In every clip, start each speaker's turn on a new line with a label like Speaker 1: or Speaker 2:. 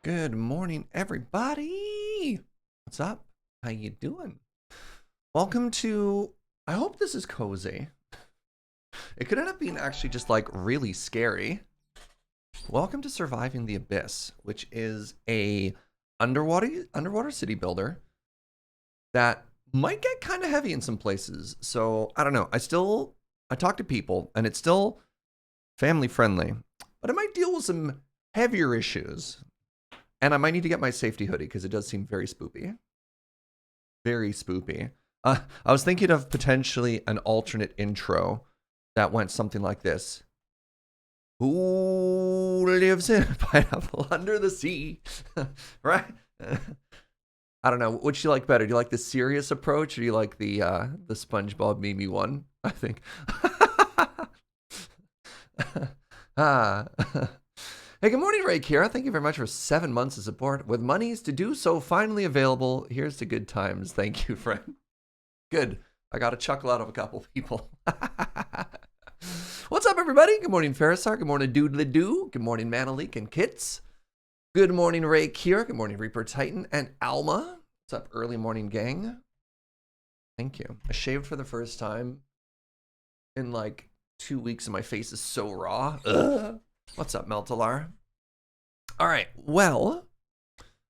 Speaker 1: Good morning, everybody. What's up? How you doing? Welcome to, I hope this is cozy. It could end up being actually just like really scary. Welcome to Surviving the Abyss, which is a underwater city builder that might get kind of heavy in some places. So I don't know. I talk to people and it's still family friendly, but it might deal with some heavier issues. And I might need to get my safety hoodie because it does seem very spoopy. Very spoopy. I was thinking of potentially an alternate intro that went something like this. Who lives in a pineapple under the sea? Right? I don't know. Which do you like better? Do you like the serious approach or do you like the SpongeBob Mimi one? I think. Hey, good morning, Ray Kira. Thank you very much for 7 months of support. With monies to do so finally available, here's to good times. Thank you, friend. Good. I got a chuckle out of a couple people. What's up, everybody? Good morning, Farisar. Good morning, Doodly Doo. Good morning, Manalik and Kits. Good morning, Ray Kira. Good morning, Reaper Titan and Alma. What's up, early morning gang? Thank you. I shaved for the first time in like 2 weeks and my face is so raw. Ugh. What's up, Meltalar? All right, well,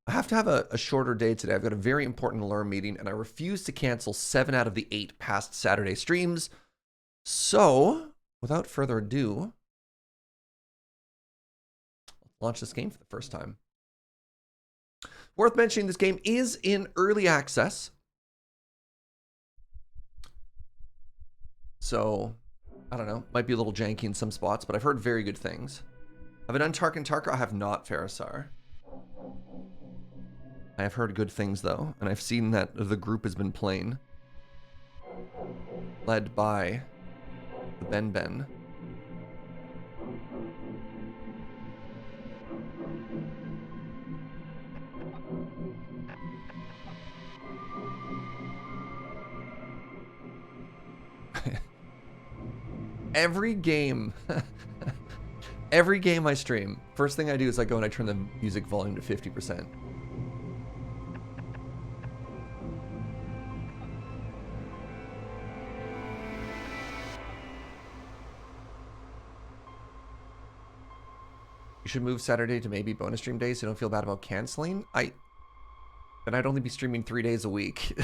Speaker 1: I have to have a shorter day today. I've got a very important Learn meeting, and I refuse to cancel 7 out of the 8 past Saturday streams. So, without further ado, let's launch this game for the first time. Worth mentioning, this game is in early access. So, I don't know, might be a little janky in some spots, but I've heard very good things. Have I done Tarkin Tarka? I have not, Farisar. I have heard good things, though, and I've seen that the group has been playing. Led by the Ben. Every game I stream, first thing I do is I go and I turn the music volume to 50%. You should move Saturday to maybe bonus stream days so you don't feel bad about canceling. Then I'd only be streaming 3 days a week.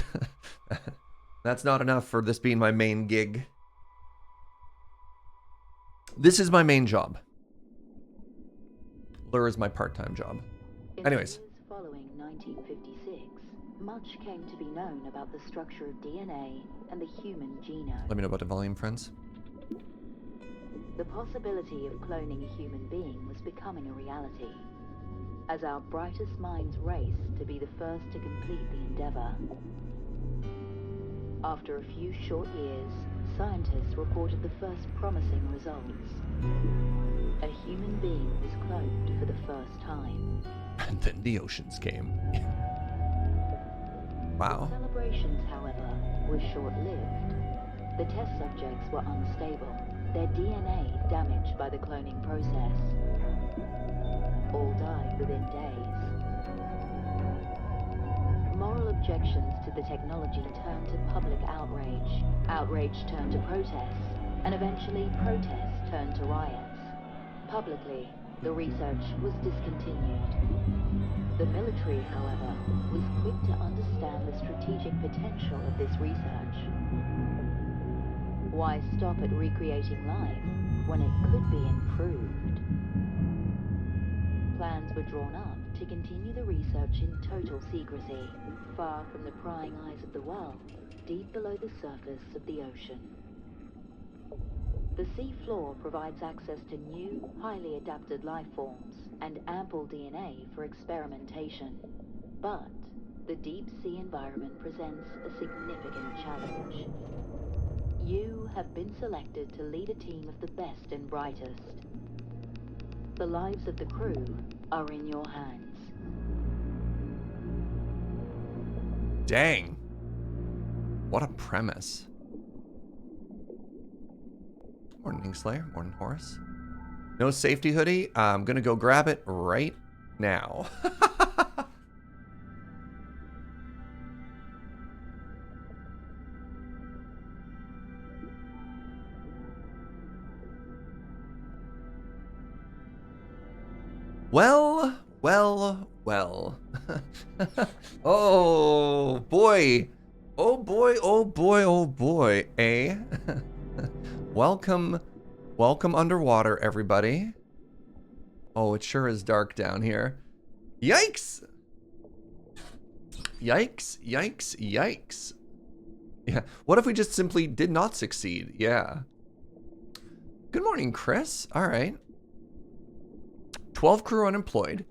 Speaker 1: That's not enough for this being my main gig. This is my main job. Lure is my part-time job. Anyways.
Speaker 2: Following 1956, much came to be known about the structure of DNA and the human genome.
Speaker 1: Let me know about the volume, friends.
Speaker 2: The possibility of cloning a human being was becoming a reality, as our brightest minds raced to be the first to complete the endeavor. After a few short years, scientists reported the first promising results. A human being was cloned for the first time.
Speaker 1: And then the oceans came. Wow.
Speaker 2: The celebrations, however, were short-lived. The test subjects were unstable, their DNA damaged by the cloning process. All died within days. Moral objections to the technology turned to public outrage. Outrage turned to protests, and eventually protests turned to riots. Publicly, the research was discontinued. The military, however, was quick to understand the strategic potential of this research. Why stop at recreating life when it could be improved? Plans were drawn up to continue the research in total secrecy, far from the prying eyes of the world, deep below the surface of the ocean. The sea floor provides access to new, highly adapted life forms and ample DNA for experimentation. But the deep sea environment presents a significant challenge. You have been selected to lead a team of the best and brightest. The lives of the crew are in your hands.
Speaker 1: Dang. What a premise. Morning, Slayer. Morning, Horace. No safety hoodie. I'm going to go grab it right now. Well. Oh boy. Oh boy, oh boy, oh boy, eh? Welcome underwater, everybody. Oh, it sure is dark down here. Yikes! Yikes, yikes, yikes. Yeah, what if we just simply did not succeed? Yeah. Good morning, Chris. All right. 12 crew unemployed.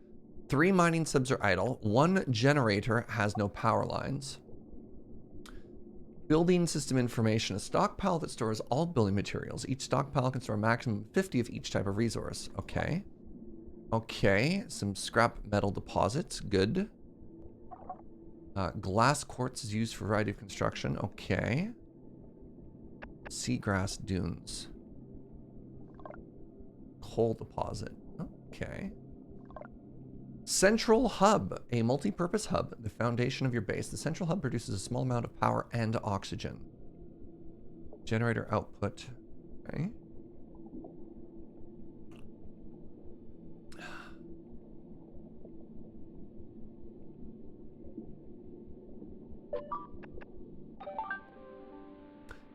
Speaker 1: 3 mining subs are idle. 1 generator has no power lines. Building system information. A stockpile that stores all building materials. Each stockpile can store a maximum of 50 of each type of resource. Okay. Okay. Some scrap metal deposits. Good. Glass quartz is used for a variety of construction. Okay. Seagrass dunes. Coal deposit. Okay. Central hub, a multi-purpose hub, the foundation of your base. The central hub produces a small amount of power and oxygen. Generator output. Okay.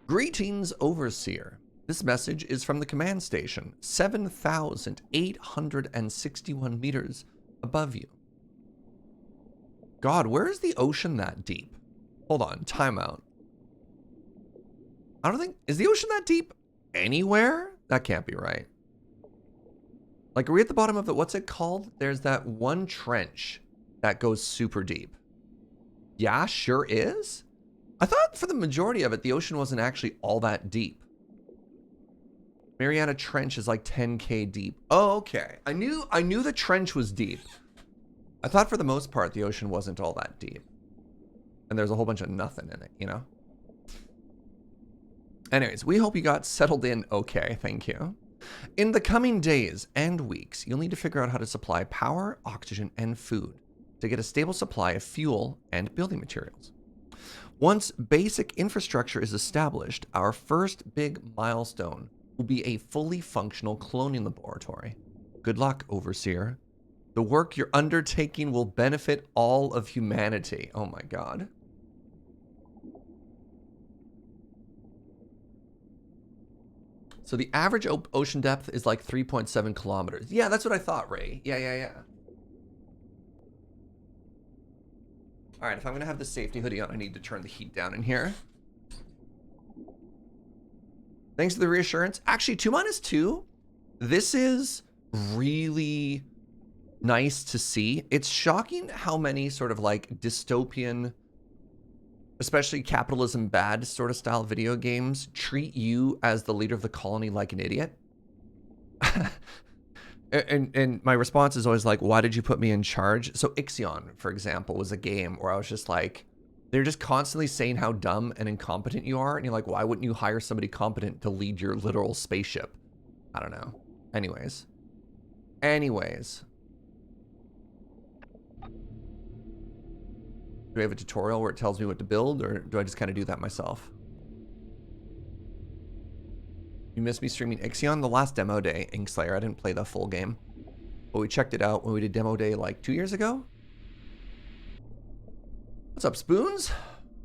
Speaker 1: Greetings, Overseer. This message is from the command station, 7,861 meters above you. God, where is the ocean that deep? Hold on, timeout. I don't think, is the ocean that deep anywhere? That can't be right. Like, are we at the bottom of the, what's it called? There's that one trench that goes super deep. Yeah, sure is. I thought for the majority of it, the ocean wasn't actually all that deep. Mariana Trench is like 10K deep. Oh, okay. I knew the trench was deep. I thought for the most part the ocean wasn't all that deep. And there's a whole bunch of nothing in it, you know? Anyways, we hope you got settled in okay, thank you. In the coming days and weeks, you'll need to figure out how to supply power, oxygen, and food to get a stable supply of fuel and building materials. Once basic infrastructure is established, our first big milestone will be a fully functional cloning laboratory. Good luck, Overseer. The work you're undertaking will benefit all of humanity. Oh my God. So the average ocean depth is like 3.7 kilometers. Yeah, that's what I thought, Ray. Yeah. All right, if I'm gonna have the safety hoodie on, I need to turn the heat down in here. Thanks for the reassurance. Actually, 2-2. This is really nice to see. It's shocking how many sort of like dystopian, especially capitalism bad sort of style video games treat you as the leader of the colony like an idiot. and my response is always like, why did you put me in charge? So Ixion, for example, was a game where I was just like, they're just constantly saying how dumb and incompetent you are. And you're like, why wouldn't you hire somebody competent to lead your literal spaceship? I don't know. Anyways. Do I have a tutorial where it tells me what to build, or do I just kind of do that myself? You missed me streaming Ixion the last demo day, Inkslayer. I didn't play the full game, but we checked it out when we did demo day like 2 years ago. What's up, Spoons?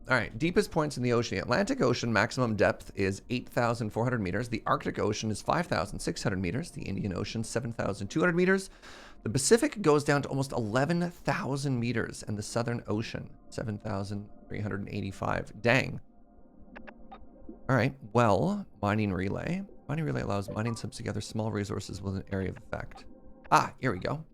Speaker 1: All right, deepest points in the ocean. The Atlantic Ocean maximum depth is 8,400 meters. The Arctic Ocean is 5,600 meters. The Indian Ocean, 7,200 meters. The Pacific goes down to almost 11,000 meters. And the Southern Ocean, 7,385. Dang. All right, well, mining relay. Mining relay allows mining subs to gather small resources with an area of effect. Ah, here we go.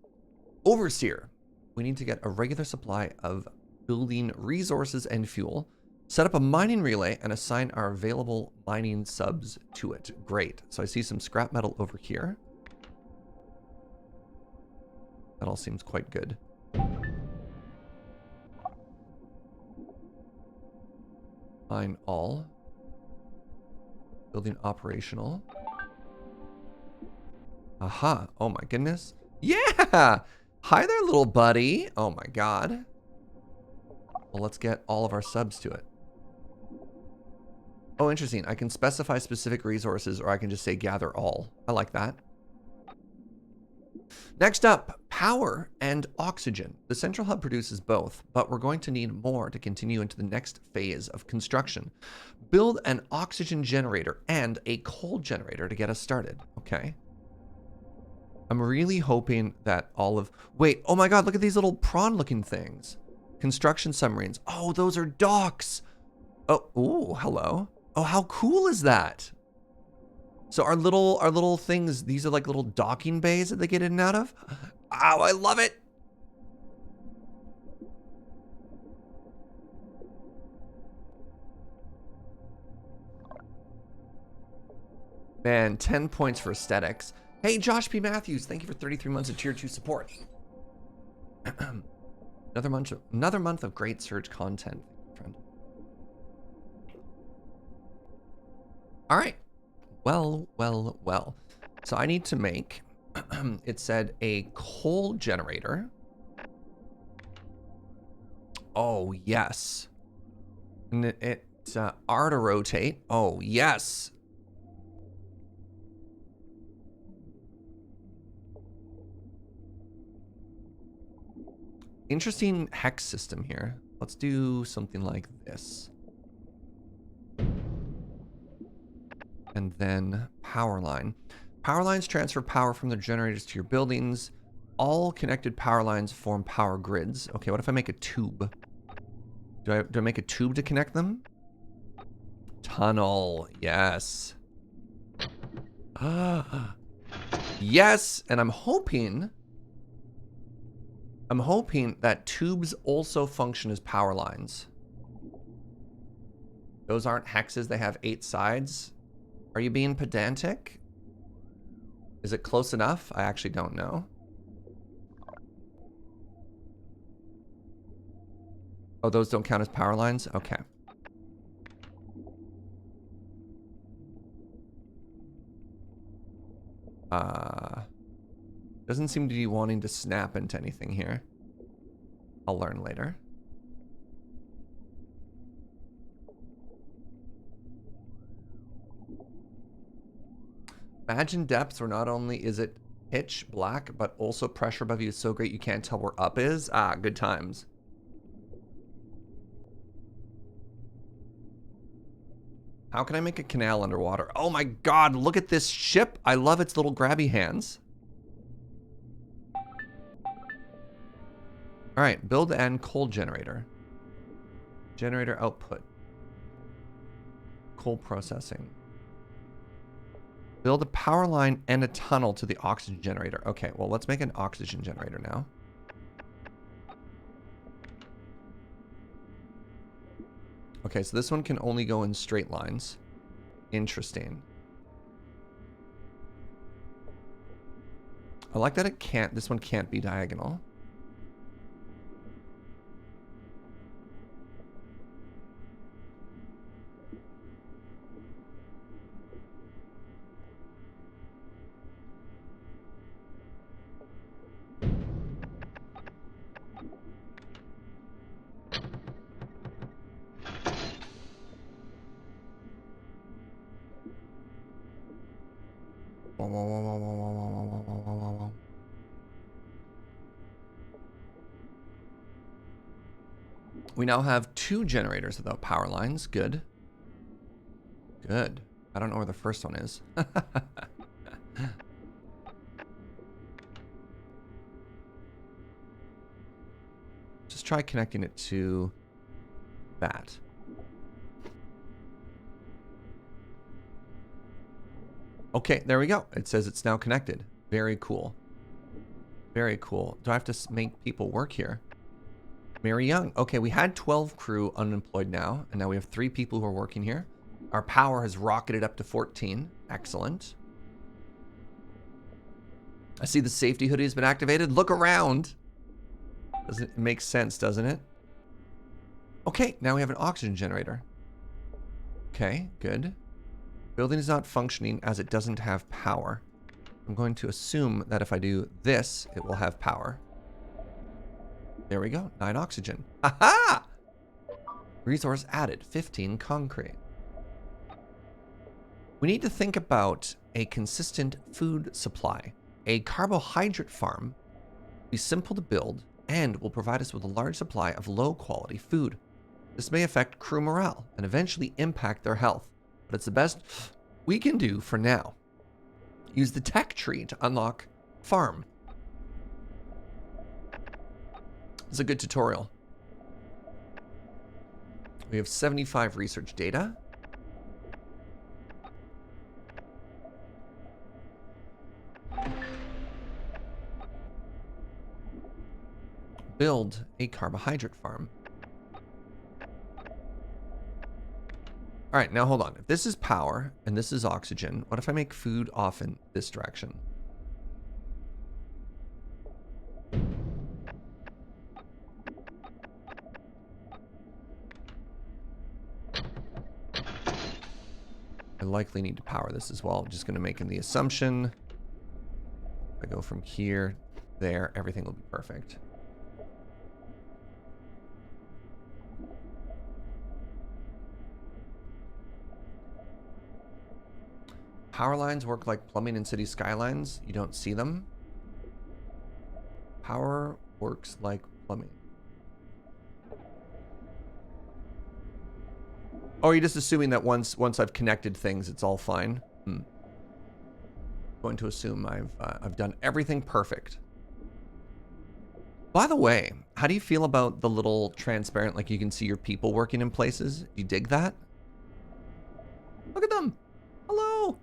Speaker 1: Overseer. We need to get a regular supply of building resources and fuel, set up a mining relay, and assign our available mining subs to it. Great. So I see some scrap metal over here. That all seems quite good. Mine all. Building operational. Aha. Oh my goodness. Yeah! Hi there, little buddy. Oh my god. Well, let's get all of our subs to it. Oh, interesting. I can specify specific resources, or I can just say gather all. I like that. Next up, power and oxygen. The central hub produces both, but we're going to need more to continue into the next phase of construction. Build an oxygen generator and a coal generator to get us started. Okay. I'm really hoping that all of... Wait, oh my god, look at these little prawn-looking things. Construction submarines. Oh, those are docks. Oh, ooh, hello. Oh, how cool is that? So our little things, these are like little docking bays that they get in and out of. Ow, I love it. Man, 10 points for aesthetics. Hey, Josh P. Matthews, thank you for 33 months of tier 2 support. another month of great Surge content, friend. All right. Well. So I need to make, it said a coal generator. Oh, yes. And it's R to rotate. Oh, yes. Interesting hex system here. Let's do something like this. And then power line. Power lines transfer power from the generators to your buildings. All connected power lines form power grids. Okay, what if I make a tube? Do I make a tube to connect them? Tunnel, yes. Yes, and I'm hoping that tubes also function as power lines. Those aren't hexes, they have 8 sides. Are you being pedantic? Is it close enough? I actually don't know. Oh, those don't count as power lines? Okay. Doesn't seem to be wanting to snap into anything here. I'll learn later. Imagine depths where not only is it pitch black, but also pressure above you is so great you can't tell where up is. Ah, good times. How can I make a canal underwater? Oh my god, look at this ship. I love its little grabby hands. All right, build and coal generator. Generator output. Coal processing. Build a power line and a tunnel to the oxygen generator. Okay, well, let's make an oxygen generator now. Okay, so this one can only go in straight lines. Interesting. I like that it can't, this one can't be diagonal. We now have 2 generators without power lines. Good. Good. I don't know where the first one is. Just try connecting it to that. Okay, there we go. It says it's now connected. Very cool. Very cool. Do I have to make people work here? Mary Young. Okay, we had 12 crew unemployed now, and now we have 3 people who are working here. Our power has rocketed up to 14. Excellent. I see the safety hoodie has been activated. Look around. Doesn't make sense, doesn't it? Okay, now we have an oxygen generator. Okay, good. Building is not functioning as it doesn't have power. I'm going to assume that if I do this, it will have power. There we go. 9 oxygen. Aha! Resource added. 15 concrete. We need to think about a consistent food supply. A carbohydrate farm will be simple to build and will provide us with a large supply of low-quality food. This may affect crew morale and eventually impact their health, but it's the best we can do for now. Use the tech tree to unlock farm. It's a good tutorial. We have 75 research data. Build a carbohydrate farm. All right, now hold on. If this is power and this is oxygen, what if I make food off in this direction? I likely need to power this as well. I'm just going to make the assumption. If I go from here, there, everything will be perfect. Power lines work like plumbing in city skylines. You don't see them. Power works like plumbing. Oh, you're just assuming that once I've connected things, it's all fine. Going to assume I've done everything perfect. By the way, how do you feel about the little transparent, like you can see your people working in places? Do you dig that? Look at them. Hello.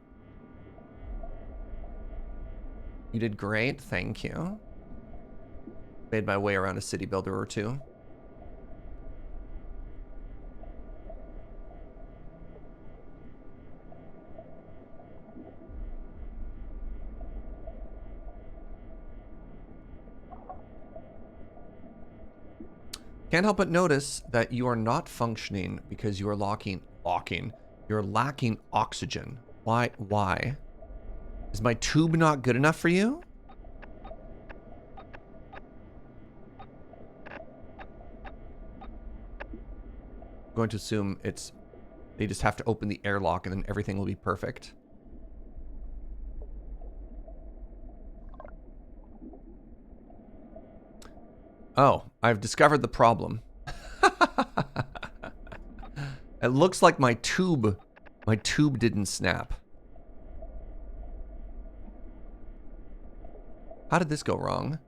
Speaker 1: You did great. Thank you. Made my way around a city builder or two. Can't help but notice that you are not functioning because you are you're lacking oxygen. Why? Is my tube not good enough for you? I'm going to assume they just have to open the airlock and then everything will be perfect. Oh, I've discovered the problem. It looks like my tube didn't snap. How did this go wrong?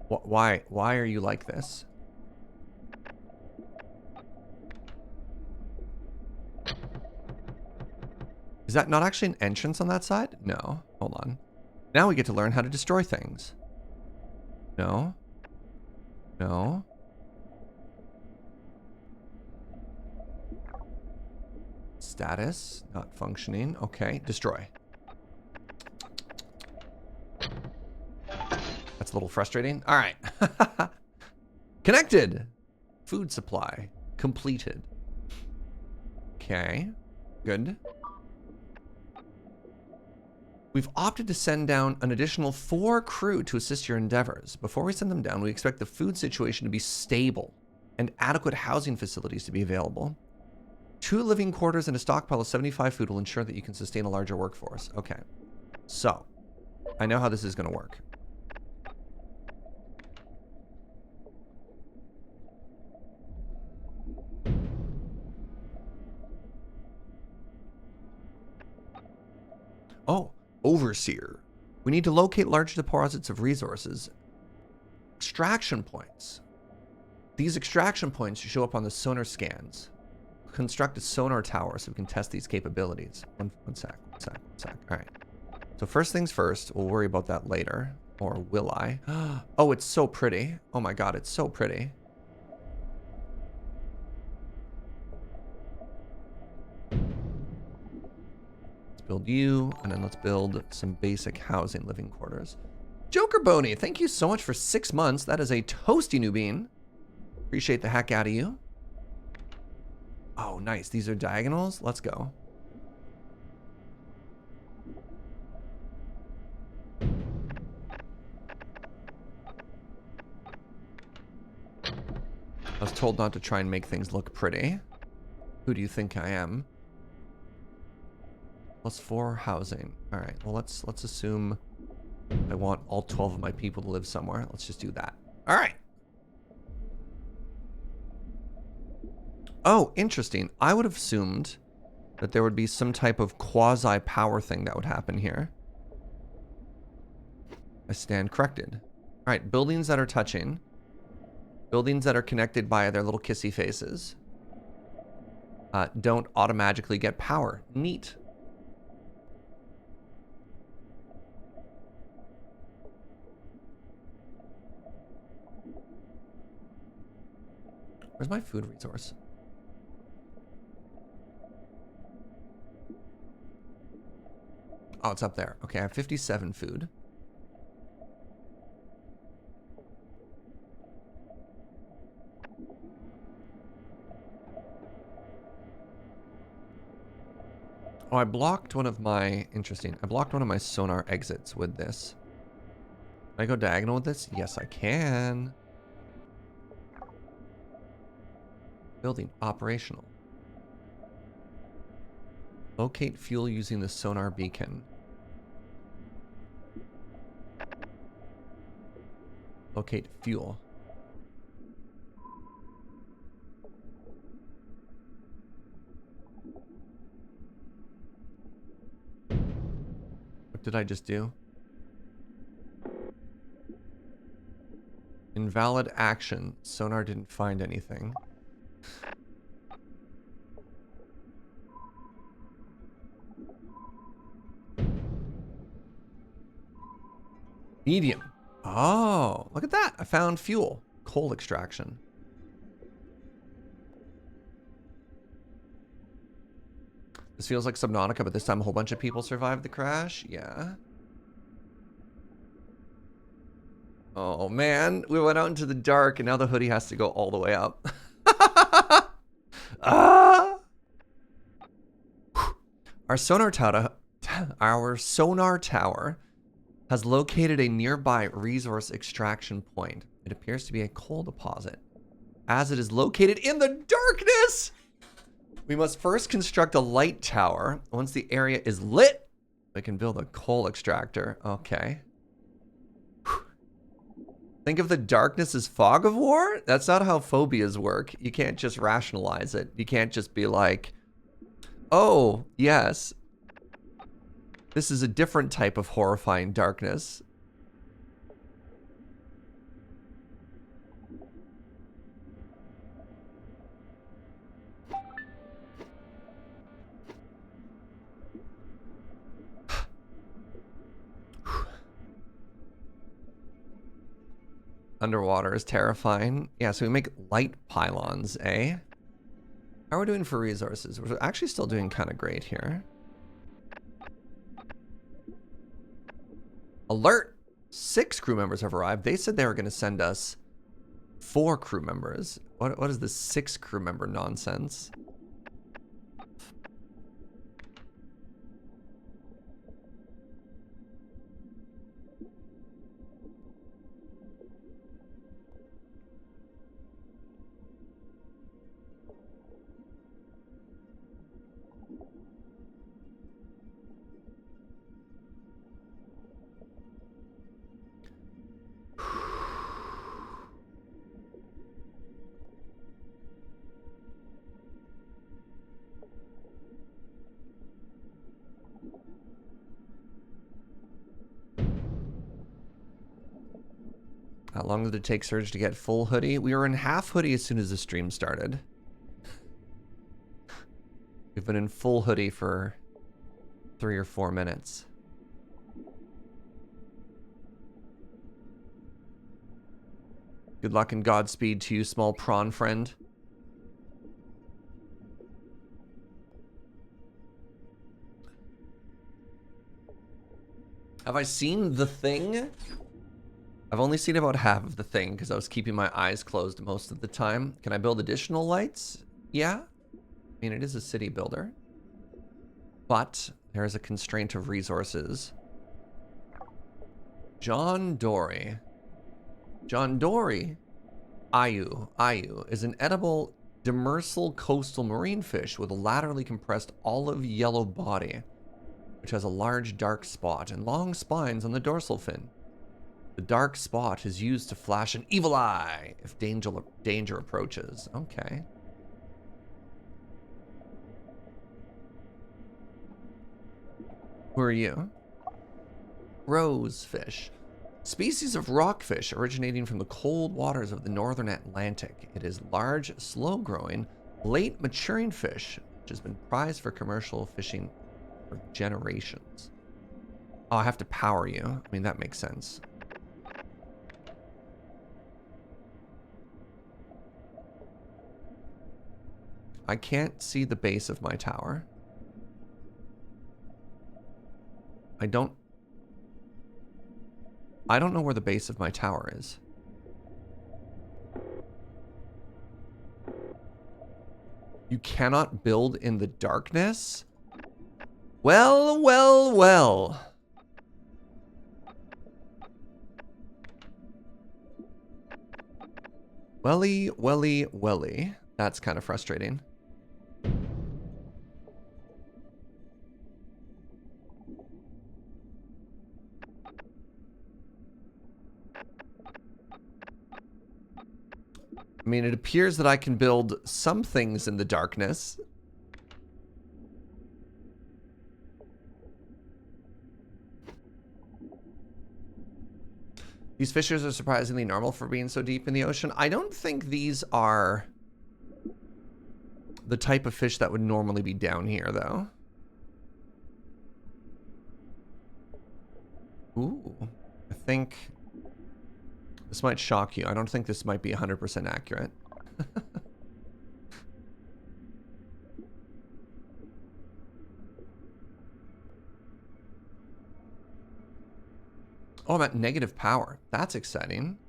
Speaker 1: Why are you like this? Is that not actually an entrance on that side? No. Hold on. Now we get to learn how to destroy things. No. No. Status, not functioning. Okay, destroy. That's a little frustrating. All right. Connected. Food supply completed. Okay, good. We've opted to send down an additional 4 crew to assist your endeavors. Before we send them down, we expect the food situation to be stable and adequate housing facilities to be available. 2 living quarters and a stockpile of 75 food will ensure that you can sustain a larger workforce. Okay, so I know how this is going to work. Oh, Overseer. We need to locate large deposits of resources. Extraction points. These extraction points show up on the sonar scans. Construct a sonar tower so we can test these capabilities. One sec. All right. So first things first, we'll worry about that later. Or will I? Oh, it's so pretty. Oh my god, it's so pretty. Build you, and then let's build some basic housing, living quarters. Joker Boney, thank you so much for 6 months. That is a toasty new bean. Appreciate the heck out of you. Oh, nice. These are diagonals. Let's go. told not to try and make things look pretty. Who do you think I am? +4 housing. All right, well, let's assume I want all 12 of my people to live somewhere. Let's just do that. All right. Oh, interesting. I would have assumed that there would be some type of quasi-power thing that would happen here. I stand corrected. All right, buildings that are touching. Buildings that are connected by their little kissy faces. Don't automatically get power. Neat. Where's my food resource? Oh, it's up there. Okay, I have 57 food. Oh, I blocked one of my... Interesting. I blocked one of my sonar exits with this. Can I go diagonal with this? Yes, I can. Building operational. Locate fuel using the sonar beacon. Locate fuel. What did I just do? Invalid action. Sonar didn't find anything. Medium. Oh, look at that. I found fuel. Coal extraction. This feels like Subnautica, but this time a whole bunch of people survived the crash. Yeah. Oh, man. We went out into the dark, and now the hoodie has to go all the way up. Ah! Our sonar tower has located a nearby resource extraction point. It appears to be a coal deposit. As it is located in the darkness, we must first construct a light tower. Once the area is lit, we can build a coal extractor. Okay. Think of the darkness as fog of war? That's not how phobias work. You can't just rationalize it. You can't just be like, oh, yes, this is a different type of horrifying darkness. Underwater is terrifying. Yeah, so we make light pylons, eh? How are we doing for resources? We're actually still doing kind of great here. Alert! 6 crew members have arrived. They said they were going to send us 4 crew members. What is this 6 crew member nonsense? How long did it take Surge to get full hoodie? We were in half hoodie as soon as the stream started. We've been in full hoodie for 3 or 4 minutes. Good luck and Godspeed to you, small prawn friend. Have I seen The Thing? I've only seen about half of The Thing because I was keeping my eyes closed most of the time. Can I build additional lights? Yeah. I mean, it is a city builder. But there is a constraint of resources. John Dory. John Dory. Ayu. Ayu is an edible demersal coastal marine fish with a laterally compressed olive yellow body, which has a large dark spot and long spines on the dorsal fin. The dark spot is used to flash an evil eye if danger approaches. Okay. Who are you? Rosefish. Species of rockfish originating from the cold waters of the northern Atlantic. It is large, slow-growing, late maturing fish, which has been prized for commercial fishing for generations. Oh, I have to power you. I mean, that makes sense. I can't see the base of my tower. I don't know where the base of my tower is. You cannot build in the darkness? Well, well, well. Welly, welly, welly. That's kind of frustrating. I mean, it appears that I can build some things in the darkness. These fishes are surprisingly normal for being so deep in the ocean. I don't think these are the type of fish that would normally be down here, though. Ooh, I think this might shock you. I don't think this might be 100% accurate. Oh, I'm at negative power. That's exciting.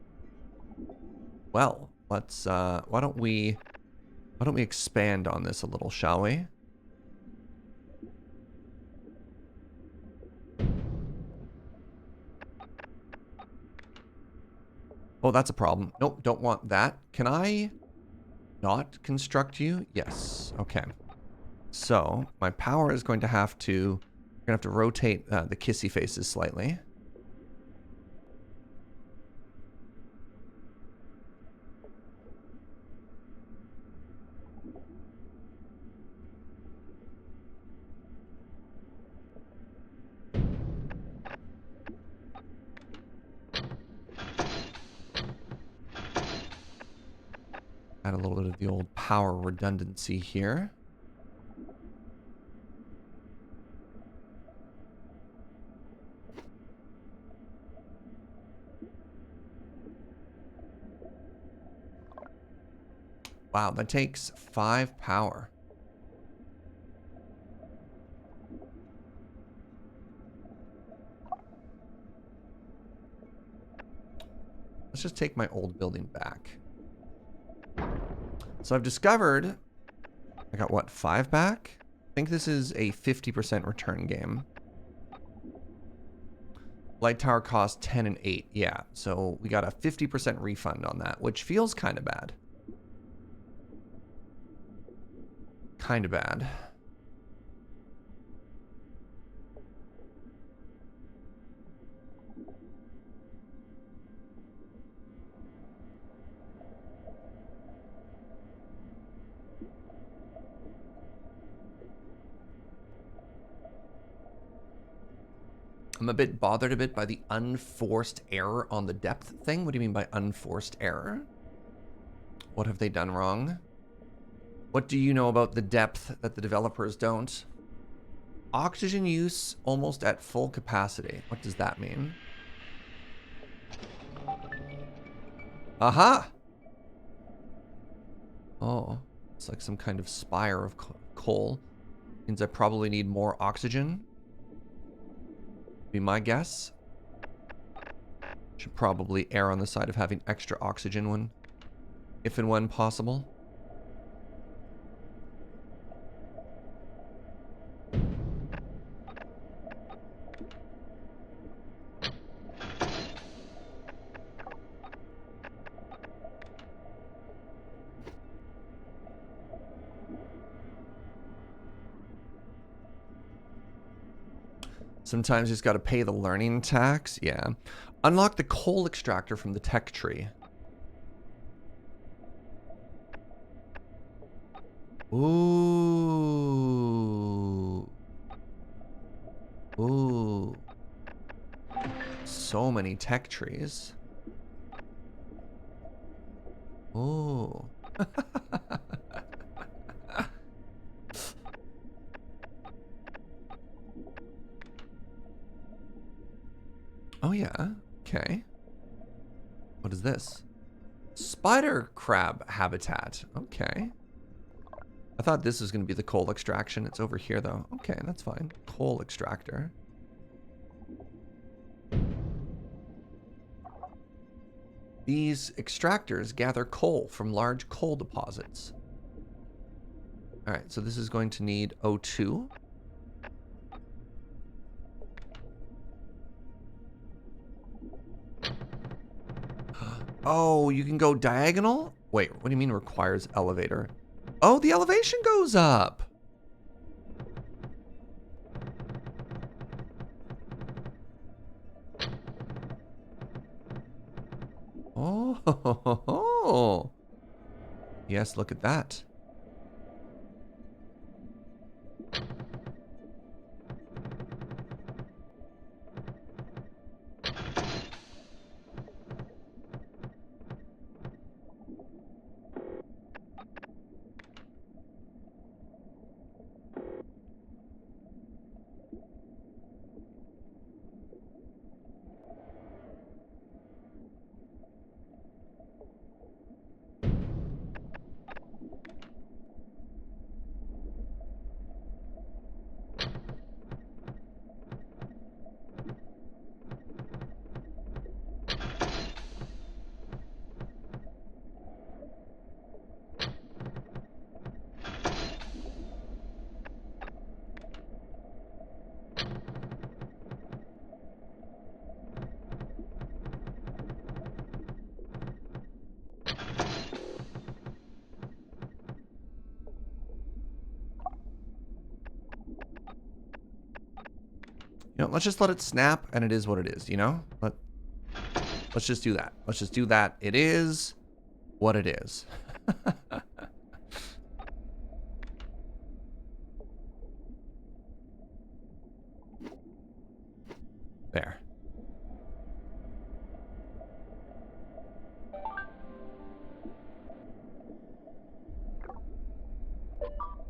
Speaker 1: Well, let's why don't we expand on this a little, shall we? Oh, that's a problem. Nope, don't want that. Can I not construct you? Yes. Okay. So my power is going to have to rotate the kissy faces slightly. Add a little bit of the old power redundancy here. Wow, that takes 5 power. Let's just take my old building back. So I've discovered I got what, 5 back? I think this is a 50% return game. Light tower cost 10 and 8. Yeah, so we got a 50% refund on that, which feels kind of bad. Kind of bad. I'm a bit bothered by the unforced error on the depth thing. What do you mean by unforced error? What have they done wrong? What do you know about the depth that the developers don't? Oxygen use almost at full capacity. What does that mean? Aha! Oh, it's like some kind of spire of coal. Means I probably need more oxygen. Be my guess. Should probably err on the side of having extra oxygen when, if and when possible. Sometimes you just got to pay the learning tax. Yeah. Unlock the coal extractor from the tech tree. Ooh. Ooh. So many tech trees. Ooh. Oh yeah. Okay. What is this? Spider crab habitat. Okay. I thought this was going to be the coal extraction. It's over here though. Okay, that's fine. Coal extractor. These extractors gather coal from large coal deposits. All right, so this is going to need O2. Oh, you can go diagonal? Wait, what do you mean requires elevator? Oh, the elevation goes up. Oh, yes, look at that. You know, let's just let it snap, and it is what it is, you know? Let's just do that. Let's just do that. It is what it is. There.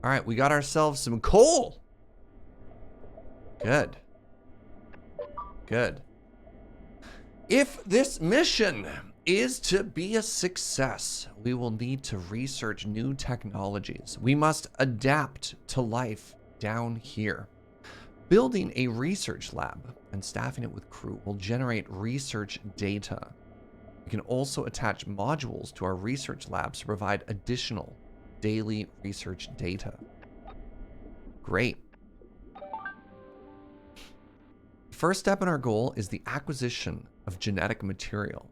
Speaker 1: All right, we got ourselves some coal. Good. Good. If this mission is to be a success, we will need to research new technologies. We must adapt to life down here. Building a research lab and staffing it with crew will generate research data. We can also attach modules to our research labs to provide additional daily research data. Great. First step in our goal is the acquisition of genetic material.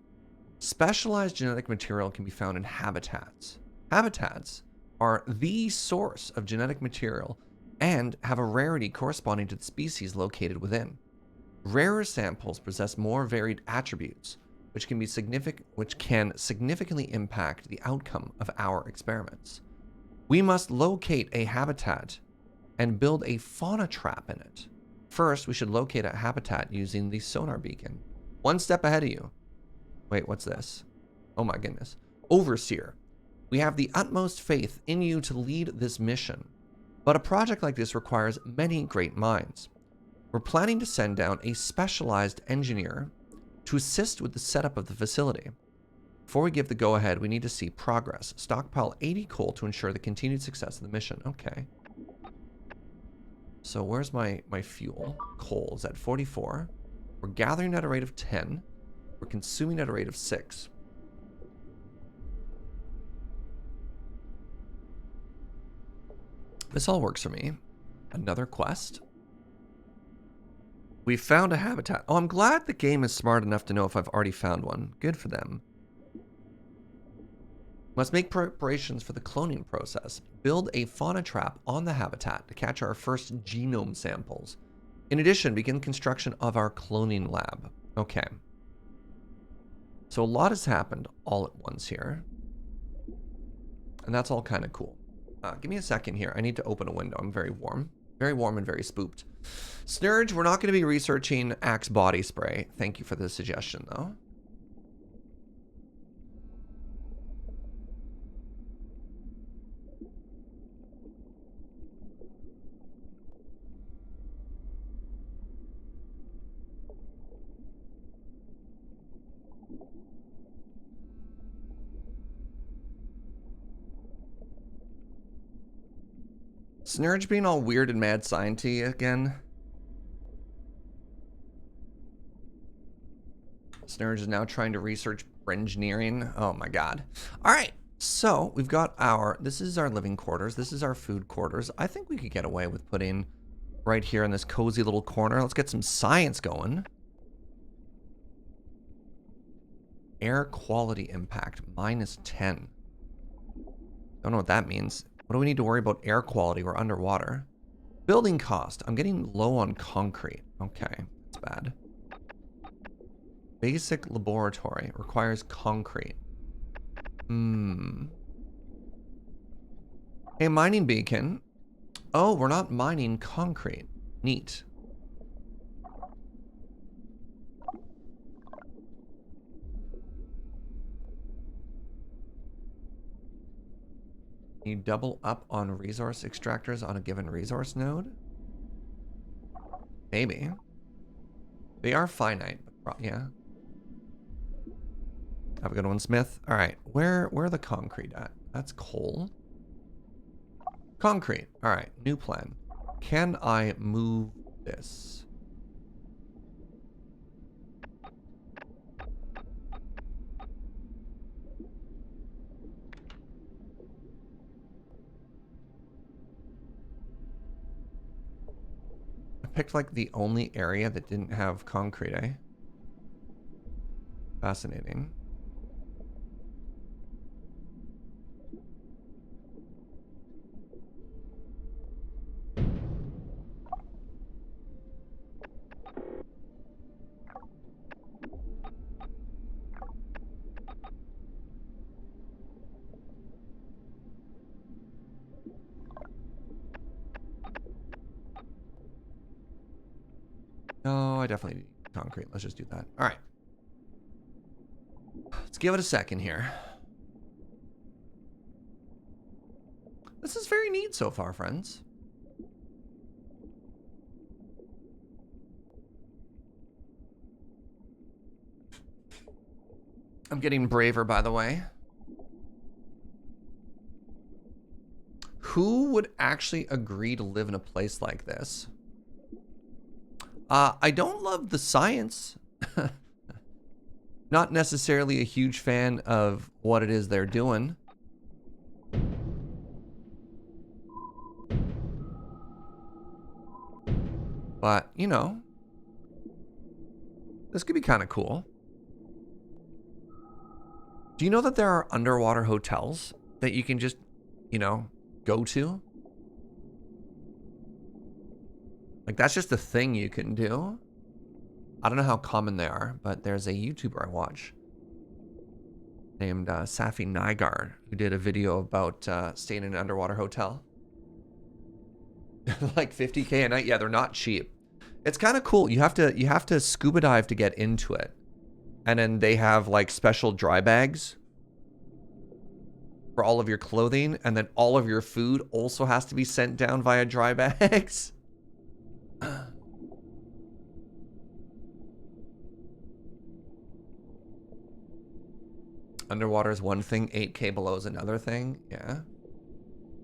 Speaker 1: Specialized genetic material can be found in habitats. Habitats are the source of genetic material and have a rarity corresponding to the species located within. Rarer samples possess more varied attributes, which can significantly impact the outcome of our experiments. We must locate a habitat and build a fauna trap in it. First, we should locate a habitat using the sonar beacon. One step ahead of you. Wait, what's this? Oh my goodness. Overseer. We have the utmost faith in you to lead this mission, but a project like this requires many great minds. We're planning to send down a specialized engineer to assist with the setup of the facility. Before we give the go-ahead, we need to see progress. Stockpile 80 coal to ensure the continued success of the mission. Okay. So where's my fuel? Coal is at 44. We're gathering at a rate of 10. We're consuming at a rate of 6. This all works for me. Another quest. We found a habitat. Oh, I'm glad the game is smart enough to know if I've already found one. Good for them. Must make preparations for the cloning process. Build a fauna trap on the habitat to catch our first genome samples. In addition, begin construction of our cloning lab. Okay. So a lot has happened all at once here. And that's all kind of cool. Give me a second here. I need to open a window. I'm very warm. Very warm and very spooked. Snurge, we're not going to be researching Axe body spray. Thank you for the suggestion, though. Snurge being all weird and mad science-y again. Snurge is now trying to research engineering. Oh my god. All right. So we've got our, this is our living quarters. This is our food quarters. I think we could get away with putting right here in this cozy little corner. Let's get some science going. Air quality impact, -10. Don't know what that means. What do we need to worry about air quality? We're underwater. Building cost. I'm getting low on concrete. Okay, that's bad. Basic laboratory requires concrete. Hey, mining beacon. Oh, we're not mining concrete. Neat. You double up on resource extractors on a given resource node? Maybe. They are finite, but yeah. Have a good one, Smith. All right, where are the concrete at? That's coal. Concrete. All right, new plan. Can I move this? I picked like the only area that didn't have concrete, eh? Fascinating. No, I definitely need concrete. Let's just do that. All right. Let's give it a second here. This is very neat so far, friends. I'm getting braver, by the way. Who would actually agree to live in a place like this? I don't love the science. Not necessarily a huge fan of what it is they're doing. But, you know, this could be kind of cool. Do you know that there are underwater hotels that you can just, you know, go to? Like, that's just a thing you can do. I don't know how common they are, but there's a YouTuber I watch named Safi Nygaard who did a video about staying in an underwater hotel. Like 50K a night. Yeah, they're not cheap. It's kind of cool. You have to scuba dive to get into it. And then they have like special dry bags for all of your clothing, and then all of your food also has to be sent down via dry bags. Underwater is one thing, 8K below is another thing. Yeah.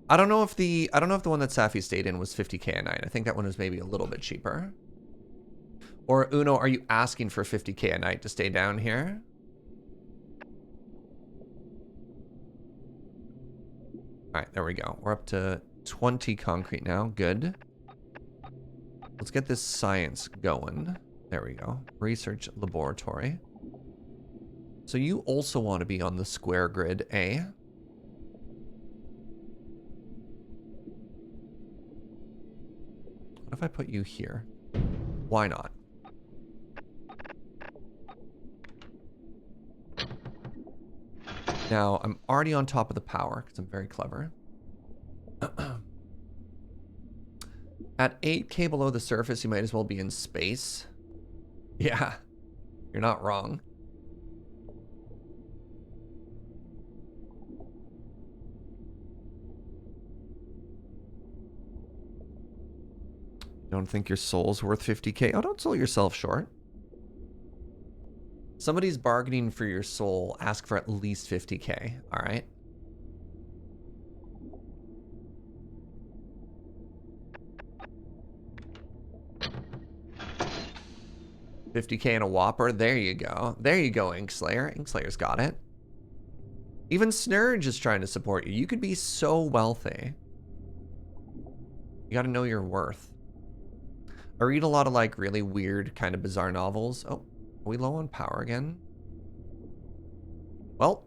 Speaker 1: I don't know if the one that Safi stayed in was 50K a night. I think that one was maybe a little bit cheaper. Or Uno, are you asking for 50K a night to stay down here? All right, there we go. We're up to 20 concrete now. Good. Let's get this science going. There we go. Research laboratory. So you also want to be on the square grid, eh? What if I put you here? Why not? Now, I'm already on top of the power because I'm very clever. At 8K below the surface, you might as well be in space. Yeah, you're not wrong. Don't think your soul's worth 50K? Oh, don't sell yourself short. Somebody's bargaining for your soul. Ask for at least 50K, all right? $50K and a Whopper. There you go. There you go, Inkslayer. Inkslayer's got it. Even Snurge is trying to support you. You could be so wealthy. You got to know your worth. I read a lot of like really weird, kind of bizarre novels. Oh, are we low on power again? Well,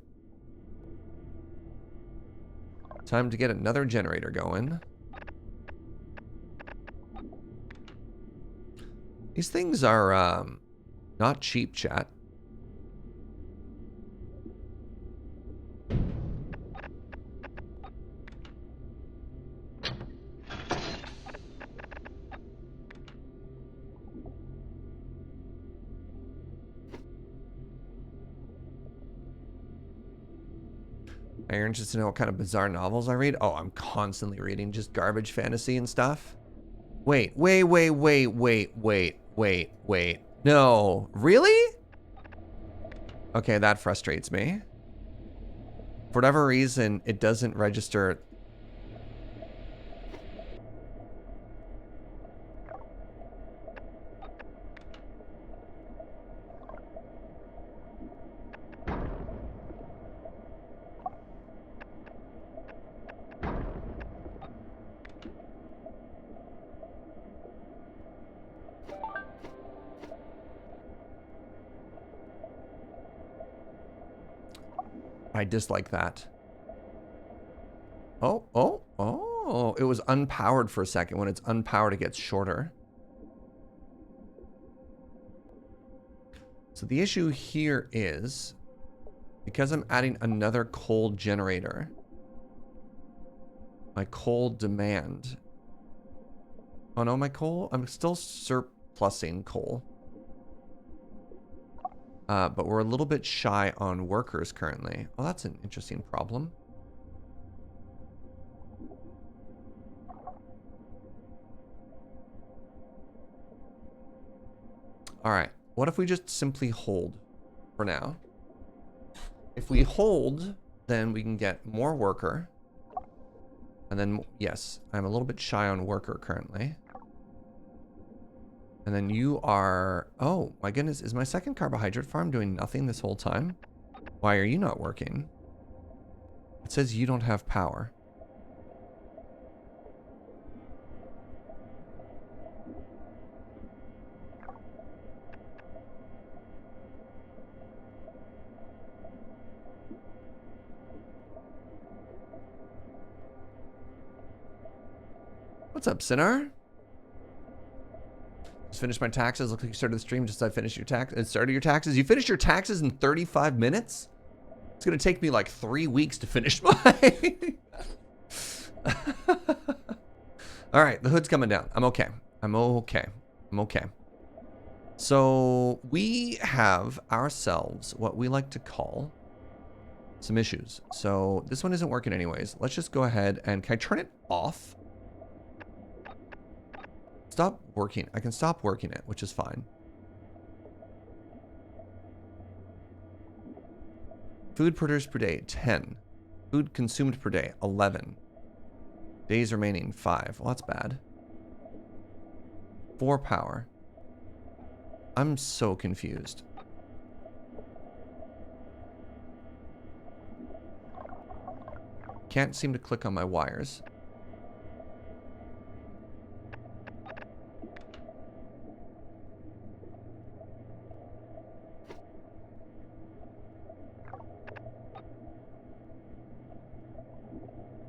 Speaker 1: time to get another generator going. These things are not cheap, chat. Are you interested to know what kind of bizarre novels I read? Oh, I'm constantly reading just garbage fantasy and stuff. Wait. No, really? Okay, that frustrates me. For whatever reason, it doesn't register. I dislike that. Oh, it was unpowered for a second. When it's unpowered, it gets shorter. So the issue here is, because I'm adding another coal generator, my coal demand. Oh no, my coal, I'm still surplusing coal. But we're a little bit shy on workers currently. Oh, that's an interesting problem. All right, what if we just simply hold for now? If we hold, then we can get more worker. And then, yes, I'm a little bit shy on worker currently. And then you are, oh my goodness, is my second carbohydrate farm doing nothing this whole time? Why are you not working? It says you don't have power. What's up, Sinar? Just finished my taxes. Looks like you started the stream just as I finished your started your taxes. You finished your taxes in 35 minutes? It's gonna take me like 3 weeks to finish mine. All right, the hood's coming down. I'm okay. I'm okay. I'm okay. So we have ourselves what we like to call some issues. So this one isn't working anyways. Let's just go ahead and, can I turn it off? Stop working. I can stop working it, which is fine. Food produced per day, 10. Food consumed per day, 11. Days remaining, 5. Well, that's bad. 4 power. I'm so confused. Can't seem to click on my wires.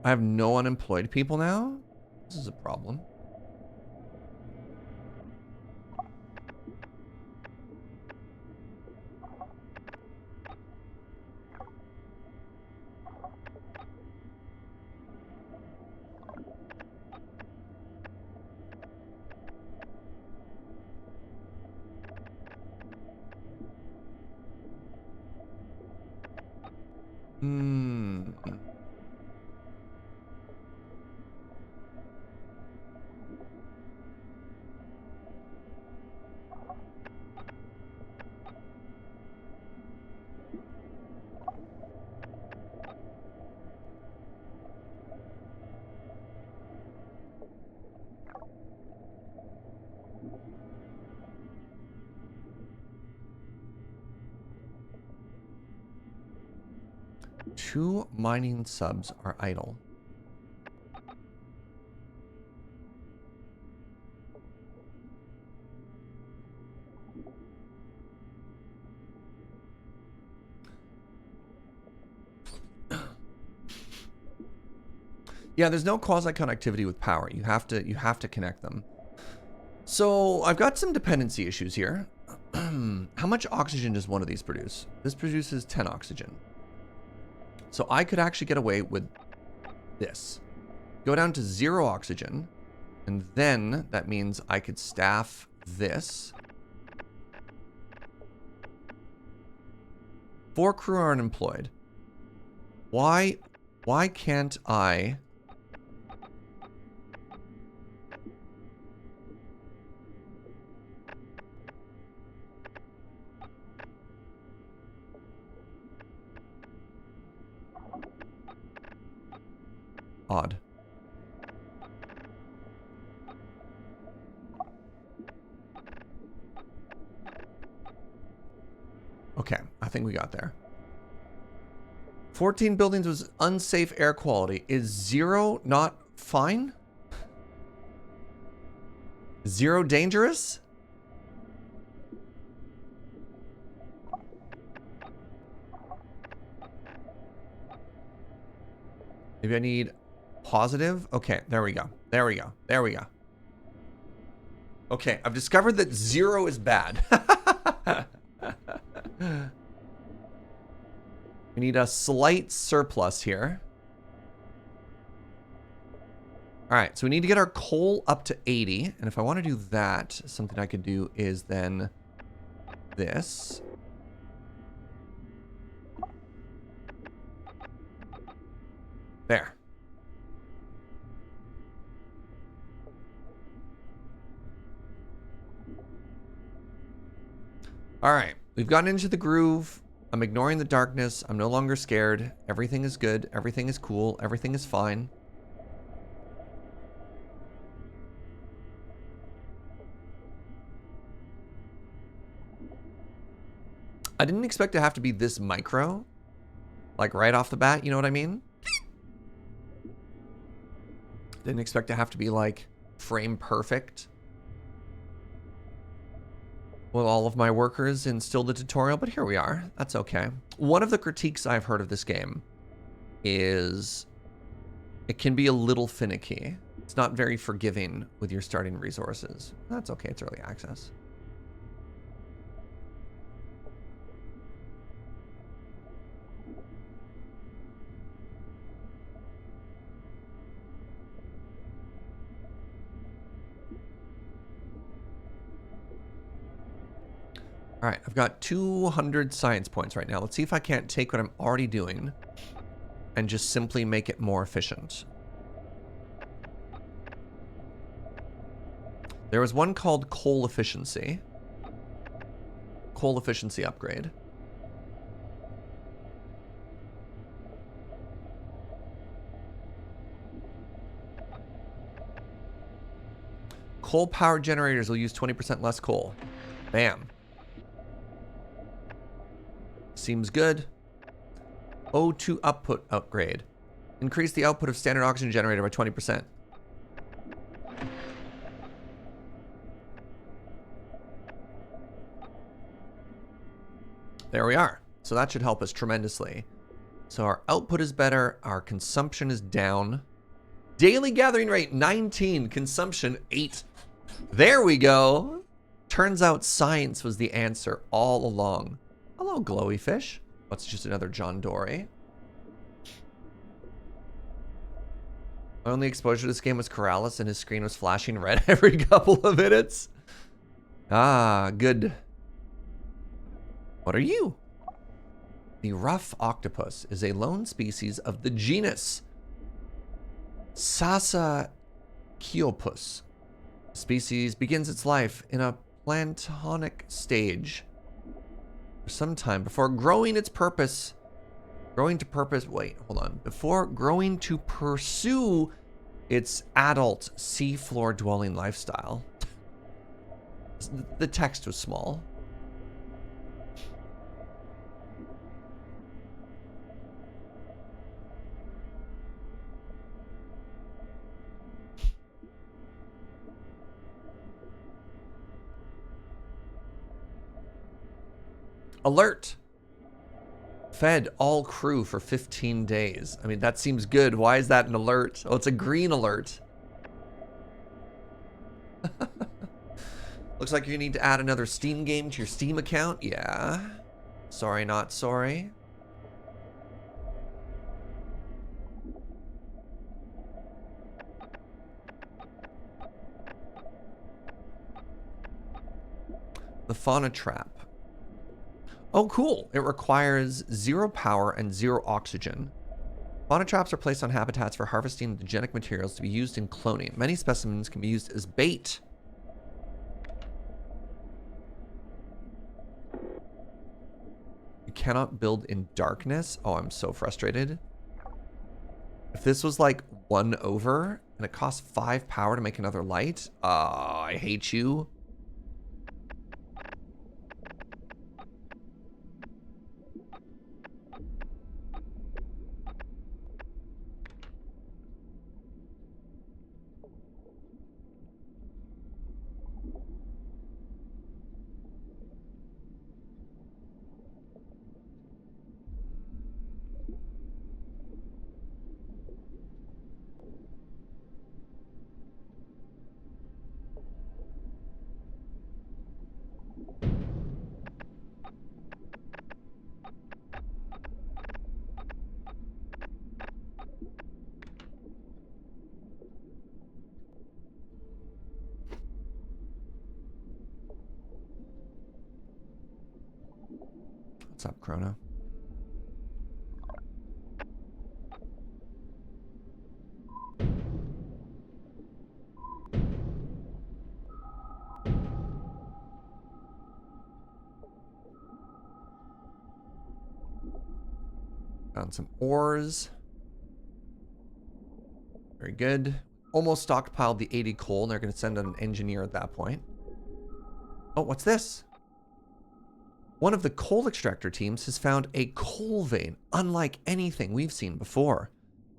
Speaker 1: I have no unemployed people now? This is a problem. 2 mining subs are idle. Yeah, there's no quasi-connectivity with power. You have to connect them. So I've got some dependency issues here. How much oxygen does one of these produce? This produces 10 oxygen. So I could actually get away with this. Go down to 0 oxygen, and then that means I could staff this. 4 crew are unemployed. Why can't I... Odd. Okay, I think we got there. 14 buildings was unsafe air quality. Is 0 not fine? 0 dangerous? Maybe I need positive? Okay, there we go. There we go. There we go. Okay, I've discovered that 0 is bad. We need a slight surplus here. All right, so we need to get our coal up to 80. And if I want to do that, something I could do is then this. There. All right, we've gotten into the groove. I'm ignoring the darkness. I'm no longer scared. Everything is good. Everything is cool. Everything is fine. I didn't expect to have to be this micro. Like right off the bat, you know what I mean? Didn't expect to have to be like frame perfect with all of my workers in still the tutorial, but here we are. That's okay. One of the critiques I've heard of this game is it can be a little finicky. It's not very forgiving with your starting resources. That's okay, it's early access. All right, I've got 200 science points right now. Let's see if I can't take what I'm already doing and just simply make it more efficient. There was one called coal efficiency. Coal efficiency upgrade. Coal powered generators will use 20% less coal. Bam. Seems good. O2 output upgrade. Increase the output of standard oxygen generator by 20%. There we are. So that should help us tremendously. So our output is better. Our consumption is down. Daily gathering rate 19. Consumption 8. There we go. Turns out science was the answer all along. Hello, glowy fish. What's just another John Dory? My only exposure to this game was Corrales, and his screen was flashing red every couple of minutes. Ah, good. What are you? The rough octopus is a lone species of the genus Sasakiopus. The species begins its life in a planktonic stage for some time before growing to pursue its adult seafloor dwelling lifestyle. The text was small. Alert! Fed all crew for 15 days. I mean, that seems good. Why is that an alert? Oh, it's a green alert. Looks like you need to add another Steam game to your Steam account. Yeah. Sorry, not sorry. The fauna trap. Oh, cool. It requires 0 power and 0 oxygen. Fauna traps are placed on habitats for harvesting the genetic materials to be used in cloning. Many specimens can be used as bait. You cannot build in darkness. Oh, I'm so frustrated. If this was like 1 over and it costs 5 power to make another light, I hate you. What's up, Chrono? Found some ores. Very good. Almost stockpiled the 80 coal, and they're going to send an engineer at that point. Oh, what's this? One of the coal extractor teams has found a coal vein, unlike anything we've seen before.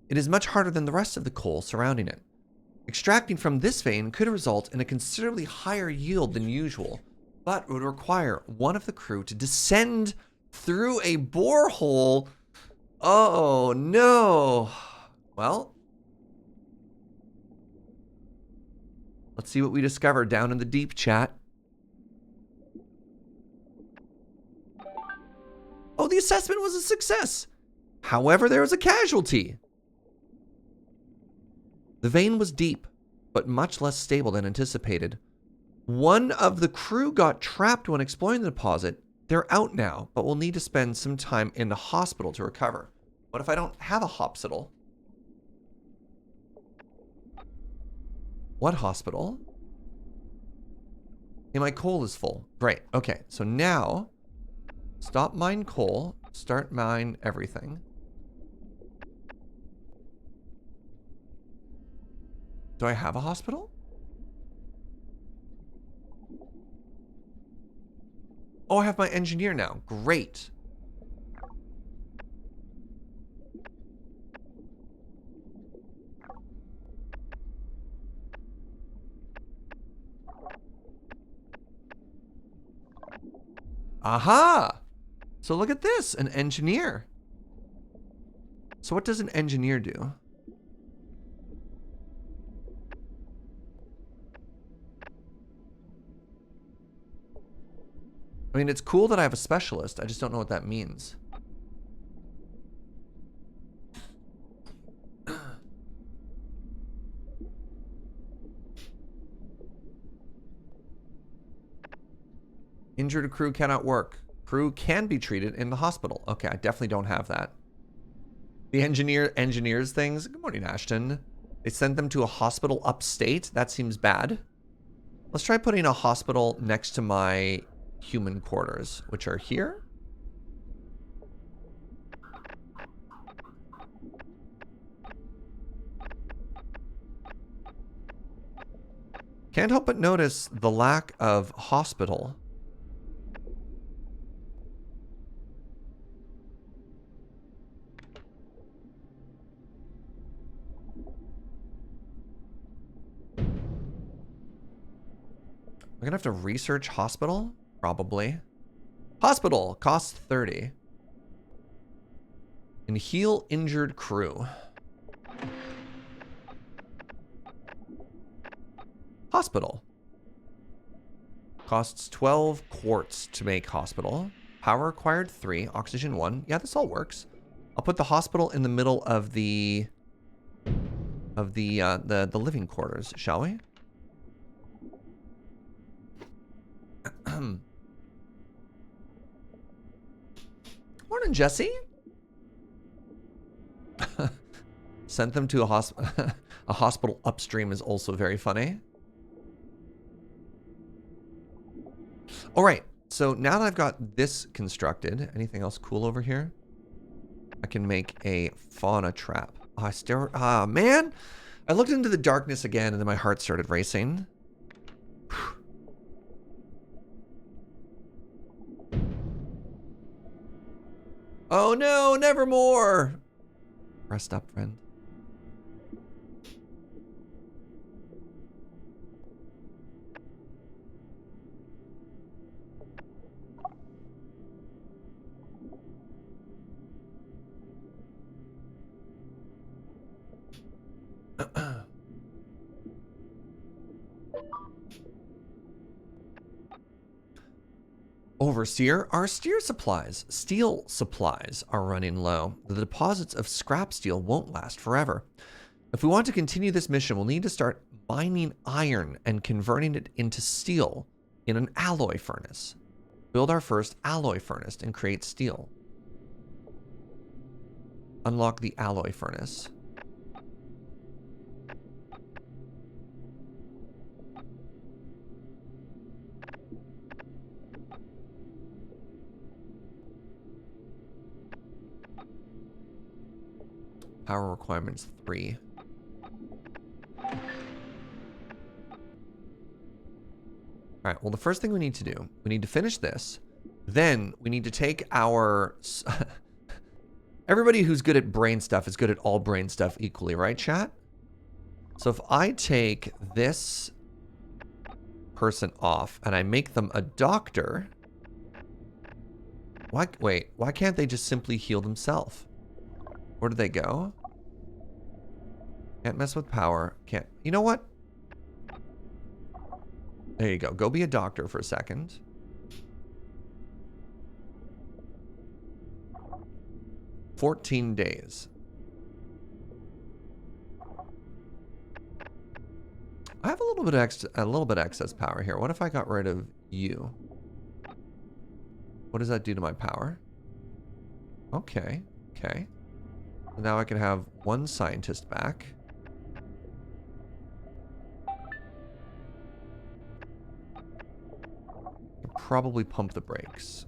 Speaker 1: It is much harder than the rest of the coal surrounding it. Extracting from this vein could result in a considerably higher yield than usual, but would require one of the crew to descend through a borehole. Oh, no. Well, let's see what we discover down in the deep, chat. Oh, the assessment was a success. However, there was a casualty. The vein was deep, but much less stable than anticipated. One of the crew got trapped when exploring the deposit. They're out now, but will need to spend some time in the hospital to recover. What if I don't have a hospital? What hospital? Hey, my coal is full. Great. Okay, so now stop mine coal, start mine everything. Do I have a hospital? Oh, I have my engineer now. Great. Aha! So look at this, an engineer. So what does an engineer do? I mean, it's cool that I have a specialist. I just don't know what that means. Injured crew cannot work. Crew can be treated in the hospital. Okay, I definitely don't have that. The engineers things. Good morning, Ashton. They sent them to a hospital upstate. That seems bad. Let's try putting a hospital next to my human quarters, which are here. Can't help but notice the lack of hospital. I'm gonna have to research hospital? Probably. Hospital, costs 30. And heal injured crew. Hospital. Costs 12 quartz to make hospital. Power required 3, oxygen 1. Yeah, this all works. I'll put the hospital in the middle of the living quarters, shall we? Morning, Jesse. Sent them to a hospital upstream is also very funny. All right, so now that I've got this constructed, anything else cool over here? I can make a fauna trap. Oh, man! I looked into the darkness again and then my heart started racing. Oh no, nevermore! Rest up, friend. Overseer, our steel supplies are running low. The deposits of scrap steel won't last forever. If we want to continue this mission, we'll need to start mining iron and converting it into steel in an alloy furnace. Build our first alloy furnace and create steel. Unlock the alloy furnace. Power requirements 3. All right, well, the first thing we need to do, we need to finish this. Then we need to take our... Everybody who's good at brain stuff is good at all brain stuff equally, right, chat? So if I take this person off and I make them a doctor... Wait, why can't they just simply heal themselves? Where do they go? Can't mess with power. Can't... You know what? There you go. Go be a doctor for a second. $14 days. I have a little bit of excess power here. What if I got rid of you? What does that do to my power? Okay. Okay. Now I can have one scientist back. Probably pump the brakes.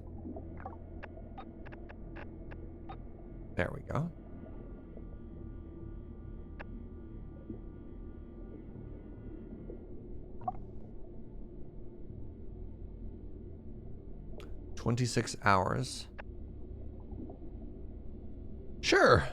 Speaker 1: There we go. $26 hours. Sure.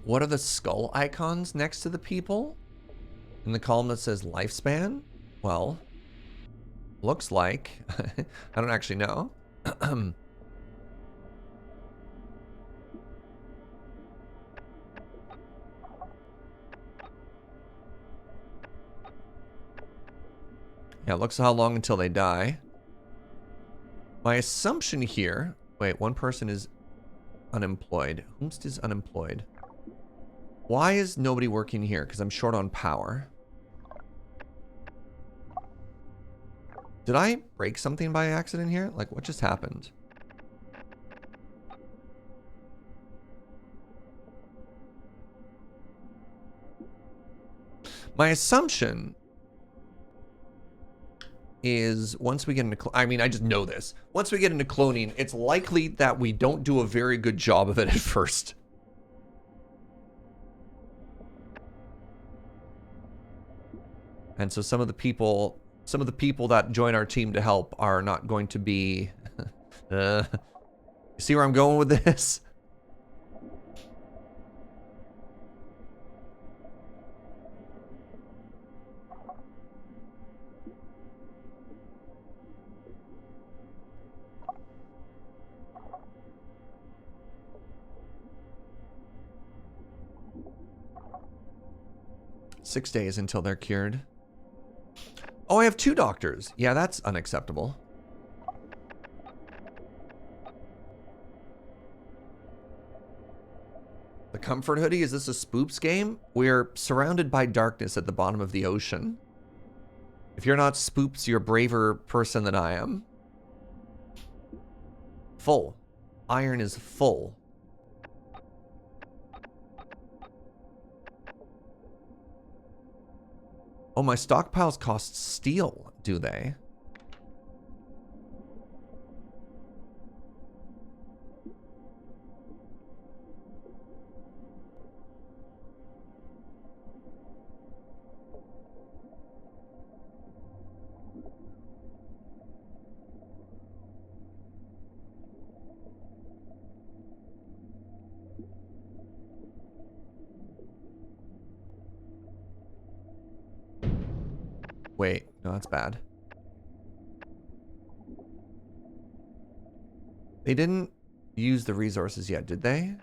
Speaker 1: What are the skull icons next to the people? In the column that says lifespan? Well, looks like... I don't actually know. Yeah, it looks how long until they die. My assumption here... Wait, one person is unemployed. Whomst is unemployed? Why is nobody working here? Because I'm short on power. Did I break something by accident here? Like, what just happened? My assumption is once we get into... I mean, I just know this. Once we get into cloning, it's likely that we don't do a very good job of it at first. And so some of the people that join our team to help are not going to be... you see where I'm going with this? Six days until they're cured. Oh, I have 2 doctors. Yeah, that's unacceptable. The Comfort Hoodie, is this a Spoops game? We're surrounded by darkness at the bottom of the ocean. If you're not Spoops, you're a braver person than I am. Full. Iron is full. Oh, my stockpiles cost steel, do they? Wait, no, that's bad. They didn't use the resources yet, did they?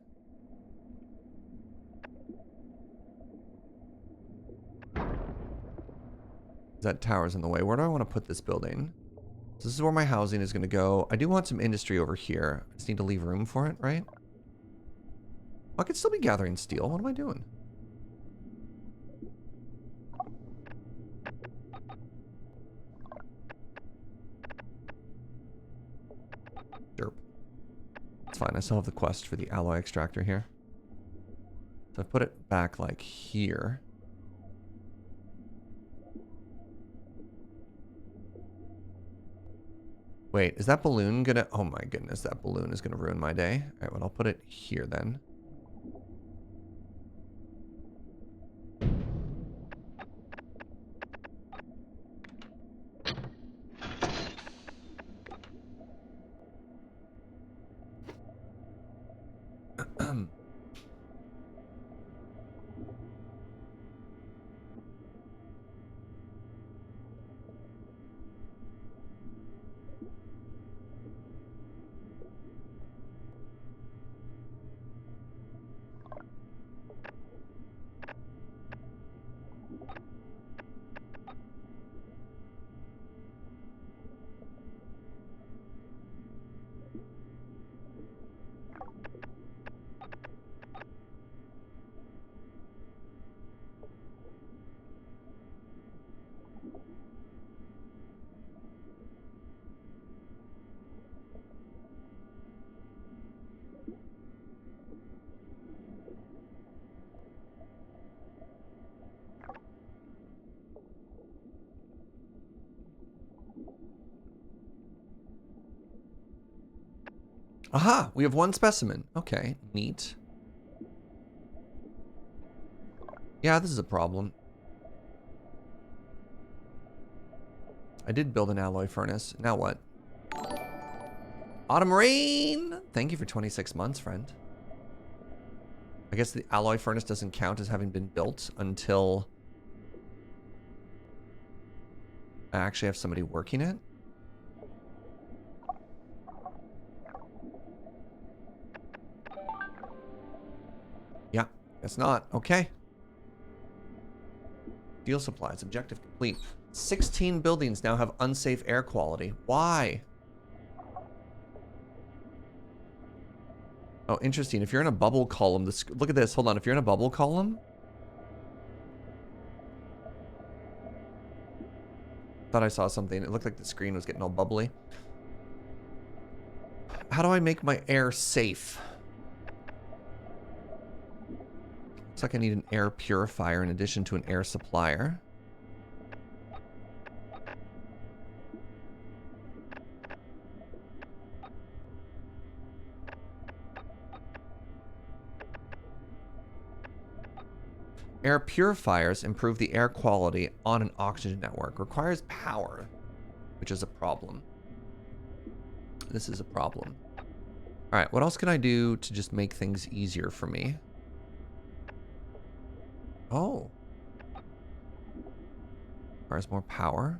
Speaker 1: That tower's in the way. Where do I want to put this building? So this is where my housing is going to go. I do want some industry over here. I just need to leave room for it, right? I could still be gathering steel. What am I doing? Derp. It's fine. I still have the quest for the alloy extractor here. So I put it back like here. Wait, is that balloon gonna... Oh my goodness, that balloon is gonna ruin my day. All right, well, I'll put it here then. Aha! We have 1 specimen. Okay, neat. Yeah, this is a problem. I did build an alloy furnace. Now what? Autumn Rain! Thank you for 26 months, friend. I guess the alloy furnace doesn't count as having been built until I actually have somebody working it. Yeah, guess not. Okay. Steel supplies. Objective complete. 16 buildings now have unsafe air quality. Why? Oh, interesting. If you're in a bubble column, look at this. Hold on. If you're in a bubble column... Thought I saw something. It looked like the screen was getting all bubbly. How do I make my air safe? Looks like I need an air purifier in addition to an air supplier. Air purifiers improve the air quality on an oxygen network. Requires power, which is a problem. This is a problem. All right, what else can I do to just make things easier for me? Oh. Requires more power.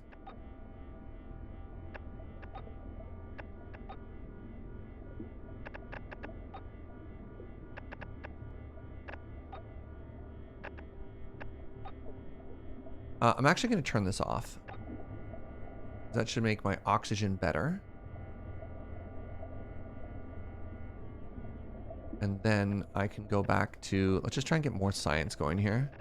Speaker 1: I'm actually going to turn this off. That should make my oxygen better. And then I can go back to, let's just try and get more science going here.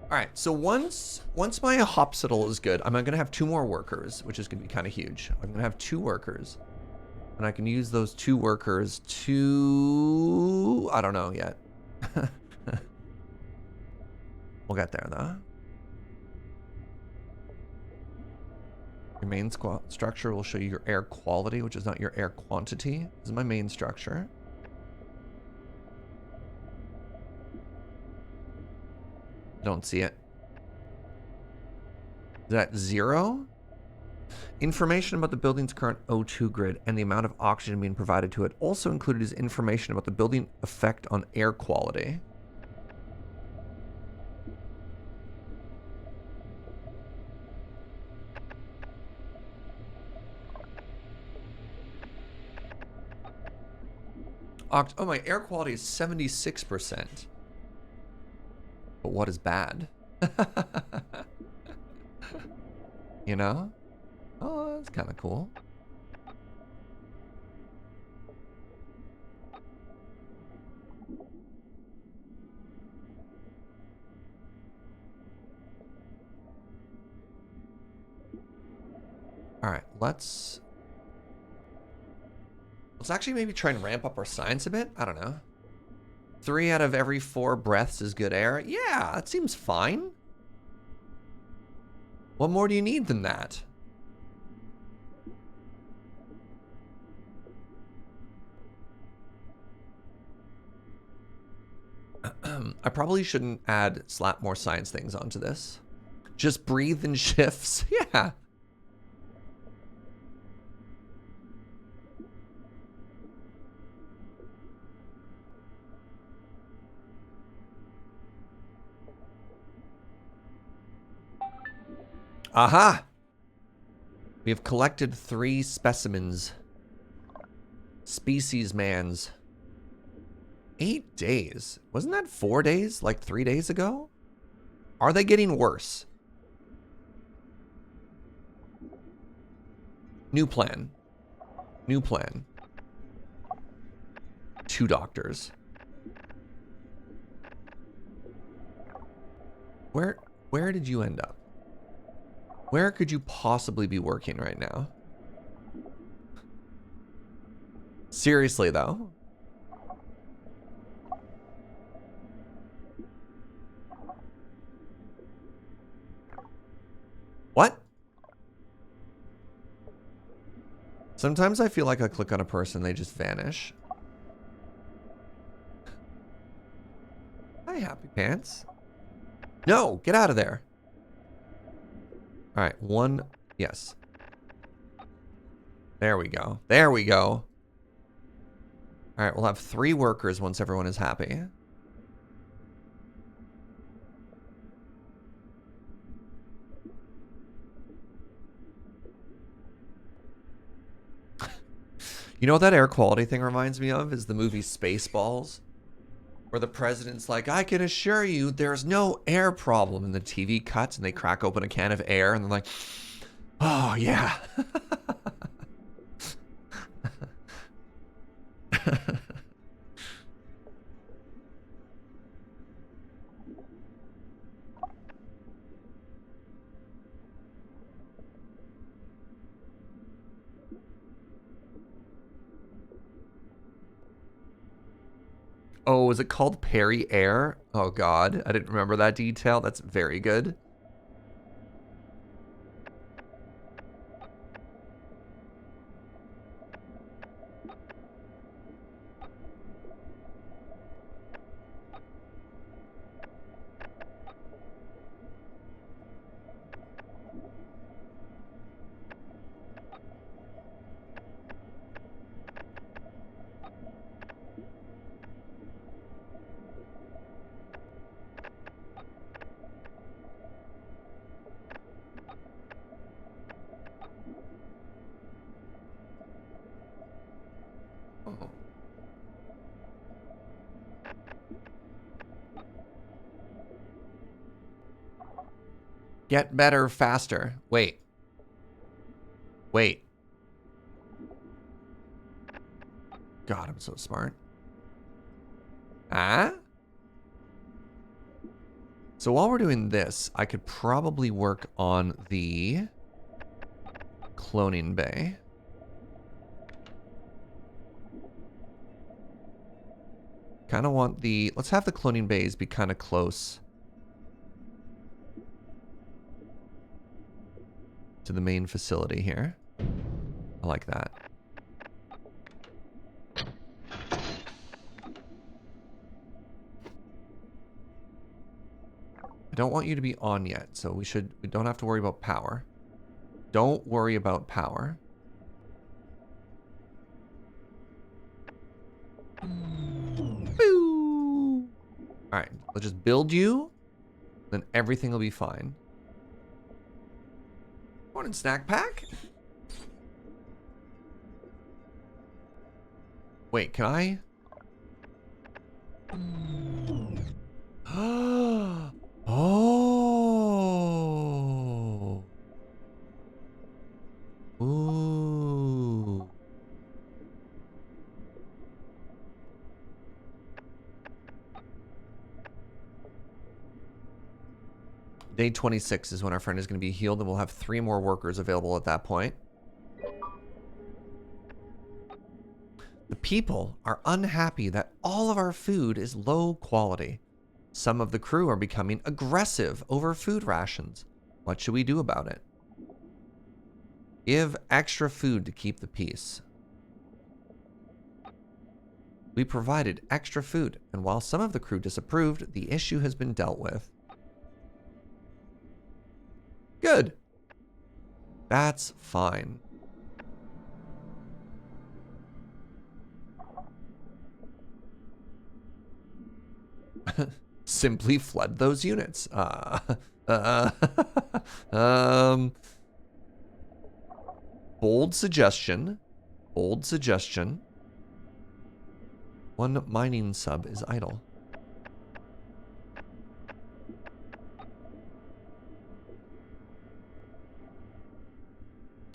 Speaker 1: All right, so once my hospital is good, I'm going to have 2 more workers, which is going to be kind of huge. I'm going to have 2 workers. And I can use those 2 workers to, I don't know yet. We'll get there though. Your main structure will show you your air quality, which is not your air quantity. This is my main structure. I don't see it. Is that 0? Information about the building's current O2 grid and the amount of oxygen being provided to it. Also included is information about the building effect on air quality. Oh, my air quality is 76%. But what is bad? You know? Oh, that's kind of cool. All right, let's actually maybe try and ramp up our science a bit. I don't know. 3 out of every 4 breaths is good air. Yeah, that seems fine. What more do you need than that? I probably shouldn't slap more science things onto this. Just breathe in shifts. Yeah. Aha! We have collected 3 specimens. Species mans. 8 days. Wasn't that 4 days? Like 3 days ago? Are they getting worse? New plan. New plan. 2 doctors. Where did you end up? Where could you possibly be working right now? Seriously, though. What? Sometimes I feel like I click on a person, they just vanish. Hi, Happy Pants. No, get out of there. All right, 1, yes. There we go. There we go. All right, we'll have 3 workers once everyone is happy. You know what that air quality thing reminds me of is the movie Spaceballs, where the president's like, I can assure you there's no air problem. And the TV cuts and they crack open a can of air and they're like, oh, yeah. Oh, is it called Perry Air? Oh, God. I didn't remember that detail. That's very good. Oh. Get better faster. Wait. Wait. God, I'm so smart. Ah? So while we're doing this, I could probably work on the cloning bay. Kind of want the... Let's have the cloning bays be kind of close to the main facility here. I like that. I don't want you to be on yet, so we don't have to worry about power. Don't worry about power. Boo! Alright, let's just build you, then everything will be fine. Morning, snack pack. Wait, can I? Oh. Ooh. Day 26 is when our friend is going to be healed, and we'll have 3 more workers available at that point. The people are unhappy that all of our food is low quality. Some of the crew are becoming aggressive over food rations. What should we do about it? Give extra food to keep the peace. We provided extra food, and while some of the crew disapproved, the issue has been dealt with. Good. That's fine. Simply flood those units. Bold suggestion. Bold suggestion. One mining sub is idle.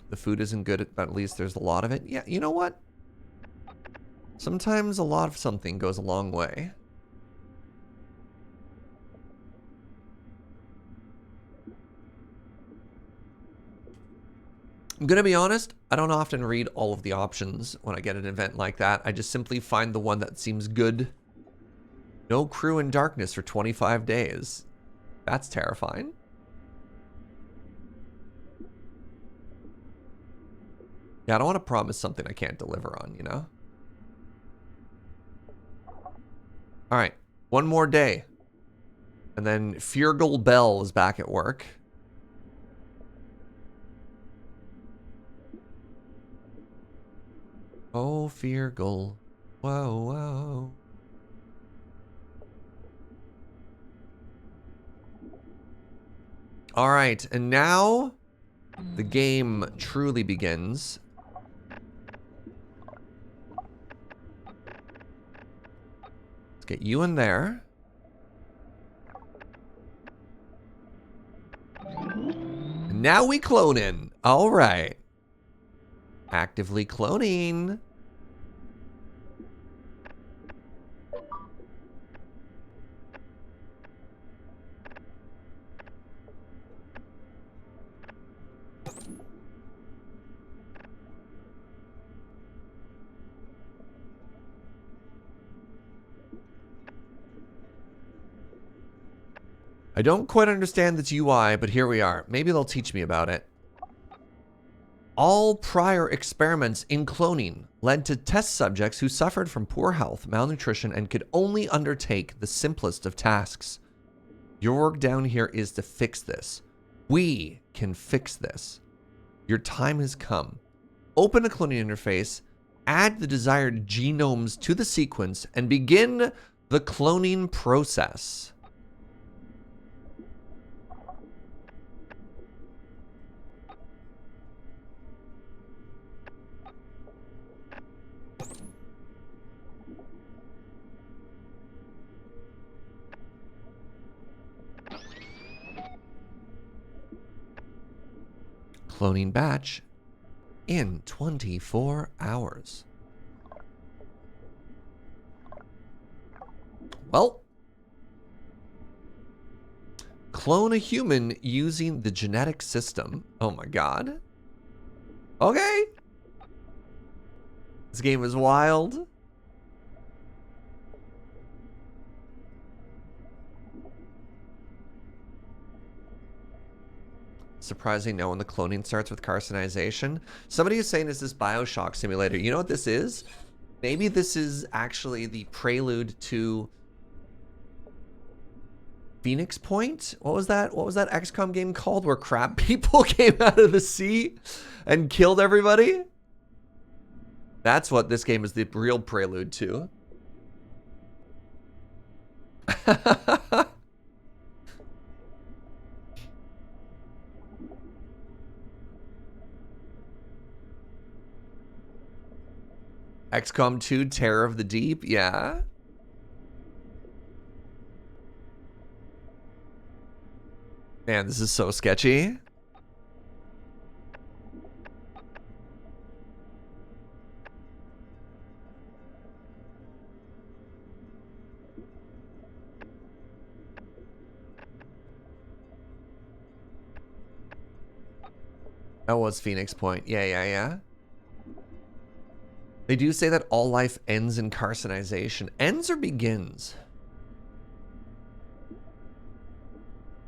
Speaker 1: The food isn't good, but at least there's a lot of it. Yeah, you know what? Sometimes a lot of something goes a long way. I'm gonna be honest, I don't often read all of the options when I get an event like that. I just simply find the one that seems good. No crew in darkness for 25 days. That's terrifying. Yeah, I don't want to promise something I can't deliver on, you know? All right, one more day. And then Feargal Bell is back at work. Oh, Feargal. Whoa, whoa. All right, and now the game truly begins. Let's get you in there. And now we clone in. All right. Actively cloning. I don't quite understand this UI, but here we are. Maybe they'll teach me about it. All prior experiments in cloning led to test subjects who suffered from poor health, malnutrition, and could only undertake the simplest of tasks. Your work down here is to fix this. We can fix this. Your time has come. Open a cloning interface, add the desired genomes to the sequence, and begin the cloning process. Cloning batch in 24 hours. Well, clone a human using the genetic system. Oh my god. Okay. This game is wild. Surprising no, when the cloning starts with carcinization. Somebody is saying, is this Bioshock simulator? You know what this is? Maybe this is actually the prelude to Phoenix Point? What was that? What was that XCOM game called where crab people came out of the sea and killed everybody? That's what this game is the real prelude to. XCOM 2 Terror of the Deep, yeah. Man, this is so sketchy. That was Phoenix Point. Yeah. They do say that all life ends in carcinization. Ends or begins?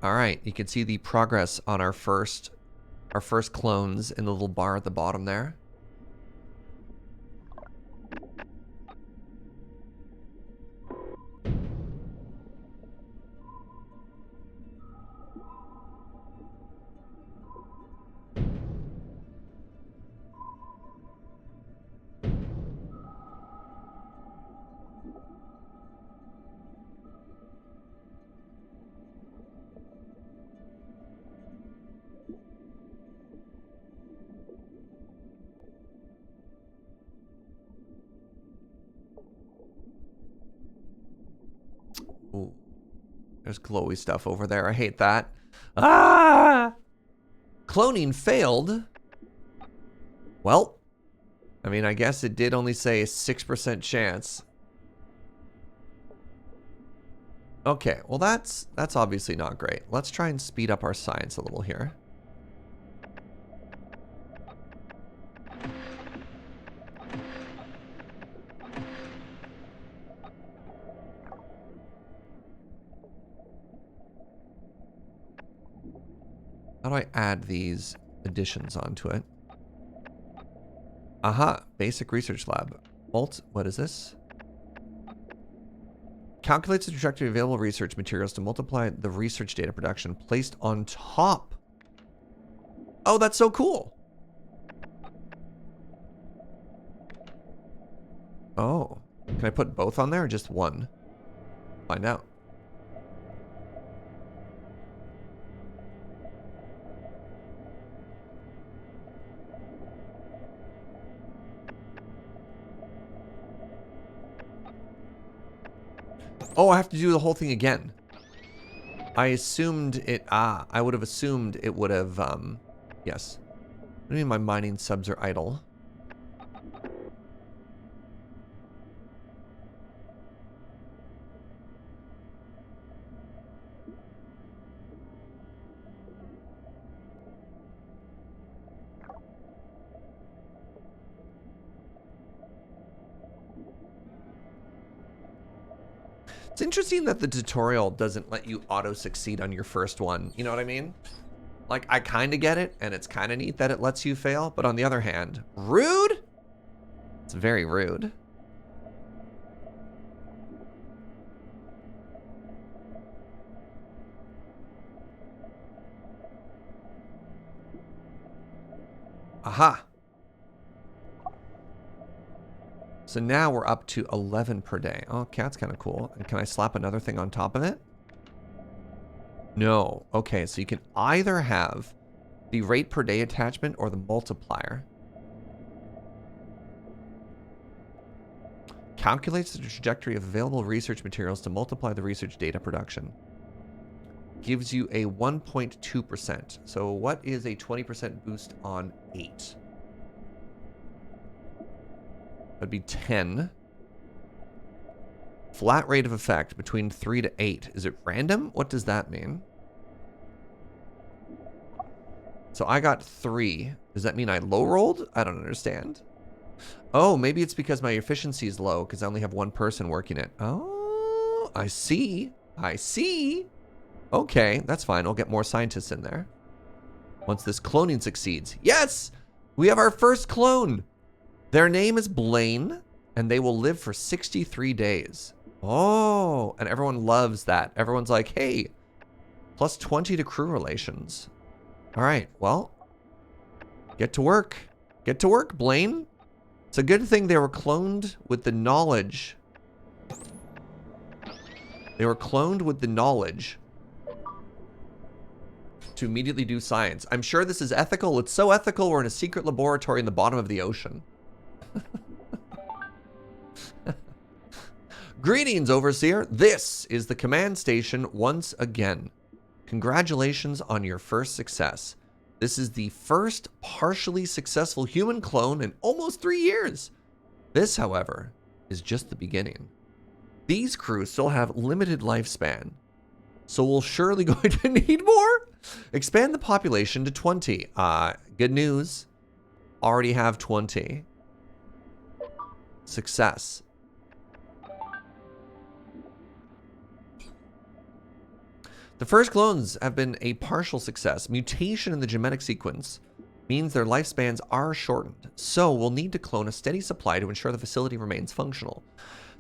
Speaker 1: All right, you can see the progress on our first clones in the little bar at the bottom there. Ooh, there's glowy stuff over there. I hate that. Ah! Cloning failed. Well, I mean, I guess it did only say a 6% chance. Okay, well that's obviously not great. Let's try and speed up our science a little here. How do I add these additions onto it? Aha, basic research lab. What is this? Calculates the trajectory of available research materials to multiply the research data production placed on top. Oh, that's so cool. Oh, can I put both on there or just one? Find out. Oh, I have to do the whole thing again. I assumed it, I would have assumed it would have, yes. What do you mean my mining subs are idle? It's interesting that the tutorial doesn't let you auto-succeed on your first one. You know what I mean? Like, I kind of get it, and it's kind of neat that it lets you fail. But on the other hand, rude? It's very rude. Aha. So now we're up to 11 per day. Oh, cat's kind of cool. And can I slap another thing on top of it? No. Okay, so you can either have the rate per day attachment or the multiplier. Calculates the trajectory of available research materials to multiply the research data production. gives you a 1.2%. So what is a 20% boost on 8? That'd be 10. Flat rate of effect between 3 to 8. Is it random? What does that mean? So I got 3. Does that mean I low rolled? I don't understand. Oh, maybe it's because my efficiency is low because I only have one person working it. Oh, I see. I see. Okay, that's fine. I'll get more scientists in there. Once this cloning succeeds. Yes! We have our first clone. Their name is Blaine, and they will live for 63 days. Oh, and everyone loves that. Everyone's like, hey, plus 20 to crew relations. All right, well, get to work. Get to work, Blaine. It's a good thing they were cloned with the knowledge. They were cloned with the knowledge to immediately do science. I'm sure this is ethical. It's so ethical, we're in a secret laboratory in the bottom of the ocean. Greetings, Overseer. This is the command station once again. Congratulations on your first success. This is the first partially successful human clone in almost 3 years. This, however, is just the beginning. These crews still have limited lifespan, so we'll surely going to need more. Expand the population to 20. Good news. Already have 20. Success. The first clones have been a partial success. Mutation in the genetic sequence means their lifespans are shortened, so we'll need to clone a steady supply to ensure the facility remains functional.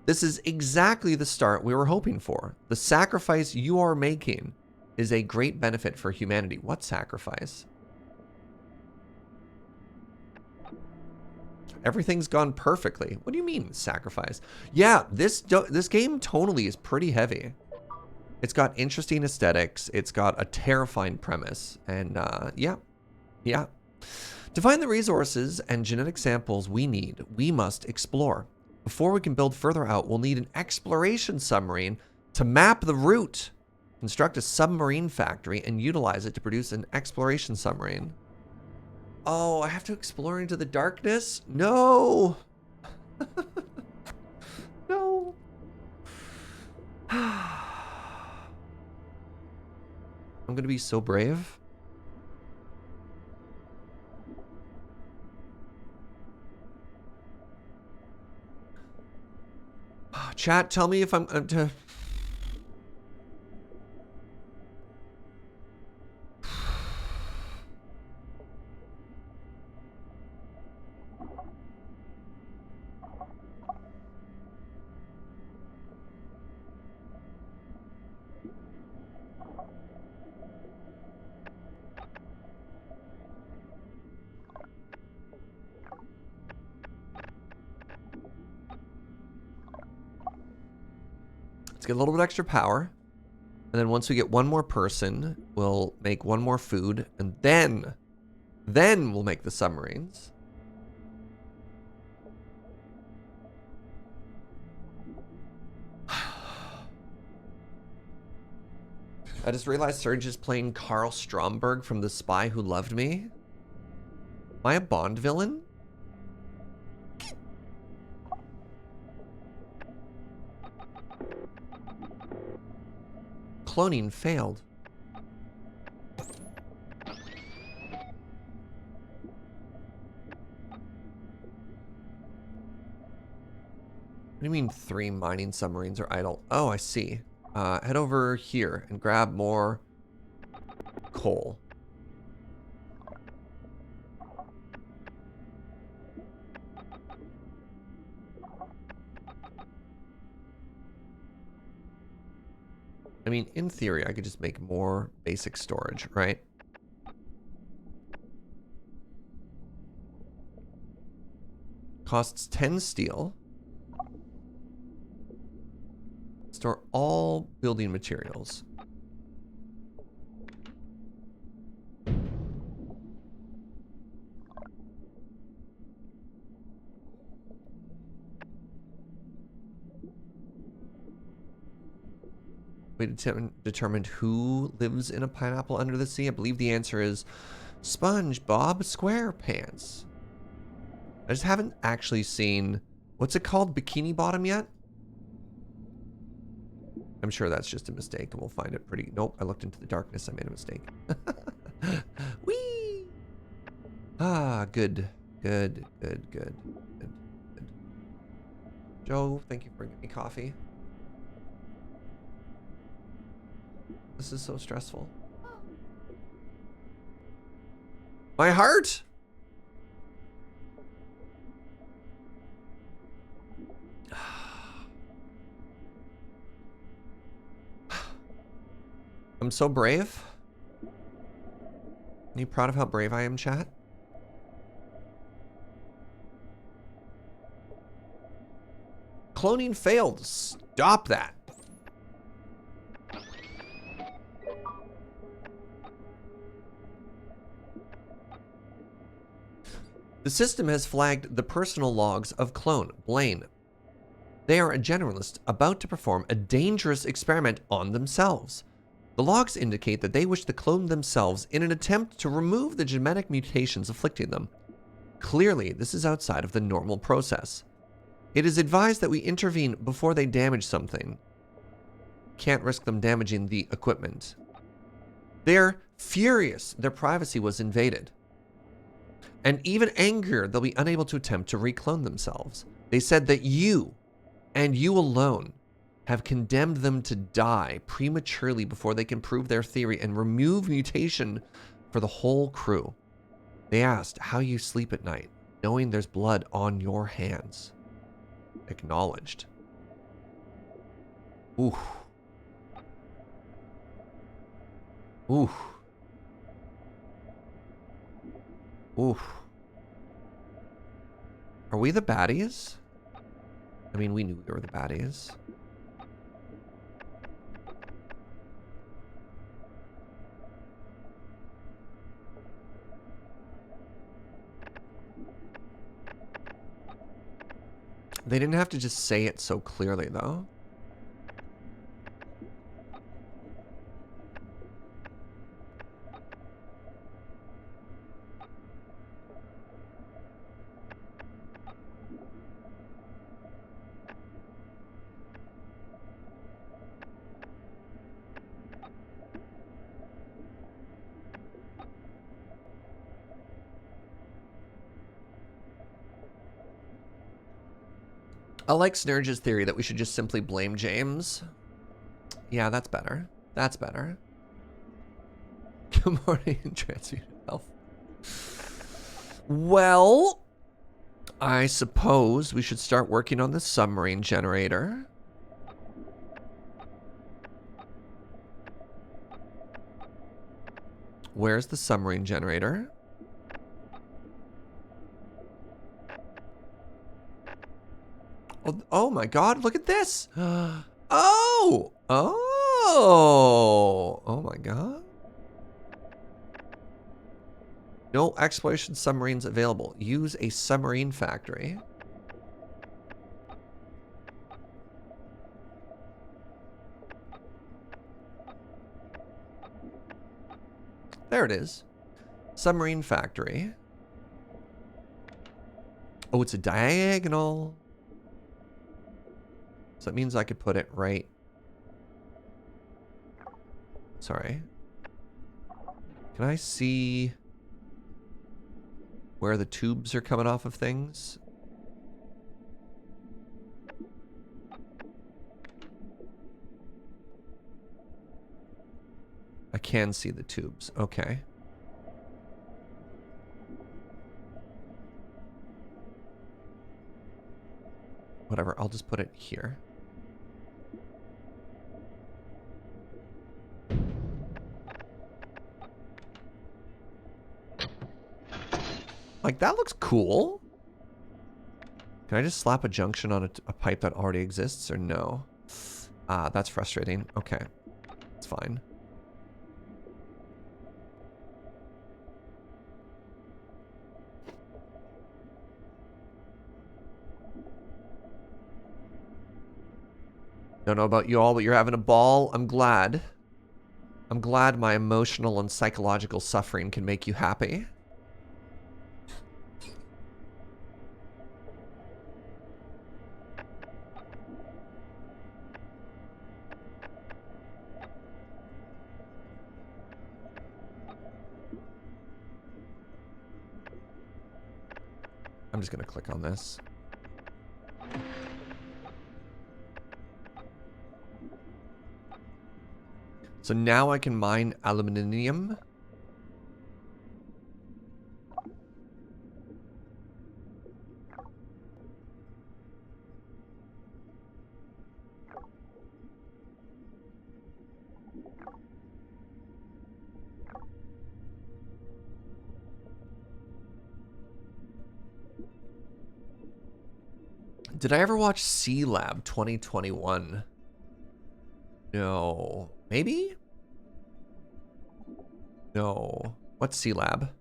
Speaker 1: This is exactly the start we were hoping for. The sacrifice you are making is a great benefit for humanity. What sacrifice? Everything's gone perfectly. What do you mean, sacrifice? Yeah, this game tonally is pretty heavy. It's got interesting aesthetics. It's got a terrifying premise. And yeah. To find the resources and genetic samples we need, we must explore. Before we can build further out, we'll need an exploration submarine to map the route. Construct a submarine factory and utilize it to produce an exploration submarine. Oh, I have to explore into the darkness? No. No. I'm gonna be so brave. Chat, tell me if I'm to. Let's get a little bit extra power. And then once we get one more person, we'll make one more food. And then we'll make the submarines. I just realized Serge is playing Carl Stromberg from The Spy Who Loved Me. Am I a Bond villain? Cloning failed. What do you mean 3 mining submarines are idle? Oh, I see. Head over here and grab more coal. I mean, in theory, I could just make more basic storage, right? Costs 10 steel. Store all building materials. We determined who lives in a pineapple under the sea. I believe the answer is SpongeBob SquarePants. I just haven't actually seen, what's it called, Bikini Bottom yet? I'm sure that's just a mistake and we'll find it pretty... Nope, I looked into the darkness. I made a mistake. Whee! Ah, good. Good. Joe, thank you for bringing me coffee. This is so stressful. My heart! I'm so brave. Are you proud of how brave I am, chat? Cloning failed. Stop that. The system has flagged the personal logs of clone Blaine. They are a generalist about to perform a dangerous experiment on themselves. The logs indicate that they wish to clone themselves in an attempt to remove the genetic mutations afflicting them. Clearly, this is outside of the normal process. It is advised that we intervene before they damage something. Can't risk them damaging the equipment. They're furious their privacy was invaded. And even angered they'll be unable to attempt to reclone themselves. They said that you, and you alone, have condemned them to die prematurely before they can prove their theory and remove mutation for the whole crew. They asked how you sleep at night, knowing there's blood on your hands. Acknowledged. Ooh. Ooh. Ooh. Are we the baddies? I mean, we knew we were the baddies. They didn't have to just say it so clearly, though. I like Snurge's theory that we should just simply blame James. Yeah, that's better. That's better. Good morning, transmuted health. Well, I suppose we should start working on the submarine generator. Where's the submarine generator? Oh my god, look at this. Oh! Oh! Oh my god. No exploration submarines available. Use a submarine factory. There it is. Submarine factory. Oh, it's a diagonal. So that means I could put it right. Sorry. Can I see where the tubes are coming off of things? I can see the tubes. Okay. Whatever, I'll just put it here. Like, that looks cool. Can I just slap a junction on a pipe that already exists, or no? Ah, that's frustrating. Okay. It's fine. Don't know about you all, but you're having a ball. I'm glad. I'm glad my emotional and psychological suffering can make you happy. I'm just going to click on this. So now I can mine aluminium. Did I ever watch C Lab 2021? No. Maybe? No. What's C Lab?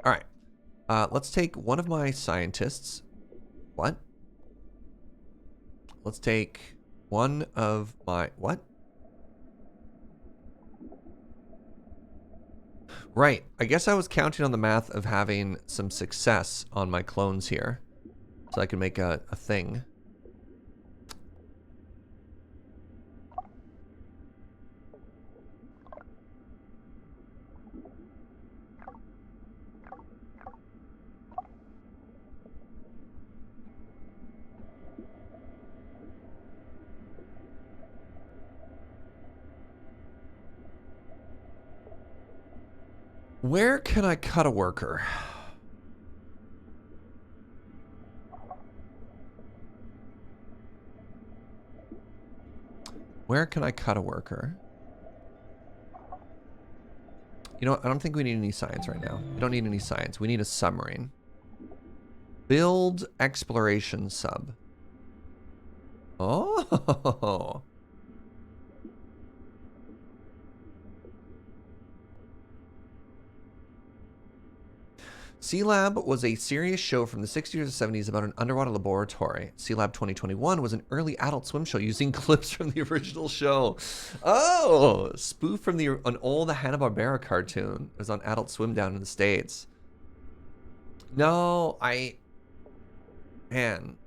Speaker 1: All right. Let's take one of my scientists. What? Let's take one of my... What? Right. I guess I was counting on the math of having some success on my clones here. So I can make a thing. Where can I cut a worker? Where can I cut a worker? You know what? I don't think we need any science right now. We don't need any science. We need a submarine. Build exploration sub. Oh. C-Lab was a serious show from the 60s or 70s about an underwater laboratory. C-Lab 2021 was an early Adult Swim show using clips from the original show. Oh, spoof from an old Hanna-Barbera cartoon. It was on Adult Swim down in the States. No, man.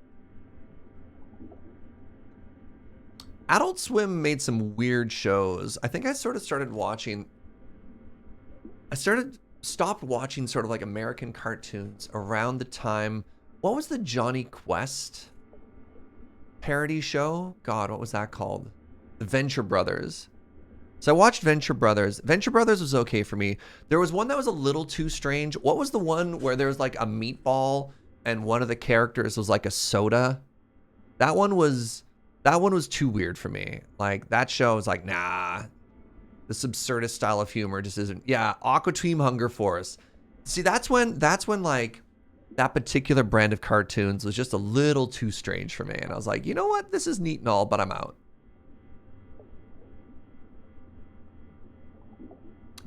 Speaker 1: Adult Swim made some weird shows. I think I sort of started watching... stopped watching sort of like American cartoons around the time. What was the Johnny Quest parody show? God, what was that called? The Venture Brothers. So I watched Venture Brothers. Venture Brothers was okay for me. There was one that was a little too strange. What was the one where there was like a meatball and one of the characters was like a soda? That one was too weird for me. Like that show was like, nah. This absurdist style of humor just isn't. Yeah, Aqua Team Hunger Force. See, that's when like that particular brand of cartoons was just a little too strange for me. And I was like, you know what? This is neat and all, but I'm out.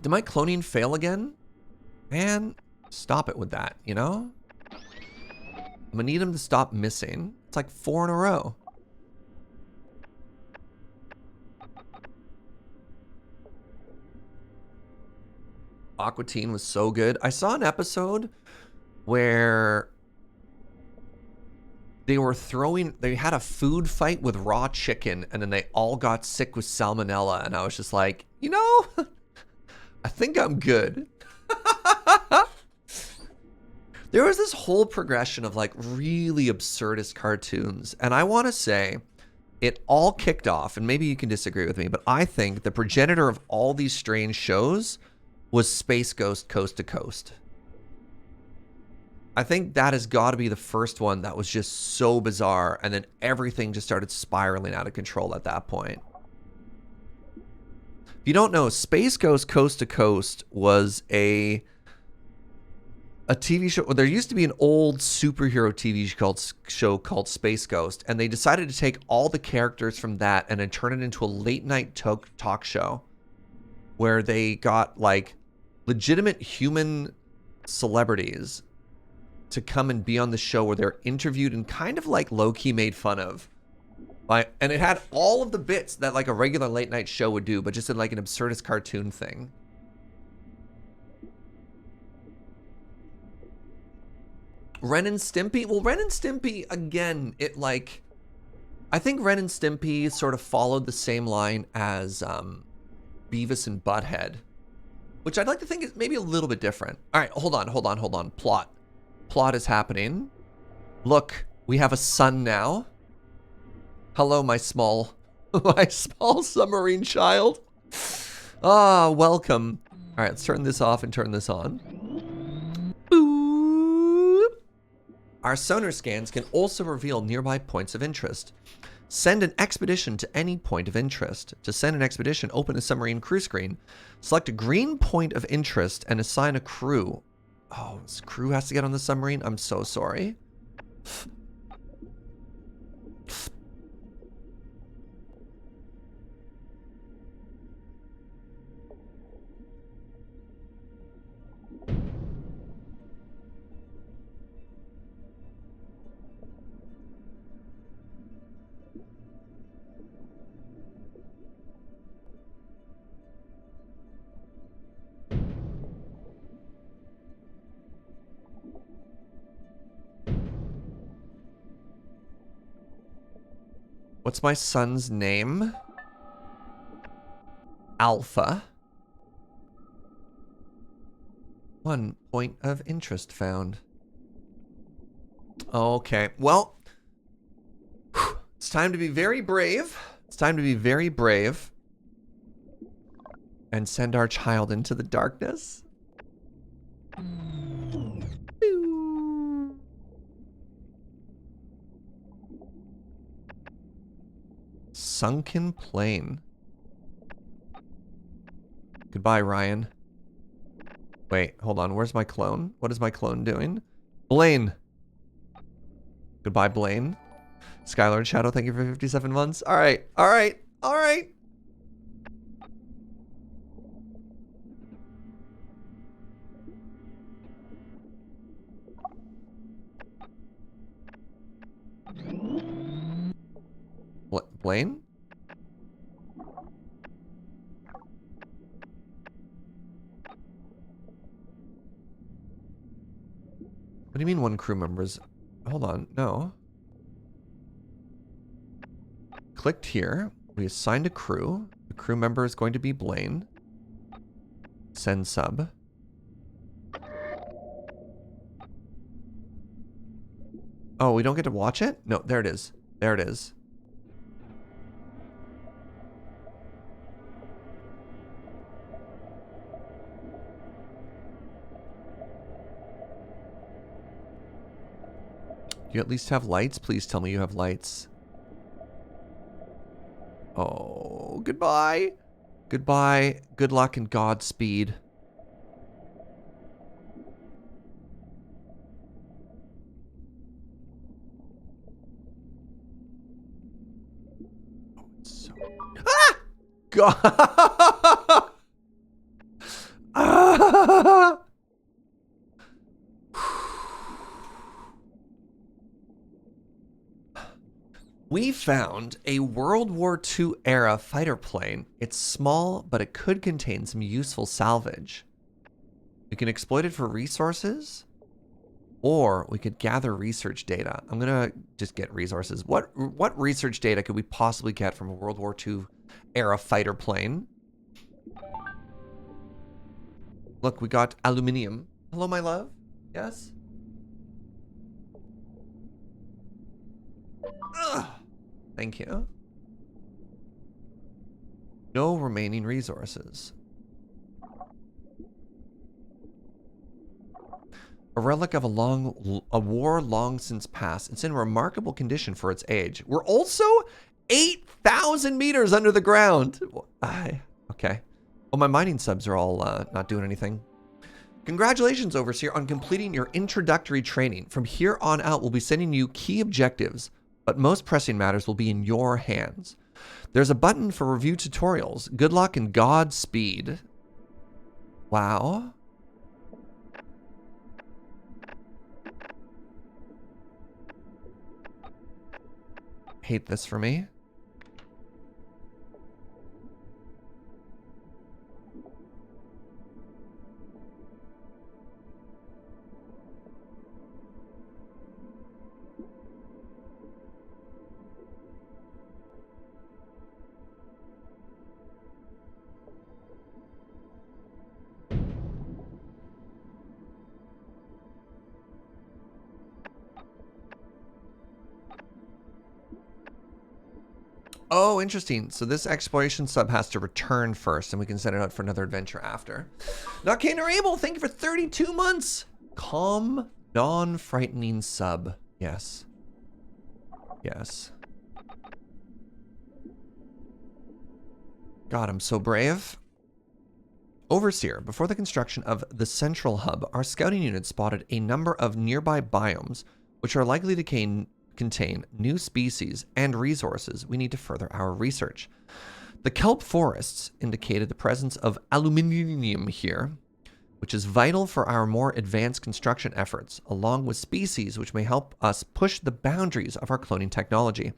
Speaker 1: Did my cloning fail again? Man, stop it with that, you know? I'm gonna need him to stop missing. It's like 4 in a row. Aqua Teen was so good. I saw an episode where they had a food fight with raw chicken and then they all got sick with salmonella. And I was just like, you know, I think I'm good. There was this whole progression of like really absurdist cartoons. And I want to say it all kicked off, and maybe you can disagree with me, but I think the progenitor of all these strange shows was Space Ghost Coast to Coast. I think that has got to be the first one that was just so bizarre, and then everything just started spiraling out of control at that point. If you don't know, Space Ghost Coast to Coast was a TV show. Well, there used to be an old superhero TV show called Space Ghost, and they decided to take all the characters from that and then turn it into a late night talk show where they got like legitimate human celebrities to come and be on the show where they're interviewed and kind of like low-key made fun of. And it had all of the bits that like a regular late night show would do, but just in like an absurdist cartoon thing. Ren and Stimpy? Well, Ren and Stimpy, again, it like... I think Ren and Stimpy sort of followed the same line as Beavis and Butthead, which I'd like to think is maybe a little bit different. All right, hold on. Plot. Plot is happening. Look, we have a son now. Hello, my small submarine child. Ah, welcome. All right, let's turn this off and turn this on. Boop. Our sonar scans can also reveal nearby points of interest. Send an expedition to any point of interest. To send an expedition, open a submarine crew screen. Select a green point of interest and assign a crew. Oh, this crew has to get on the submarine? I'm so sorry. What's my son's name? Alpha. 1 point of interest found. Okay, well, it's time to be very brave. It's time to be very brave and send our child into the darkness. Sunken plane. Goodbye, Ryan. Wait, hold on. Where's my clone? What is my clone doing? Blaine. Goodbye, Blaine. Skylord Shadow, thank you for 57 months. All right, all right, all right. Blaine? What do you mean one crew member's? Hold on, no. Clicked here. We assigned a crew. The crew member is going to be Blaine. Send sub. Oh, we don't get to watch it? No, there it is. There it is. You at least have lights? Please tell me you have lights. Oh, goodbye. Goodbye. Good luck and Godspeed. Oh, it's so... Ah! God! Ah! We found a World War II era fighter plane. It's small, but it could contain some useful salvage. We can exploit it for resources, or we could gather research data. I'm gonna just get resources. What research data could we possibly get from a World War II era fighter plane? Look, we got aluminium. Hello, my love. Yes? Ugh. Thank you. No remaining resources. A relic of a war long since past. It's in remarkable condition for its age. We're also 8,000 meters under the ground. Okay. Oh, my mining subs are all not doing anything. Congratulations, Overseer, on completing your introductory training. From here on out, we'll be sending you key objectives, but most pressing matters will be in your hands. There's a button for review tutorials. Good luck and Godspeed. Wow. hate this for me. Oh, interesting. So this exploration sub has to return first, and we can send it out for another adventure after. Not Kane or Abel, thank you for 32 months. Calm, non-frightening sub. Yes. Yes. God, I'm so brave. Overseer, before the construction of the central hub, our scouting unit spotted a number of nearby biomes which are likely to contain new species and resources we need to further our research. The kelp forests indicated the presence of aluminium here, which is vital for our more advanced construction efforts, along with species which may help us push the boundaries of our cloning technology.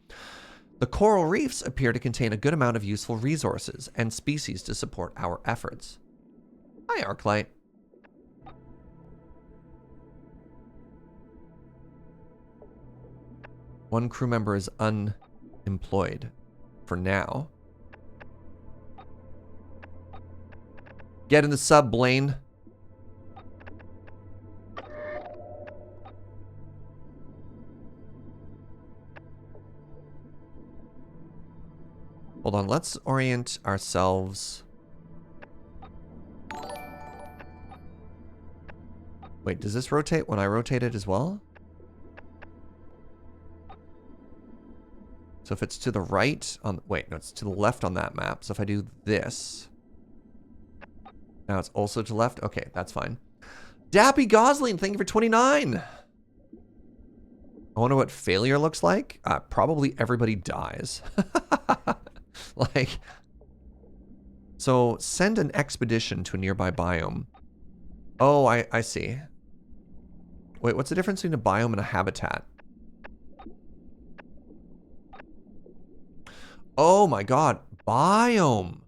Speaker 1: The coral reefs appear to contain a good amount of useful resources and species to support our efforts. Hi, Arclight. One crew member is unemployed for now. Get in the sub, Blaine. Hold on, let's orient ourselves. Wait, does this rotate when I rotate it as well? So if it's to the right on, wait, no, it's to the left on that map. So if I do this, now it's also to left. Okay, that's fine. Dappy Gosling, thank you for 29. I wonder what failure looks like. Probably everybody dies. Like, so send an expedition to a nearby biome. Oh, I see. Wait, what's the difference between a biome and a habitat? Oh my god, biome.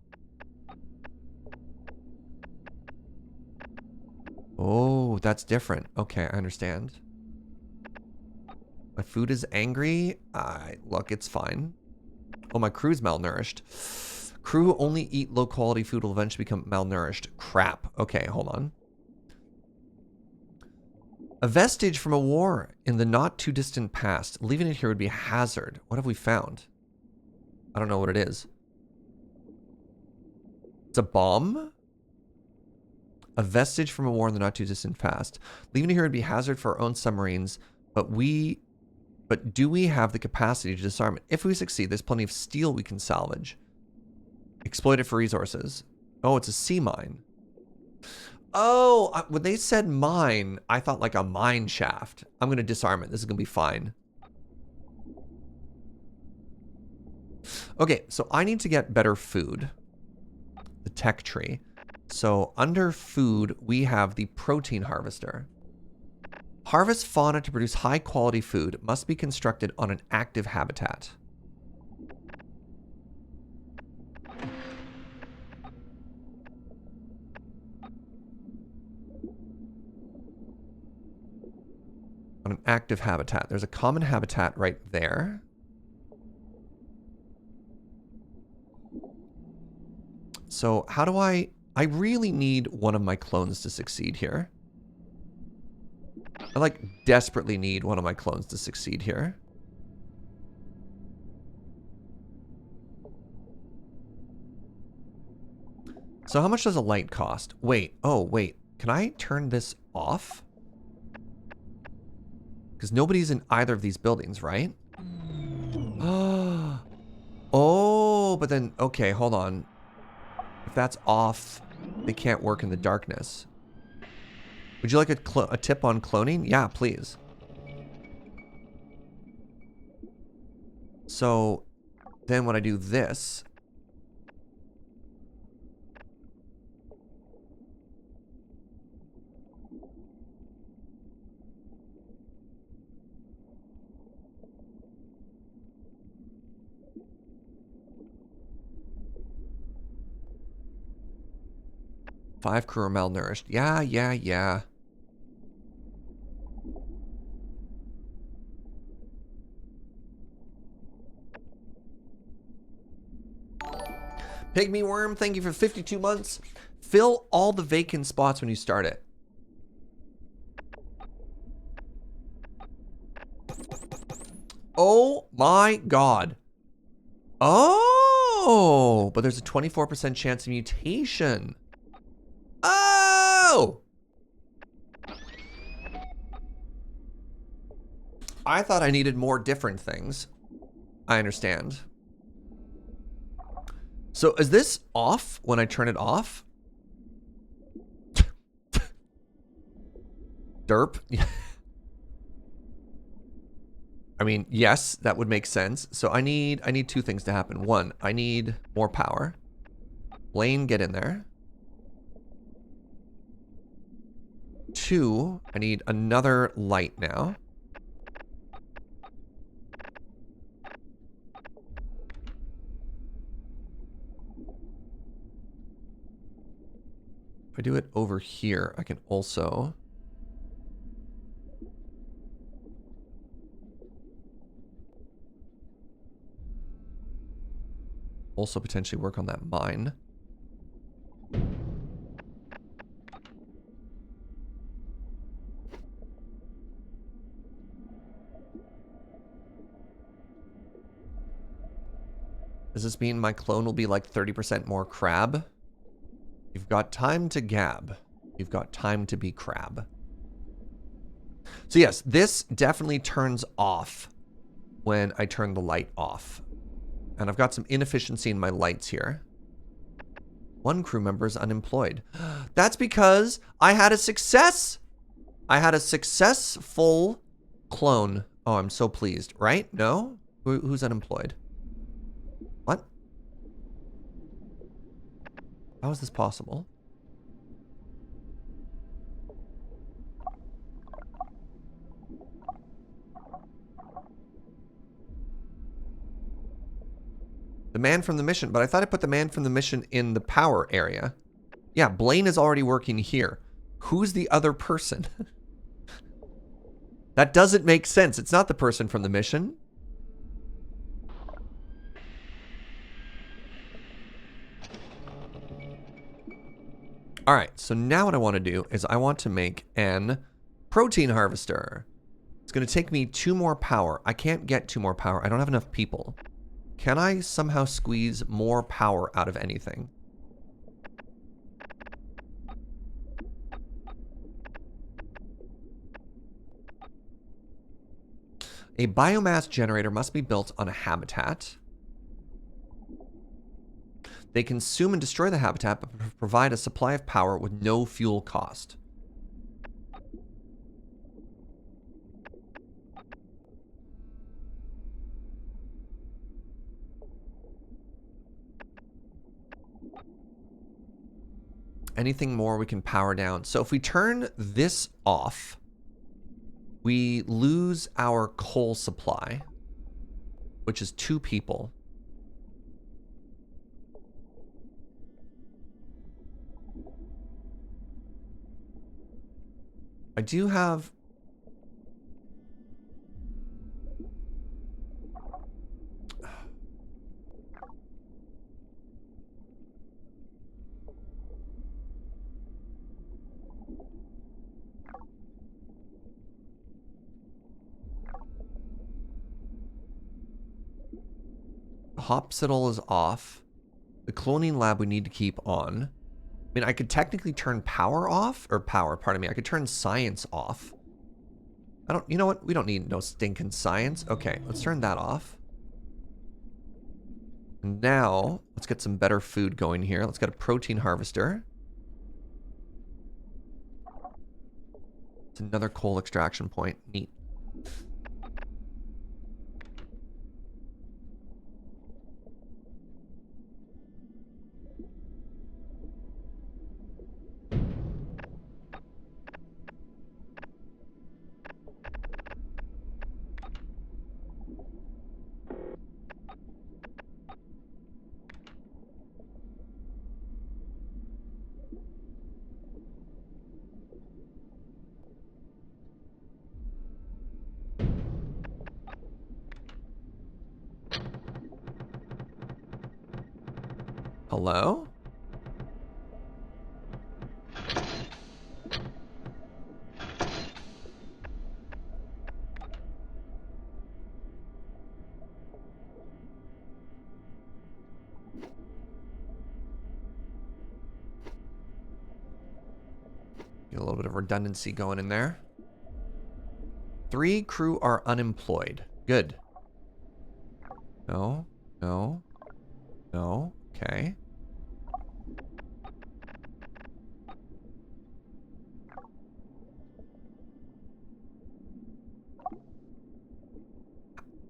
Speaker 1: Oh, that's different. Okay, I understand. My food is angry. Look, it's fine. Oh, my crew's malnourished. Crew who only eat low quality food will eventually become malnourished. Crap. Okay, hold on. A vestige from a war in the not too distant past. Leaving it here would be a hazard. What have we found? I don't know what it is. It's a bomb? A vestige from a war in the not too distant past. Leaving it here would be a hazard for our own submarines, but do we have the capacity to disarm it? If we succeed, there's plenty of steel we can salvage. Exploit it for resources. Oh, it's a sea mine. Oh, when they said mine, I thought like a mine shaft. I'm going to disarm it. This is going to be fine. Okay, so I need to get better food. The tech tree. So under food, we have the protein harvester. Harvest fauna to produce high quality food must be constructed on an active habitat. On an active habitat. There's a common habitat right there. So how do I really need one of my clones to succeed here. I like desperately need one of my clones to succeed here. So how much does a light cost? Wait, oh wait, can I turn this off? Because nobody's in either of these buildings, right? Oh, but then, okay, hold on. If that's off, they can't work in the darkness. Would you like a tip on cloning? Yeah, please. So then when I do this, 5 crew are malnourished. Yeah, yeah, yeah. Pygmy Worm, thank you for 52 months. Fill all the vacant spots when you start it. Oh my god. Oh, but there's a 24% chance of mutation. Oh! I thought I needed more different things. I understand. So is this off when I turn it off? Derp. I mean, yes, that would make sense. So I need 2 things to happen. 1, I need more power. Blaine, get in there. 2, I need another light now. If I do it over here, I can also potentially work on that mine. Does this mean my clone will be like 30% more crab? You've got time to gab. You've got time to be crab. So yes, this definitely turns off when I turn the light off. And I've got some inefficiency in my lights here. 1 crew member is unemployed. That's because I had a success. I had a successful clone. Oh, I'm so pleased, right? No? Who's unemployed? What? How is this possible? The man from the mission, but I thought I put the man from the mission in the power area. Yeah, Blaine is already working here. Who's the other person? That doesn't make sense. It's not the person from the mission. All right, so now what I want to do is I want to make an protein harvester. It's going to take me 2 more power. I can't get 2 more power. I don't have enough people. Can I somehow squeeze more power out of anything? A biomass generator must be built on a habitat. They consume and destroy the habitat, but provide a supply of power with no fuel cost. Anything more we can power down. So if we turn this off, we lose our coal supply, which is 2 people. I do have... Hopsital is off. The cloning lab we need to keep on. I mean, I could technically turn power off, or power, pardon me. I could turn science off. I don't, you know what? We don't need no stinking science. Okay, let's turn that off. And now, let's get some better food going here. Let's get a protein harvester. It's another coal extraction point. Neat. Hello? Get a little bit of redundancy going in there. 3 crew are unemployed. Good. No, no, no. Okay.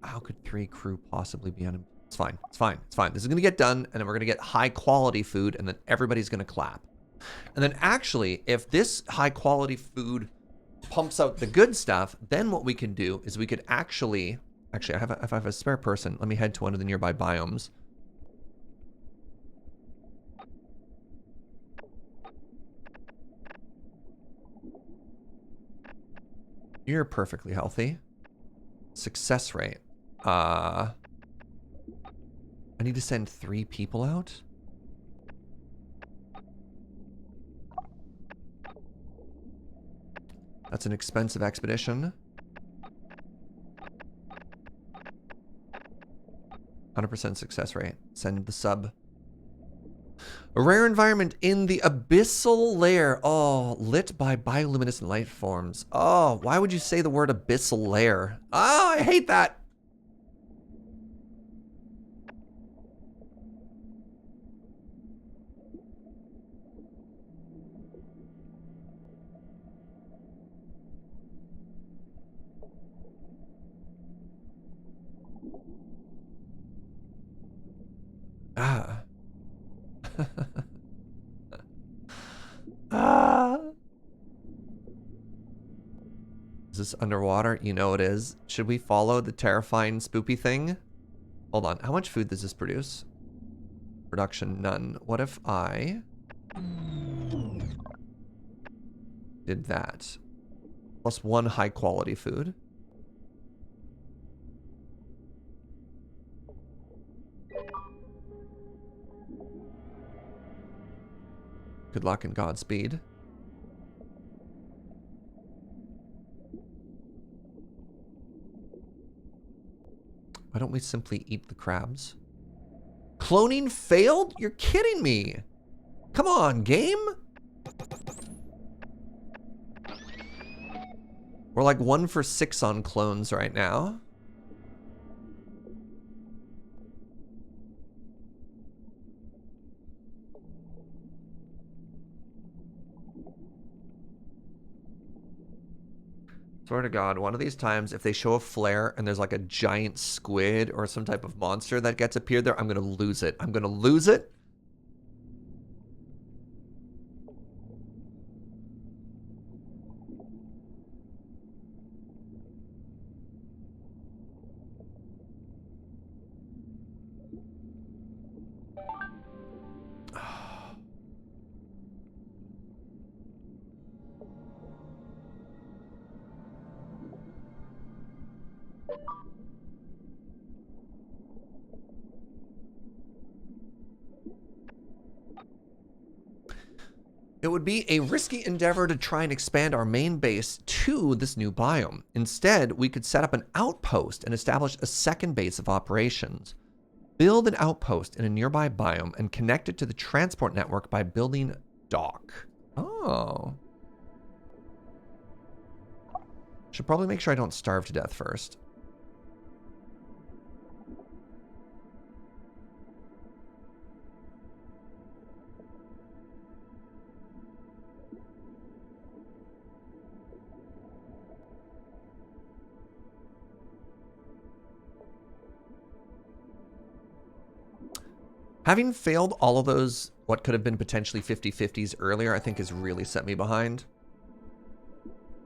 Speaker 1: How could 3 crew possibly be unemployed? It's fine. It's fine. It's fine. This is going to get done, and then we're going to get high quality food, and then everybody's going to clap. And then actually, if this high quality food pumps out the good stuff, then what we can do is we could actually if I have a spare person, let me head to one of the nearby biomes. You're perfectly healthy. Success rate. I need to send 3 people out. That's an expensive expedition. 100% success rate. Send the sub. A rare environment in the abyssal lair. Oh, lit by bioluminescent light forms. Oh, why would you say the word abyssal lair? Oh, I hate that. Ah. Ah. Is this underwater? You know it is. Should we follow the terrifying spoopy thing? Hold on. How much food does this produce? Production none. What if I did that? Plus 1 high quality food. Good luck and Godspeed. Why don't we simply eat the crabs? Cloning failed? You're kidding me. Come on, game. We're like 1 for 6 on clones right now. Swear to God, one of these times, if they show a flare and there's like a giant squid or some type of monster that gets appeared there, I'm going to lose it. I'm going to lose it. It would be a risky endeavor to try and expand our main base to this new biome. Instead, we could set up an outpost and establish a second base of operations. Build an outpost in a nearby biome and connect it to the transport network by building dock. Oh. Should probably make sure I don't starve to death first. Having failed all of those, what could have been potentially 50-50s earlier, I think has really set me behind.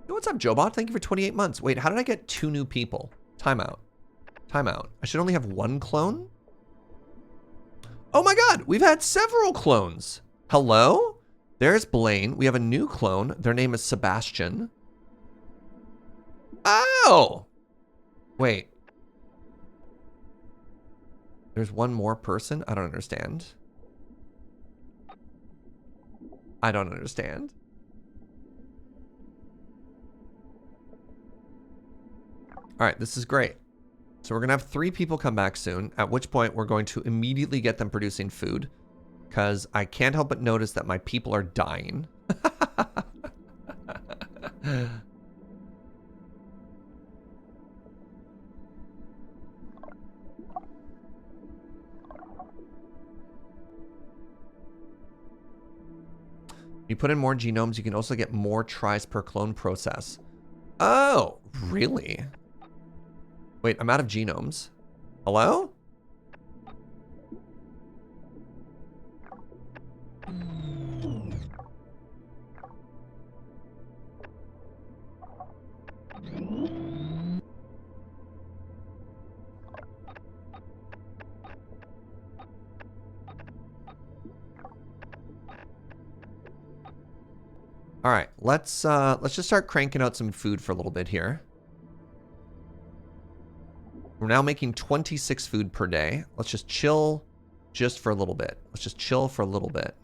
Speaker 1: Yo, what's up, Jobot? Thank you for 28 months. Wait, how did I get 2 new people? Timeout. Timeout. I should only have 1 clone? Oh my God, we've had several clones. Hello? There's Blaine. We have a new clone. Their name is Sebastian. Oh! Wait. There's 1 more person? I don't understand. I don't understand. All right, this is great. So we're going to have 3 people come back soon, at which point we're going to immediately get them producing food, because I can't help but notice that my people are dying. You put in more genomes, you can also get more tries per clone process. Oh, really? Wait, I'm out of genomes. Hello? All right, let's just start cranking out some food for a little bit here. We're now making 26 food per day. Let's just chill just for a little bit. Let's just chill for a little bit.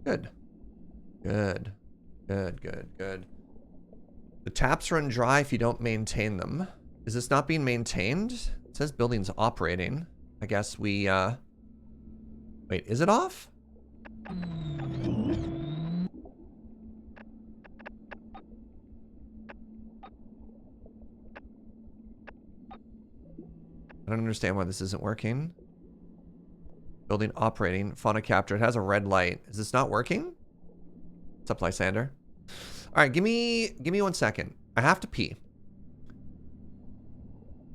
Speaker 1: Good. Good. Good, good, good. The taps run dry if you don't maintain them. Is this not being maintained? It says building's operating. I guess we, wait, is it off? I don't understand why this isn't working. Building operating. Fauna capture. It has a red light. Is this not working? What's up, Lysander? All right, give me 1 second. I have to pee.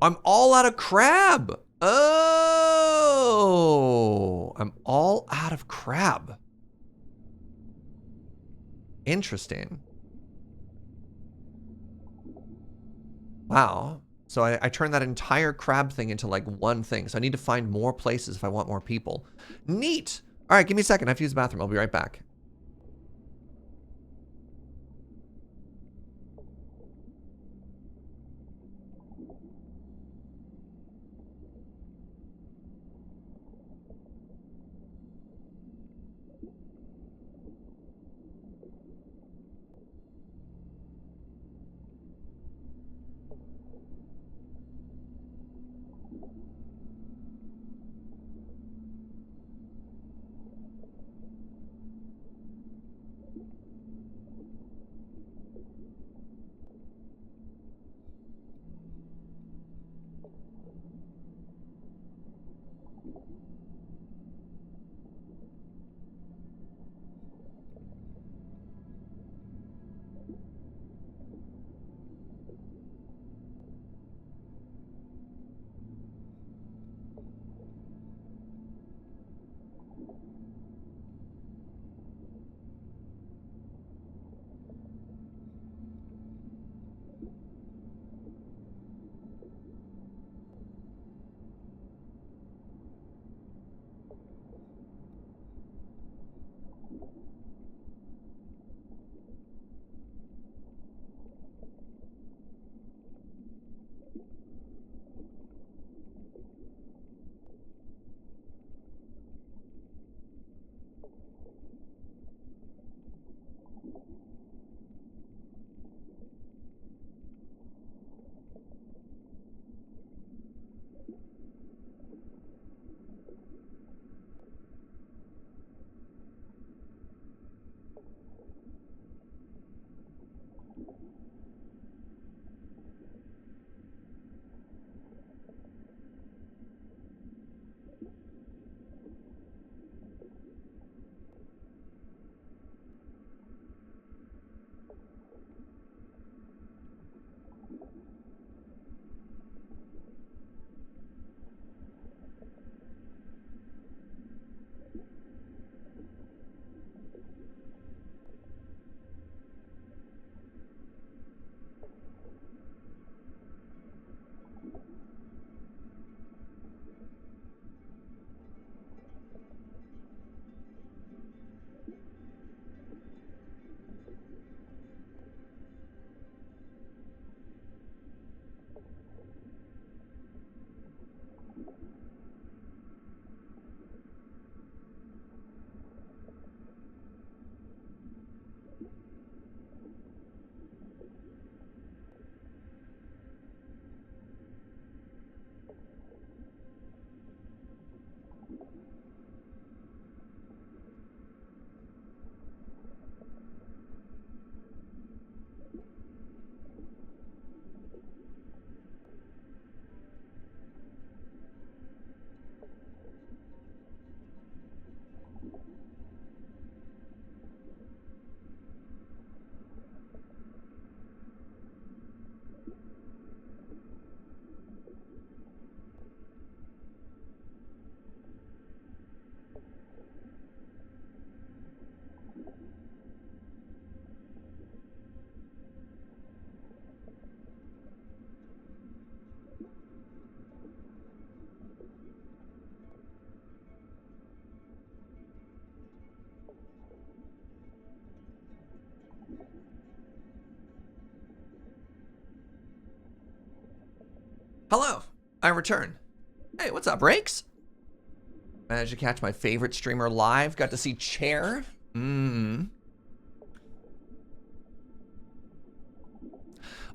Speaker 1: I'm all out of crab. Oh, I'm all out of crab. Interesting. Wow. So I turned that entire crab thing into like one thing. So I need to find more places if I want more people. Neat. All right, give me a second. I have to use the bathroom. I'll be right back. Hello, I return. Hey, what's up, Rakes? Managed to catch my favorite streamer live. Got to see Chair. All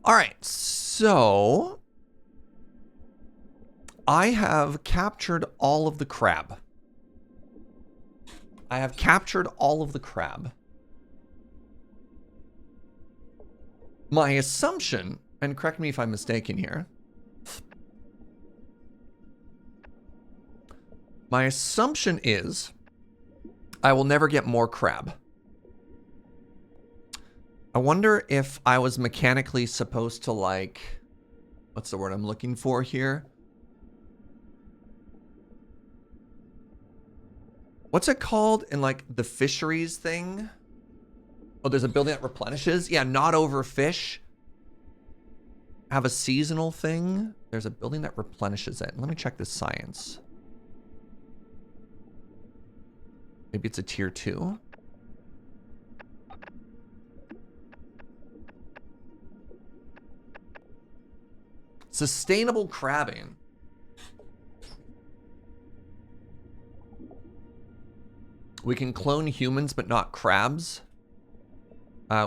Speaker 1: right, so I have captured all of the crab. I have captured all of the crab. My assumption, and correct me if I'm mistaken here, my assumption is I will never get more crab. I wonder if I was mechanically supposed to, like, what's the word I'm looking for here? What's it called in, like, the fisheries thing? Oh, there's a building that replenishes? Yeah, not overfish. Have a seasonal thing. There's a building that replenishes it. Let me check the science. Maybe it's a tier 2. Sustainable crabbing. We can clone humans, but not crabs.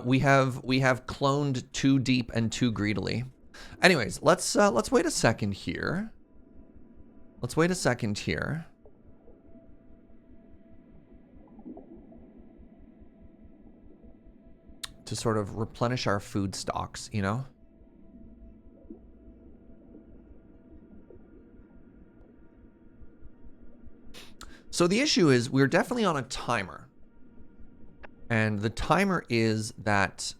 Speaker 1: We have cloned too deep and too greedily. Anyways, let's wait a second here. Let's wait a second here. To sort of replenish our food stocks, you know? So the issue is we're definitely on a timer. And the timer is that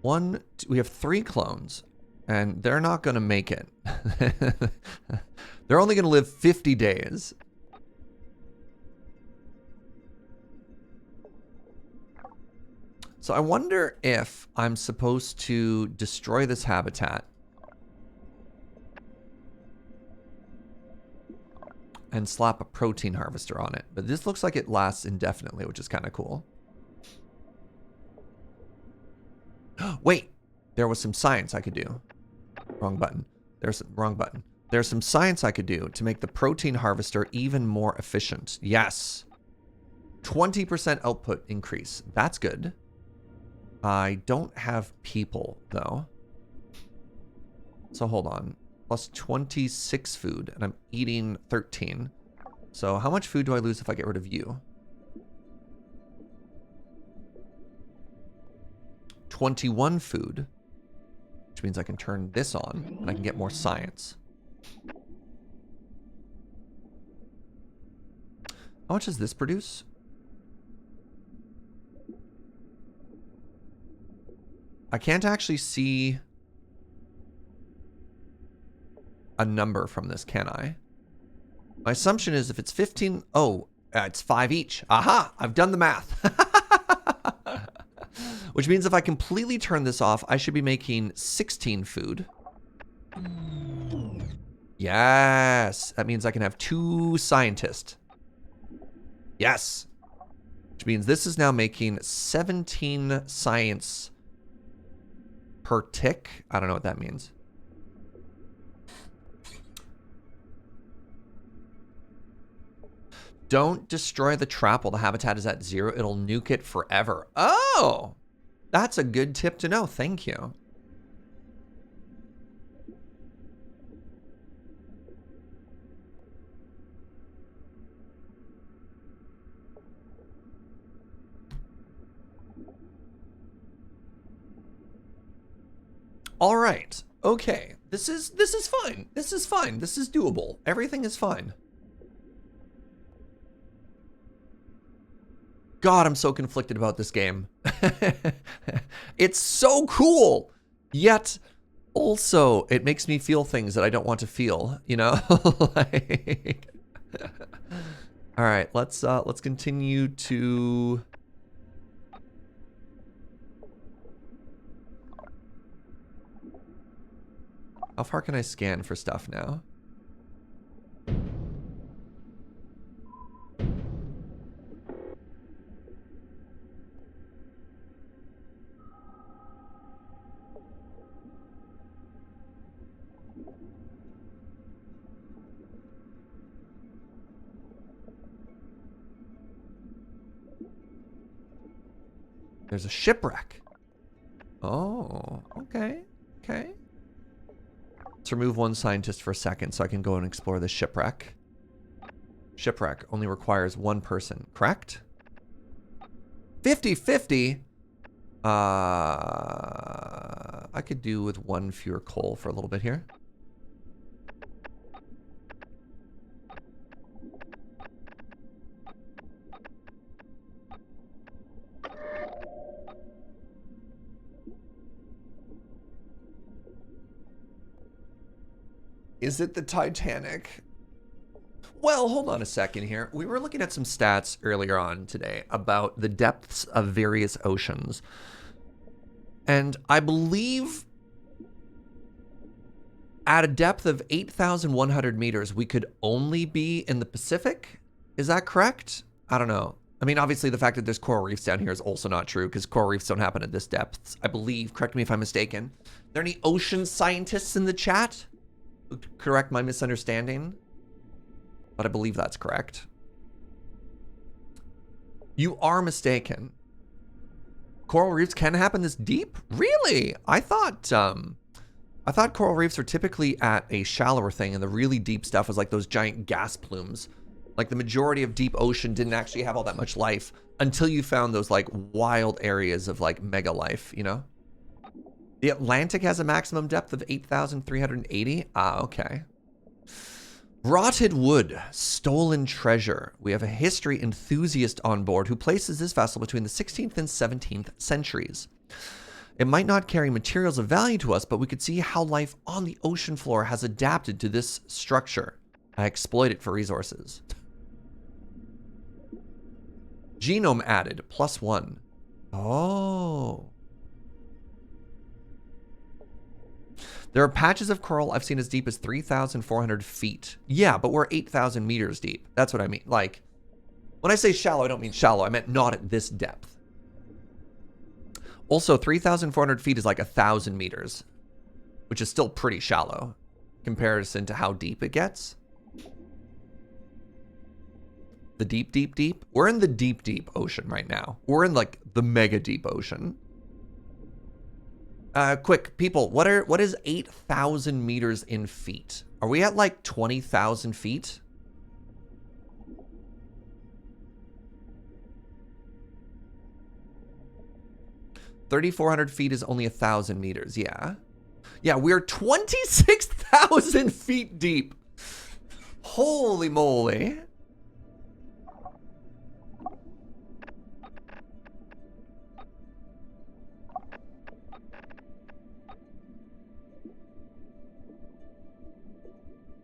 Speaker 1: we have 3 clones, and they're not going to make it. They're only going to live 50 days. So I wonder if I'm supposed to destroy this habitat and slap a protein harvester on it. But this looks like it lasts indefinitely, which is kind of cool. Wait, there was some science I could do. Wrong button. Wrong button. There's some science I could do to make the protein harvester even more efficient. Yes. 20% output increase. That's good. I don't have people, though. So hold on. Plus 26 food, and I'm eating 13. So how much food do I lose if I get rid of you? 21 food, which means I can turn this on, and I can get more science. How much does this produce? I can't actually see a number from this, can I? My assumption is if it's 15... Oh, it's 5 each. Aha! I've done the math. Which means if I completely turn this off, I should be making 16 food. Yes! That means I can have 2 scientists. Yes! Which means this is now making 17 science per tick. I don't know what that means. Don't destroy the trap while the habitat is at 0. It'll nuke it forever. Oh! That's a good tip to know. Thank you. All right. Okay. This is fine. This is fine. This is doable. Everything is fine. God, I'm so conflicted about this game. It's so cool, yet also it makes me feel things that I don't want to feel, you know? Like... All right, let's continue to... How far can I scan for stuff now? There's a shipwreck. Oh, okay. Okay. Let's remove one scientist for a second so I can go and explore the shipwreck. Shipwreck only requires one person, correct? 50-50. I could do with one fewer coal for a little bit here. Is it the Titanic? Well, hold on a second here. We were looking at some stats earlier on today about the depths of various oceans. And I believe at a depth of 8,100 meters, we could only be in the Pacific. Is that correct? I don't know. I mean, obviously the fact that there's coral reefs down here is also not true because coral reefs don't happen at this depth. I believe, correct me if I'm mistaken. Are there any ocean scientists in the chat? Correct my misunderstanding, but I believe that's correct. You are mistaken. Coral reefs can happen this deep? Really? I thought coral reefs are typically at a shallower thing, and the really deep stuff was like those giant gas plumes. Like the majority of deep ocean didn't actually have all that much life until you found those like wild areas of like mega life, you know? The Atlantic has a maximum depth of 8,380. Ah, okay. Rotted wood, stolen treasure. We have a history enthusiast on board who places this vessel between the 16th and 17th centuries. It might not carry materials of value to us, but we could see how life on the ocean floor has adapted to this structure. I exploit it for resources. Genome added, +1. Oh. There are patches of coral I've seen as deep as 3,400 feet. Yeah, but we're 8,000 meters deep. That's what I mean. Like, when I say shallow, I don't mean shallow. I meant not at this depth. Also, 3,400 feet is like 1,000 meters, which is still pretty shallow in comparison to how deep it gets. The deep, deep, deep. We're in the deep, deep ocean right now. We're in like the mega deep ocean. Quick, people, what is 8,000 meters in feet? Are we at like 20,000 feet? $3,400 feet is only 1,000 meters, yeah. Yeah, we're 26,000 feet deep. Holy moly.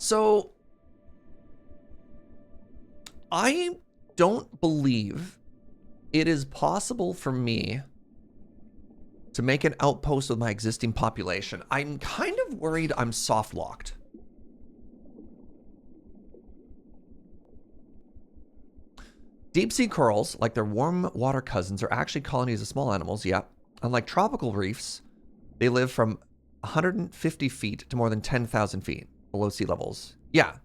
Speaker 1: So, I don't believe it is possible for me to make an outpost with my existing population. I'm kind of worried I'm soft-locked. Deep-sea corals, like their warm water cousins, are actually colonies of small animals, yeah. Unlike tropical reefs, they live from 150 feet to more than 10,000 feet below sea levels. Yeah.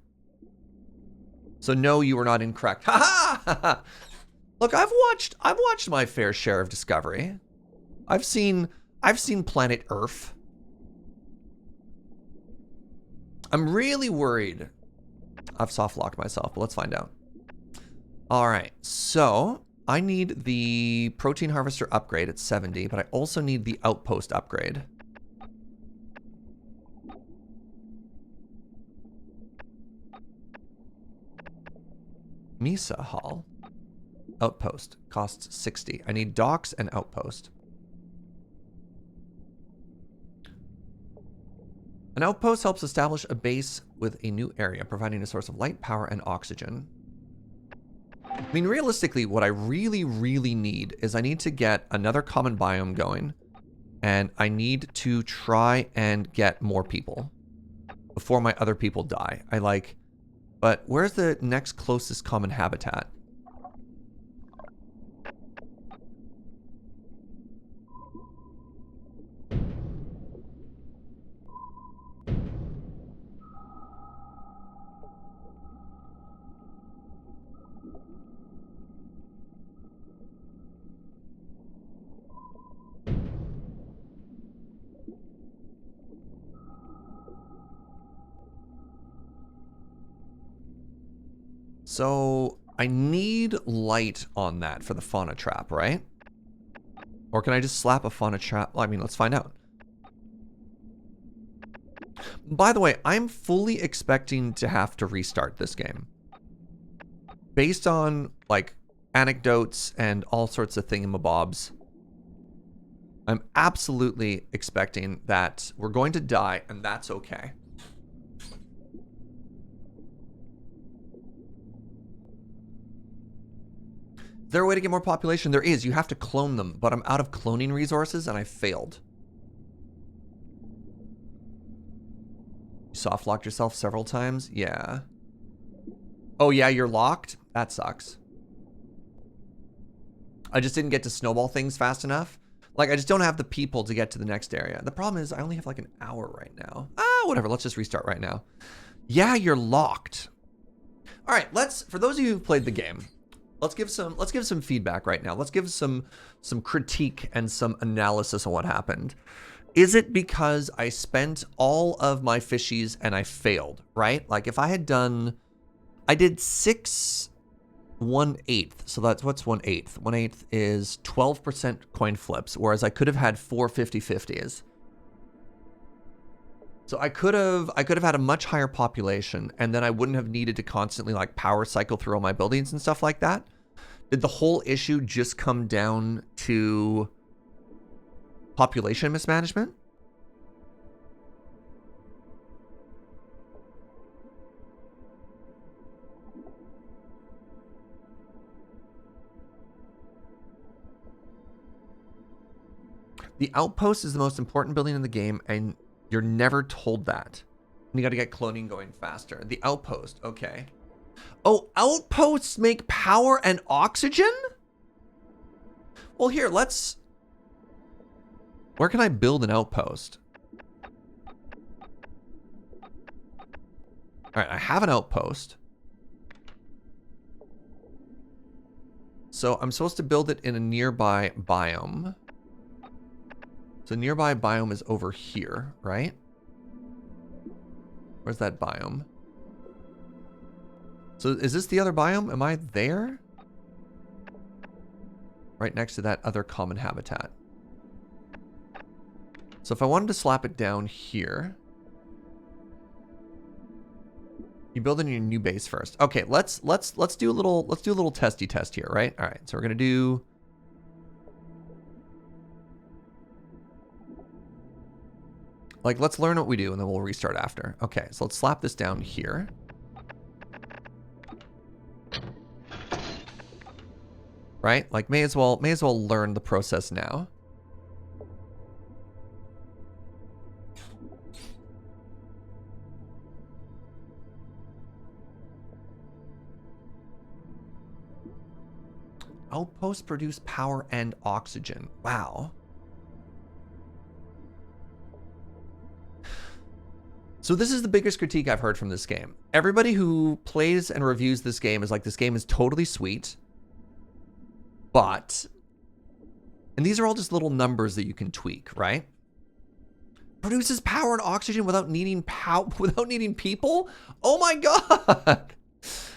Speaker 1: So no, you were not incorrect. Ha ha! Look, I've watched my fair share of Discovery. I've seen Planet Earth. I'm really worried. I've soft locked myself, but let's find out. All right, so I need the protein harvester upgrade at 70, but I also need the outpost upgrade. Mesa Hall. Outpost. Costs 60. I need docks and outpost. An outpost helps establish a base with a new area, providing a source of light, power, and oxygen. I mean, realistically, what I really, really need is I need to get another common biome going, and I need to try and get more people before my other people die. But where's the next closest common habitat? So I need light on that for the fauna trap, right? Or can I just slap a fauna trap? Well, I mean, let's find out. By the way, I'm fully expecting to have to restart this game. Based on, like, anecdotes and all sorts of thingamabobs, I'm absolutely expecting that we're going to die, and that's okay. Is there a way to get more population? There is. You have to clone them, but I'm out of cloning resources, and I failed. You soft-locked yourself several times? Yeah. Oh, yeah, you're locked? That sucks. I just didn't get to snowball things fast enough. Like, I just don't have the people to get to the next area. The problem is I only have like an hour right now. Whatever. Let's just restart right now. Yeah, you're locked. All right, for those of you who've played the game, let's give some feedback right now. Let's give some critique and some analysis on what happened. Is it because I spent all of my fishies and I failed, right? Like if I had done, I did 6 1/8. So that's what's 1/8. 1/8 is 12% coin flips, whereas I could have had 4 50-50s. So I could have had a much higher population, and then I wouldn't have needed to constantly like power cycle through all my buildings and stuff like that. Did the whole issue just come down to population mismanagement? The outpost is the most important building in the game, and you're never told that. And you got to get cloning going faster. The outpost, okay. Oh, outposts make power and oxygen? Well, here, let's... Where can I build an outpost? All right, I have an outpost. So I'm supposed to build it in a nearby biome. So nearby biome is over here, right? Where's that biome? So is this the other biome? Am I there? Right next to that other common habitat. So if I wanted to slap it down here, you build in your new base first. Okay, let's do a little testy test here, right? All right, so we're gonna do. Like, let's learn what we do and then we'll restart after. Okay, so let's slap this down here. Right? Like, may as well learn the process now. Outposts produce power and oxygen. Wow. So this is the biggest critique I've heard from this game. Everybody who plays and reviews this game is like, this game is totally sweet, but, and these are all just little numbers that you can tweak, right? Produces power and oxygen without needing people? Oh my God.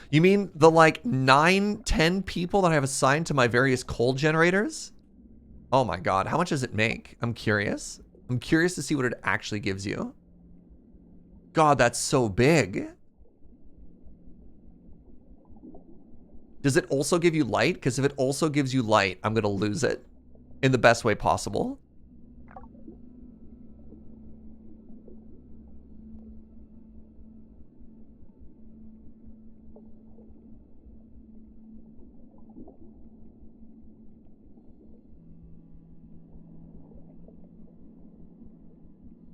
Speaker 1: You mean the like 9-10 people that I have assigned to my various coal generators? Oh my God, how much does it make? I'm curious. I'm curious to see what it actually gives you. God, that's so big. Does it also give you light? Because if it also gives you light, I'm going to lose it in the best way possible.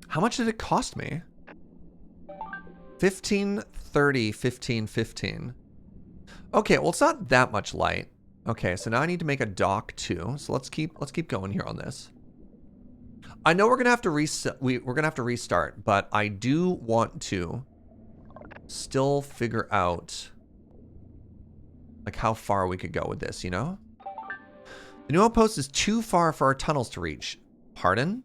Speaker 1: How much did it cost me? 15, 30, 15, 15. Okay, well, it's not that much light. Okay, so now I need to make a dock too. So let's keep going here on this. I know we're gonna have to reset. We're gonna have to restart, but I do want to still figure out like how far we could go with this. You know, the new outpost is too far for our tunnels to reach. Pardon?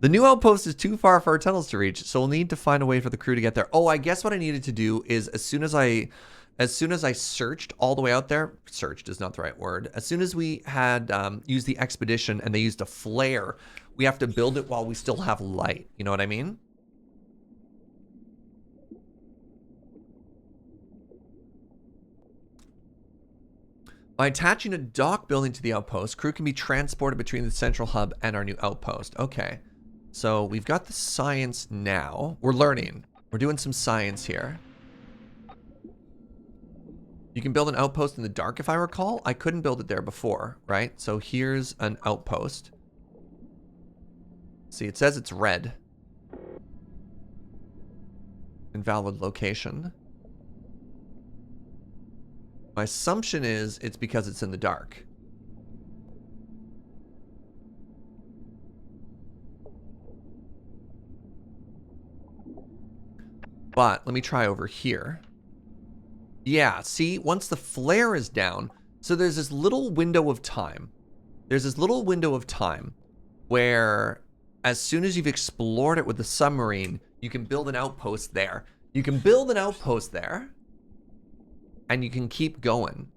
Speaker 1: The new outpost is too far for our tunnels to reach, so we'll need to find a way for the crew to get there. Oh, I guess what I needed to do is as soon as I searched all the way out there, searched is not the right word. As soon as we had used the expedition and they used a flare, we have to build it while we still have light. You know what I mean? By attaching a dock building to the outpost, crew can be transported between the central hub and our new outpost. Okay. So we've got the science now. We're learning. We're doing some science here. You can build an outpost in the dark, if I recall. I couldn't build it there before, right? So here's an outpost. See, it says it's red. Invalid location. My assumption is it's because it's in the dark. But let me try over here. Yeah, see, once the flare is down, so there's this little window of time. There's this little window of time where as soon as you've explored it with the submarine, you can build an outpost there. You can build an outpost there. And you can keep going.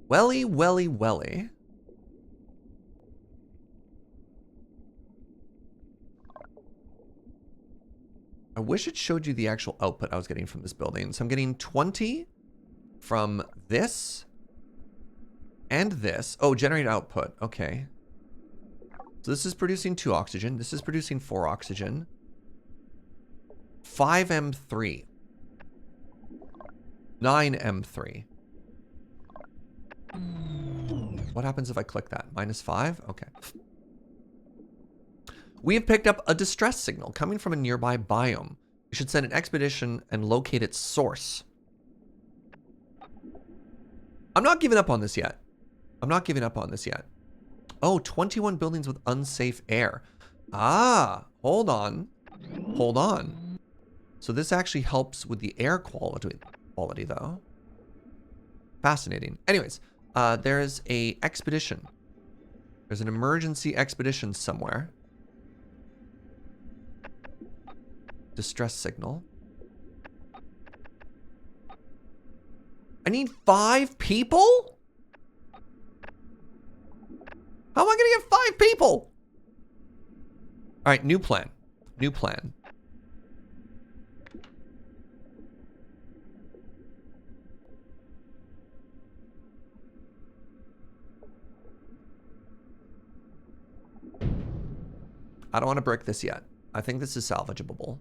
Speaker 1: Welly, welly, welly. I wish it showed you the actual output I was getting from this building. So I'm getting 20 from this and this. Oh, generate output. Okay. So this is producing 2 oxygen. This is producing 4 oxygen. 5M3. 9M3. What happens if I click that? -5? Okay. We have picked up a distress signal coming from a nearby biome. We should send an expedition and locate its source. I'm not giving up on this yet. I'm not giving up on this yet. Oh, 21 buildings with unsafe air. Ah, hold on. Hold on. So this actually helps with the air quality though. Fascinating. Anyways, there's a expedition. There's an emergency expedition somewhere. Distress signal. I need 5 people? How am I gonna get 5 people? All right, new plan. New plan. I don't want to brick this yet. I think this is salvageable.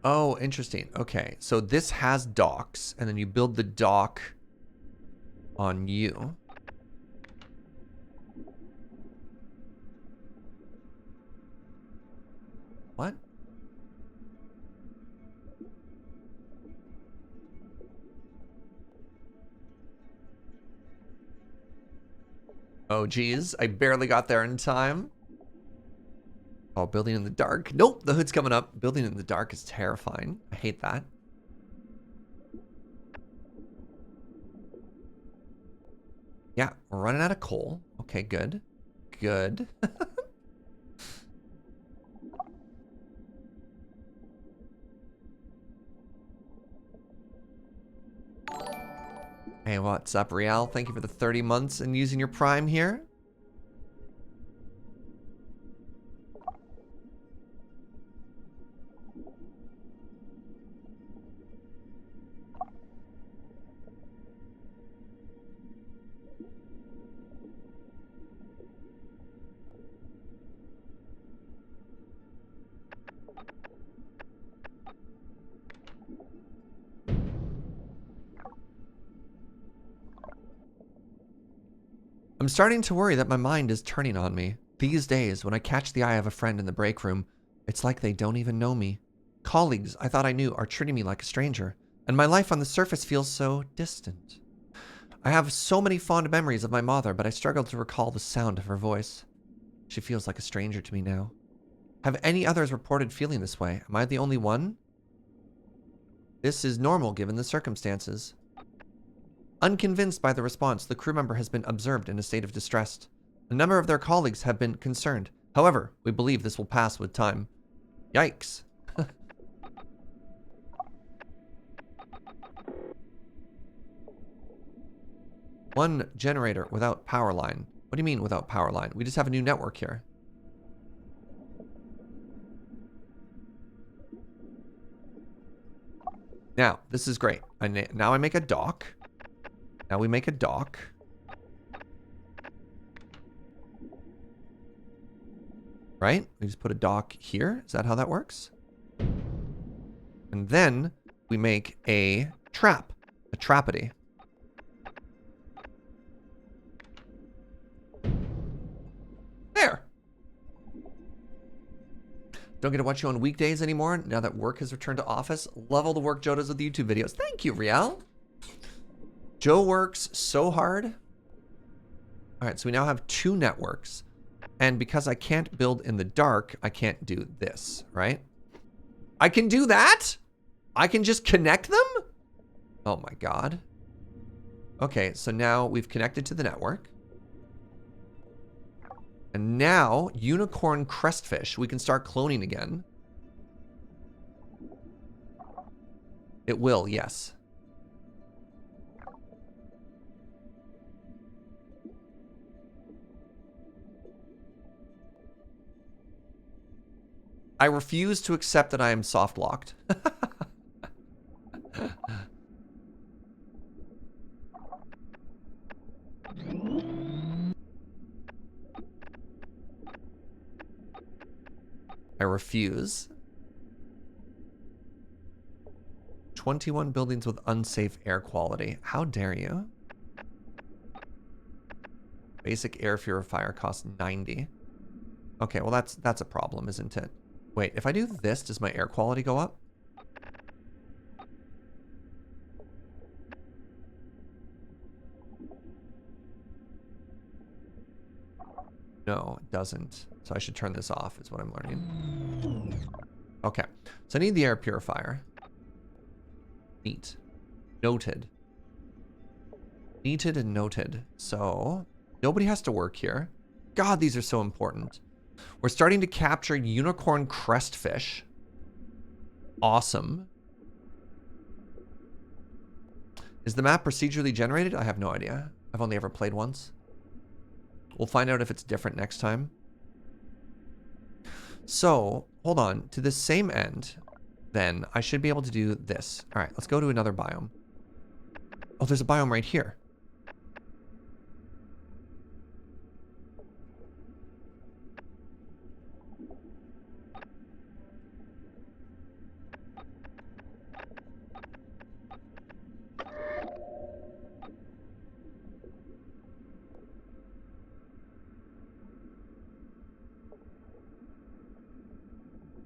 Speaker 1: Oh, interesting. Okay, so this has docks, and then you build the dock on you. What? Oh, geez. I barely got there in time. Oh, building in the dark. Nope, the hood's coming up. Building in the dark is terrifying. I hate that. Yeah, we're running out of coal. Okay, good. Good. Hey, what's up, Rial? Thank you for the 30 months and using your Prime here. I'm starting to worry that my mind is turning on me. These days, when I catch the eye of a friend in the break room, it's like they don't even know me. Colleagues I thought I knew are treating me like a stranger, and my life on the surface feels so distant. I have so many fond memories of my mother, but I struggle to recall the sound of her voice. She feels like a stranger to me now. Have any others reported feeling this way? Am I the only one? This is normal given the circumstances. Unconvinced by the response, the crew member has been observed in a state of distress. A number of their colleagues have been concerned. However, we believe this will pass with time. Yikes. One generator without power line. What do you mean without power line? We just have a new network here. Now, this is great. Now I make a dock. Now we make a dock. Right? We just put a dock here. Is that how that works? And then we make a trap. A trapity. There. Don't get to watch you on weekdays anymore now that work has returned to office. Love all the work Joe does with the YouTube videos. Thank you, Riel. Joe works so hard. All right, so we now have 2 networks. And because I can't build in the dark, I can't do this, right? I can do that? I can just connect them? Oh my God. Okay, so now we've connected to the network. And now, unicorn crestfish, we can start cloning again. It will, yes. I refuse to accept that I am soft locked. I refuse. 21 buildings with unsafe air quality. How dare you? Basic air purifier costs 90. Okay, well that's a problem, isn't it? Wait, if I do this, does my air quality go up? No, it doesn't. So I should turn this off, is what I'm learning. Okay, so I need the air purifier. Neat. Noted. Neated and noted. So, nobody has to work here. God, these are so important. We're starting to capture unicorn crestfish. Awesome. Is the map procedurally generated? I have no idea. I've only ever played once. We'll find out if it's different next time. So, hold on. To the same end, then, I should be able to do this. All right, let's go to another biome. Oh, there's a biome right here.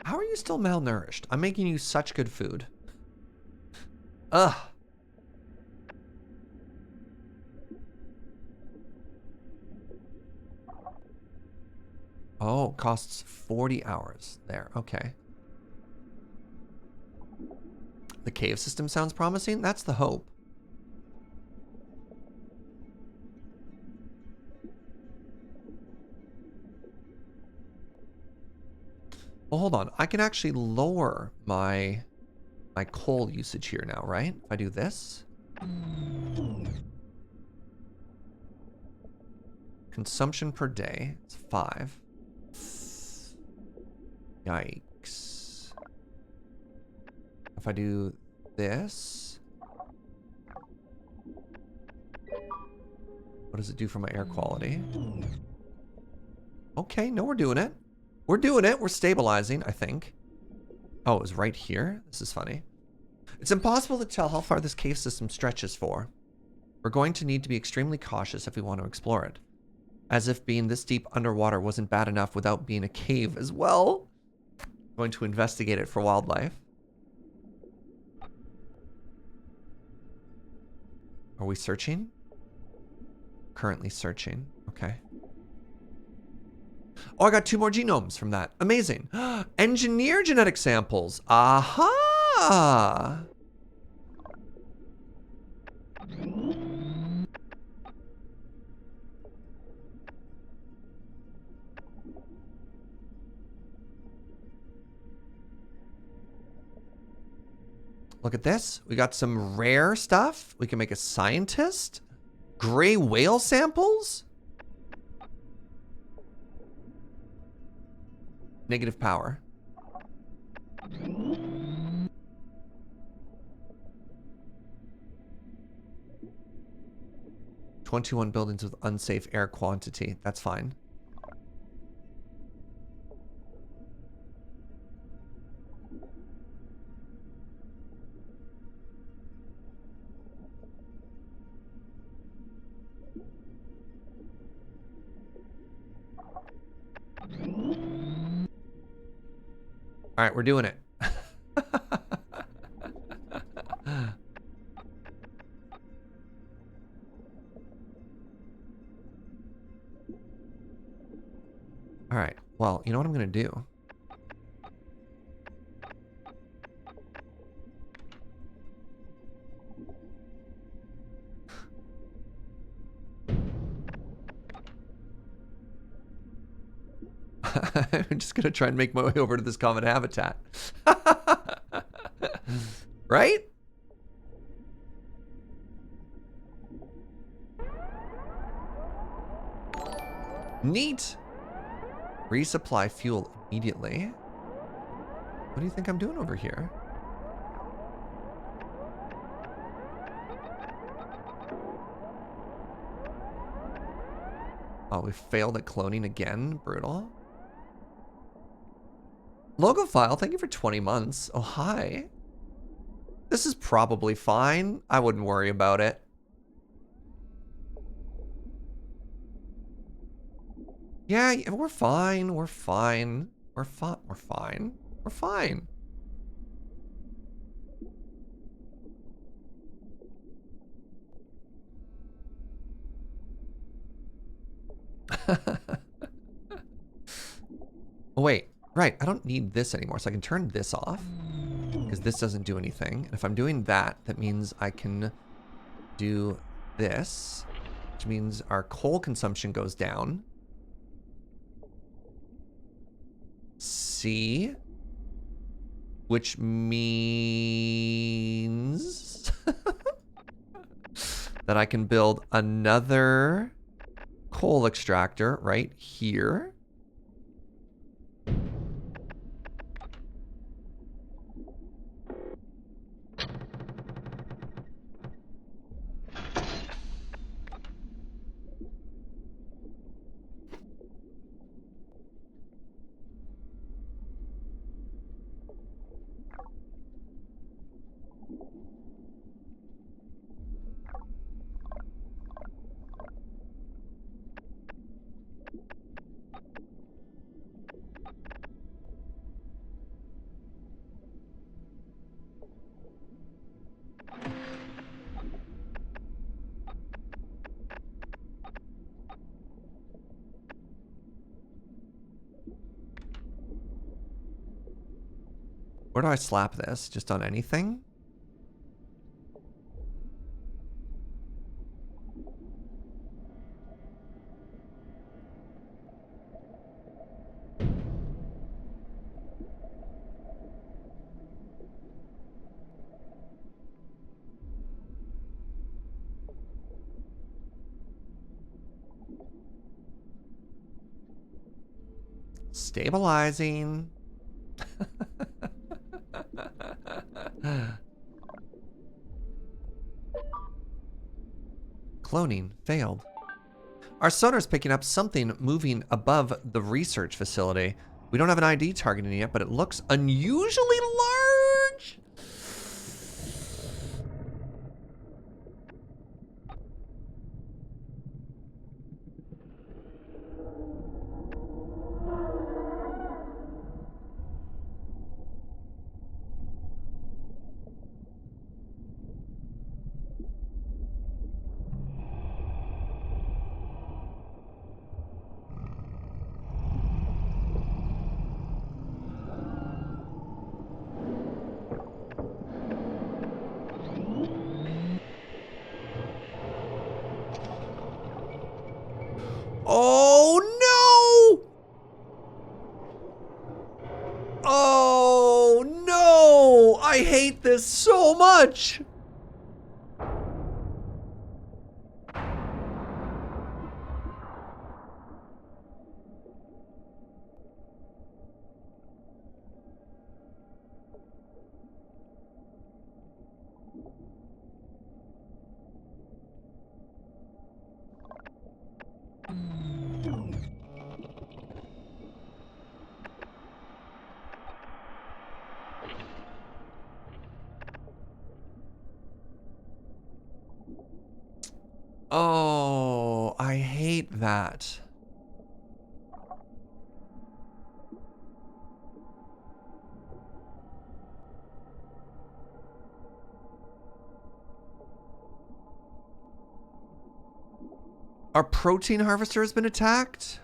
Speaker 1: How are you still malnourished? I'm making you such good food. Ugh. Oh, costs 40 hours. There, okay. The cave system sounds promising. That's the hope. Well, hold on. I can actually lower my coal usage here now, right? If I do this. Consumption per day is 5. Yikes. If I do this. What does it do for my air quality? Okay, no, we're doing it. We're doing it. We're stabilizing, I think. Oh, it was right here? This is funny. It's impossible to tell how far this cave system stretches for. We're going to need to be extremely cautious if we want to explore it. As if being this deep underwater wasn't bad enough without being a cave as well. Going to investigate it for wildlife. Are we searching? Currently searching. Okay. Oh, I got 2 more genomes from that. Amazing. Engineer genetic samples. Aha! Look at this. We got some rare stuff. We can make a scientist. Gray whale samples. Negative power. "21 buildings with unsafe air quantity." That's fine. All right, we're doing it. All right. Well, you know what I'm going to do? I'm just going to try and make my way over to this common habitat. Right? Neat. Resupply fuel immediately. What do you think I'm doing over here? Oh, we failed at cloning again. Brutal. Logo file, thank you for 20 months. Oh, hi. This is probably fine. I wouldn't worry about it. Yeah, we're fine. We're fine. We're fine. We're fine. We're fine. Oh, wait. Right, I don't need this anymore, so I can turn this off. Because this doesn't do anything. And if I'm doing that, that means I can do this. Which means our coal consumption goes down. C. Which means that I can build another coal extractor right here. Where do I slap this? Just on anything? Stabilizing. Cloning failed. Our sonar's picking up something moving above the research facility. We don't have an ID targeting it yet, but it looks unusually large. Oh no! Oh no! I hate this so much! Oh, I hate that. Our protein harvester has been attacked?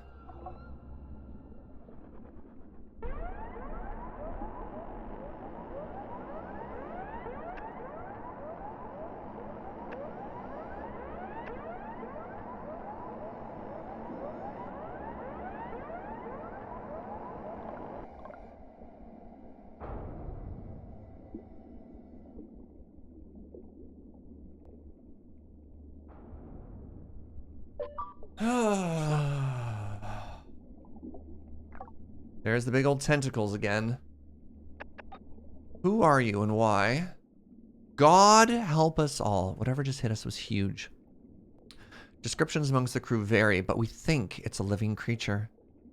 Speaker 1: There's the big old tentacles again. Who are you and why? God help us all. Whatever just hit us was huge. Descriptions amongst the crew vary, but we think it's a living creature.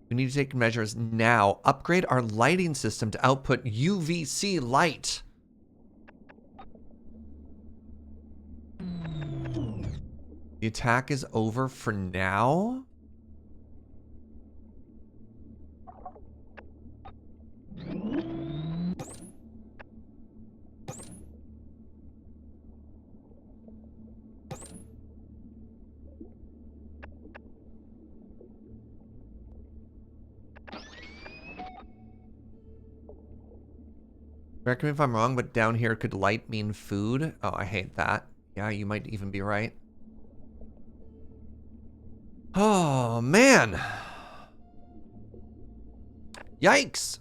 Speaker 1: We need to take measures now. Upgrade our lighting system to output UVC light. The attack is over for now? Correct me if I'm wrong, but down here could light mean food? Oh, I hate that. Yeah, you might even be right. Oh, man. Yikes.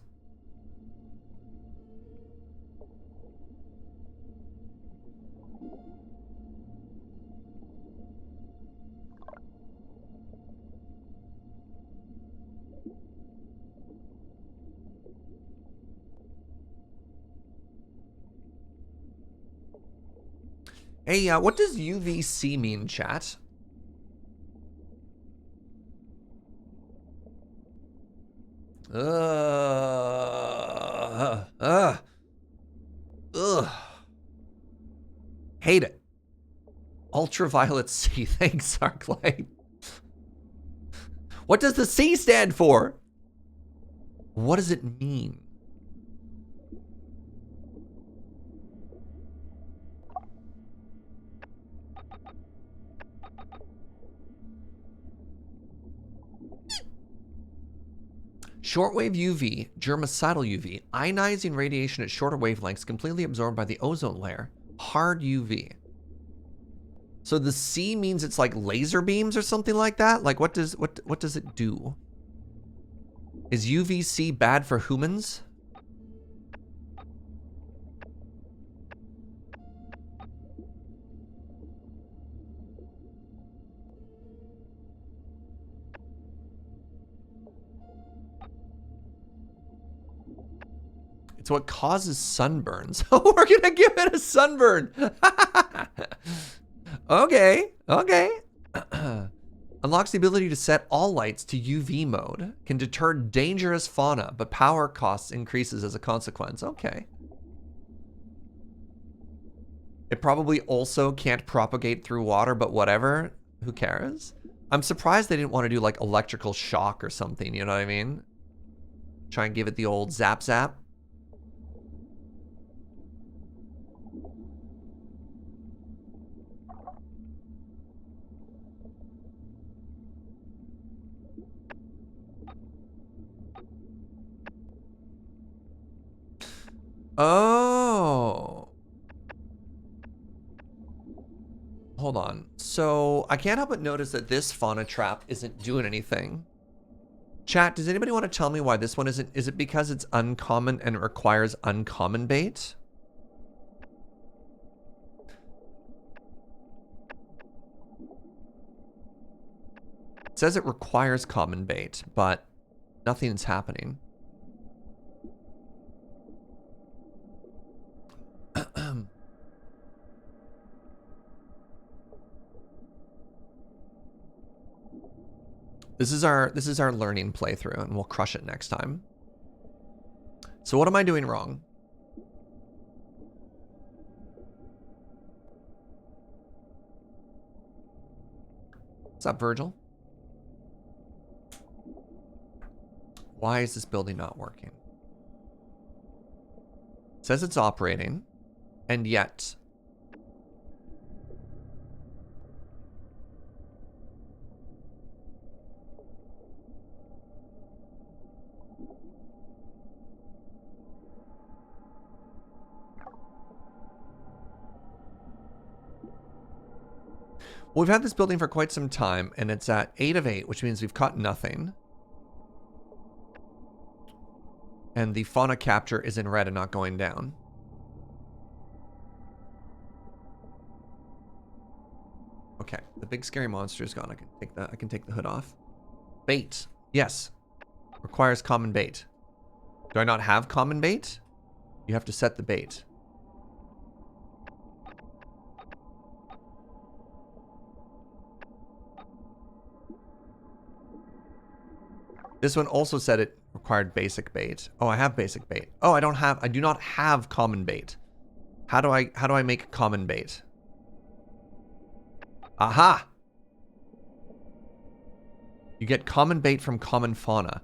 Speaker 1: Hey, what does UVC mean, chat? Ugh. Hate it. Ultraviolet C. Thanks, Arclight. What does the C stand for? What does it mean? Shortwave UV, germicidal UV, ionizing radiation at shorter wavelengths completely absorbed by the ozone layer. Hard UV. So the C means it's like laser beams or something like that? Like what does it do? Is UVC bad for humans? It's what causes sunburns. Oh, we're gonna give it a sunburn. Okay. Unlocks the ability to set all lights to UV mode. Can deter dangerous fauna, but power costs increases as a consequence. Okay. It probably also can't propagate through water, but whatever. Who cares? I'm surprised they didn't want to do like electrical shock or something, you know what I mean? Try and give it the old zap zap. Oh. Hold on. So I can't help but notice that this fauna trap isn't doing anything. Chat, does anybody want to tell me why this one isn't? Is it because it's uncommon and it requires uncommon bait? It says it requires common bait, but nothing's happening. This is our learning playthrough, and we'll crush it next time. So what am I doing wrong? What's up, Virgil? Why is this building not working? It says it's operating, and yet we've had this building for quite some time, and it's at 8 of 8, which means we've caught nothing. And the fauna capture is in red and not going down. Okay, the big scary monster is gone. I can take the hood off. Bait. Yes. Requires common bait. Do I not have common bait? You have to set the bait. This one also said it required basic bait. Oh, I have basic bait. Oh, I do not have common bait. How do I make common bait? Aha! You get common bait from common fauna.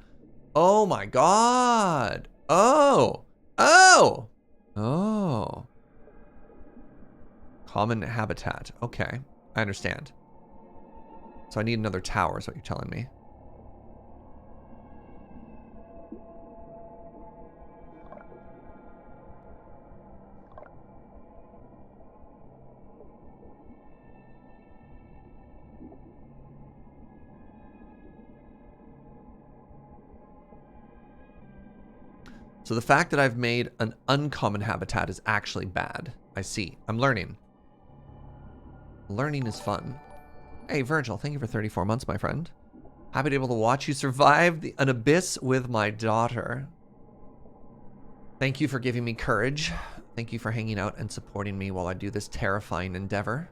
Speaker 1: Oh my god! Oh! Oh! Oh. Common habitat. Okay, I understand. So I need another tower is what you're telling me. So the fact that I've made an uncommon habitat is actually bad. I see. I'm learning. Learning is fun. Hey, Virgil, thank you for 34 months, my friend. Happy to be able to watch you survive an abyss with my daughter. Thank you for giving me courage. Thank you for hanging out and supporting me while I do this terrifying endeavor.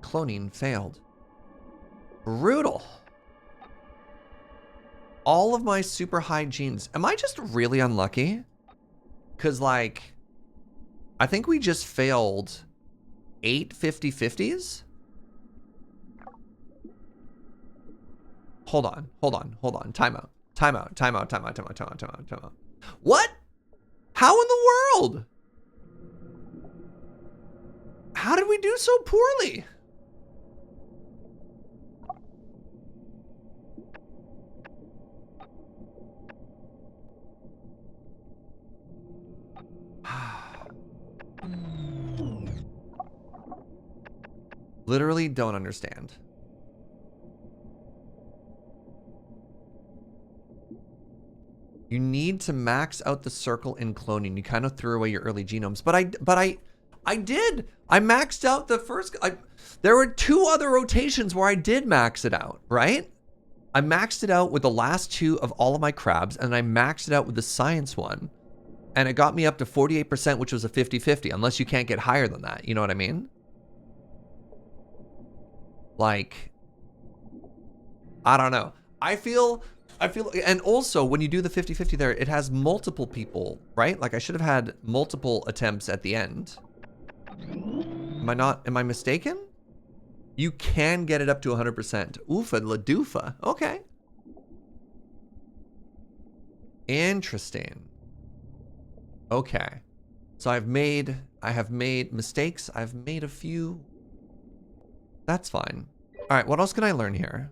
Speaker 1: Cloning failed. Brutal. All of my super high genes. Am I just really unlucky? Because, like, I think we just failed 8 50-50s? Hold on. Timeout. Timeout. What? How in the world? How did we do so poorly? Literally don't understand. You need to max out the circle in cloning. You kind of threw away your early genomes, but I did. I maxed out the first. There were 2 other rotations where I did max it out, right? I maxed it out with the last 2 of all of my crabs, and I maxed it out with the science one. And it got me up to 48%, which was a 50-50, unless you can't get higher than that. You know what I mean? Like, I don't know. I feel, and also when you do the 50-50 there, it has multiple people, right? Like I should have had multiple attempts at the end. Am I mistaken? You can get it up to 100%. Oofa la doofa. Okay. Interesting. Okay. So I have made mistakes. I've made a few. That's fine. All right, what else can I learn here?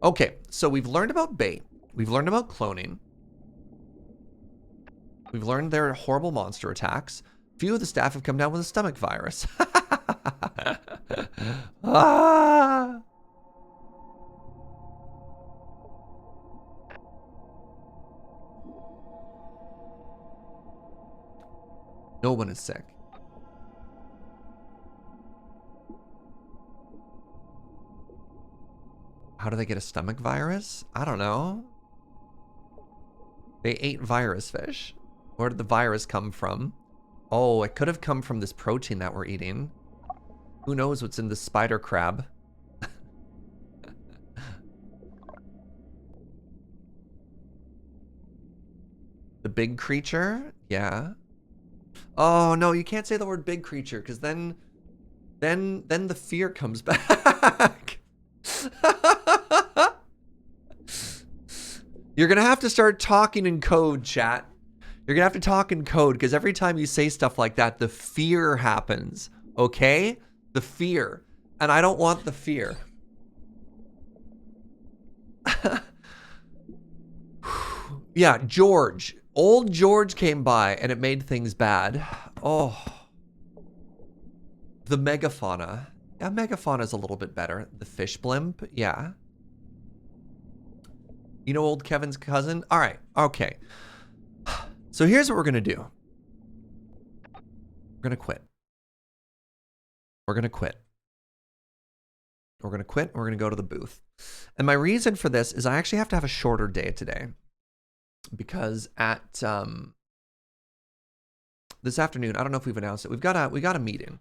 Speaker 1: Okay, so we've learned about bait. We've learned about cloning. We've learned their horrible monster attacks. Few of the staff have come down with a stomach virus. Ah! No one is sick. How do they get a stomach virus? I don't know. They ate virus fish. Where did the virus come from? Oh, it could have come from this protein that we're eating. Who knows what's in the spider crab? The big creature? Yeah. Oh, no, you can't say the word big creature, because then the fear comes back. You're going to have to start talking in code, chat. You're going to have to talk in code, because every time you say stuff like that, the fear happens. Okay? The fear. And I don't want the fear. Yeah, George. Old George came by, and it made things bad. Oh. The megafauna. Yeah, megafauna is a little bit better. The fish blimp. Yeah. You know old Kevin's cousin? All right. Okay. So here's what we're going to do. We're going to quit. We're going to quit. We're going to quit. We're going to go to the booth. And my reason for this is I actually have to have a shorter day today. Because at this afternoon, I don't know if we've announced it. We got a meeting.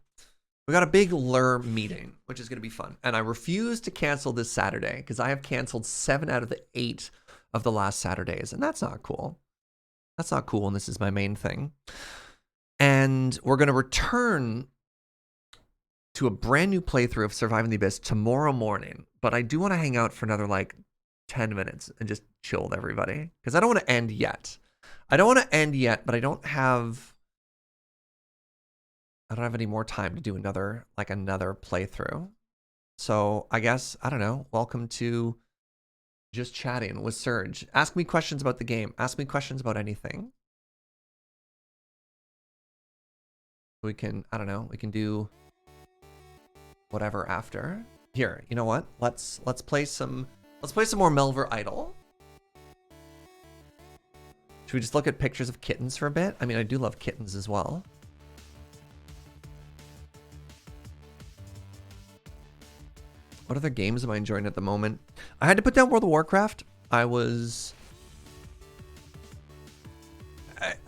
Speaker 1: We got a big lure meeting, which is going to be fun. And I refuse to cancel this Saturday because I have canceled 7 out of the 8 of the last Saturdays. And that's not cool. That's not cool. And this is my main thing. And we're going to return to a brand new playthrough of Surviving the Abyss tomorrow morning. But I do want to hang out for another like 10 minutes and just chill with everybody. Because I don't want to end yet. I don't want to end yet, but I don't have any more time to do another playthrough. So I guess, I don't know, welcome to Just Chatting with Surge. Ask me questions about the game. Ask me questions about anything. We can, I don't know, we can do whatever after. Here, you know what? Let's play some more Melvor Idle. Should we just look at pictures of kittens for a bit? I mean, I do love kittens as well. What other games am I enjoying at the moment? I had to put down World of Warcraft.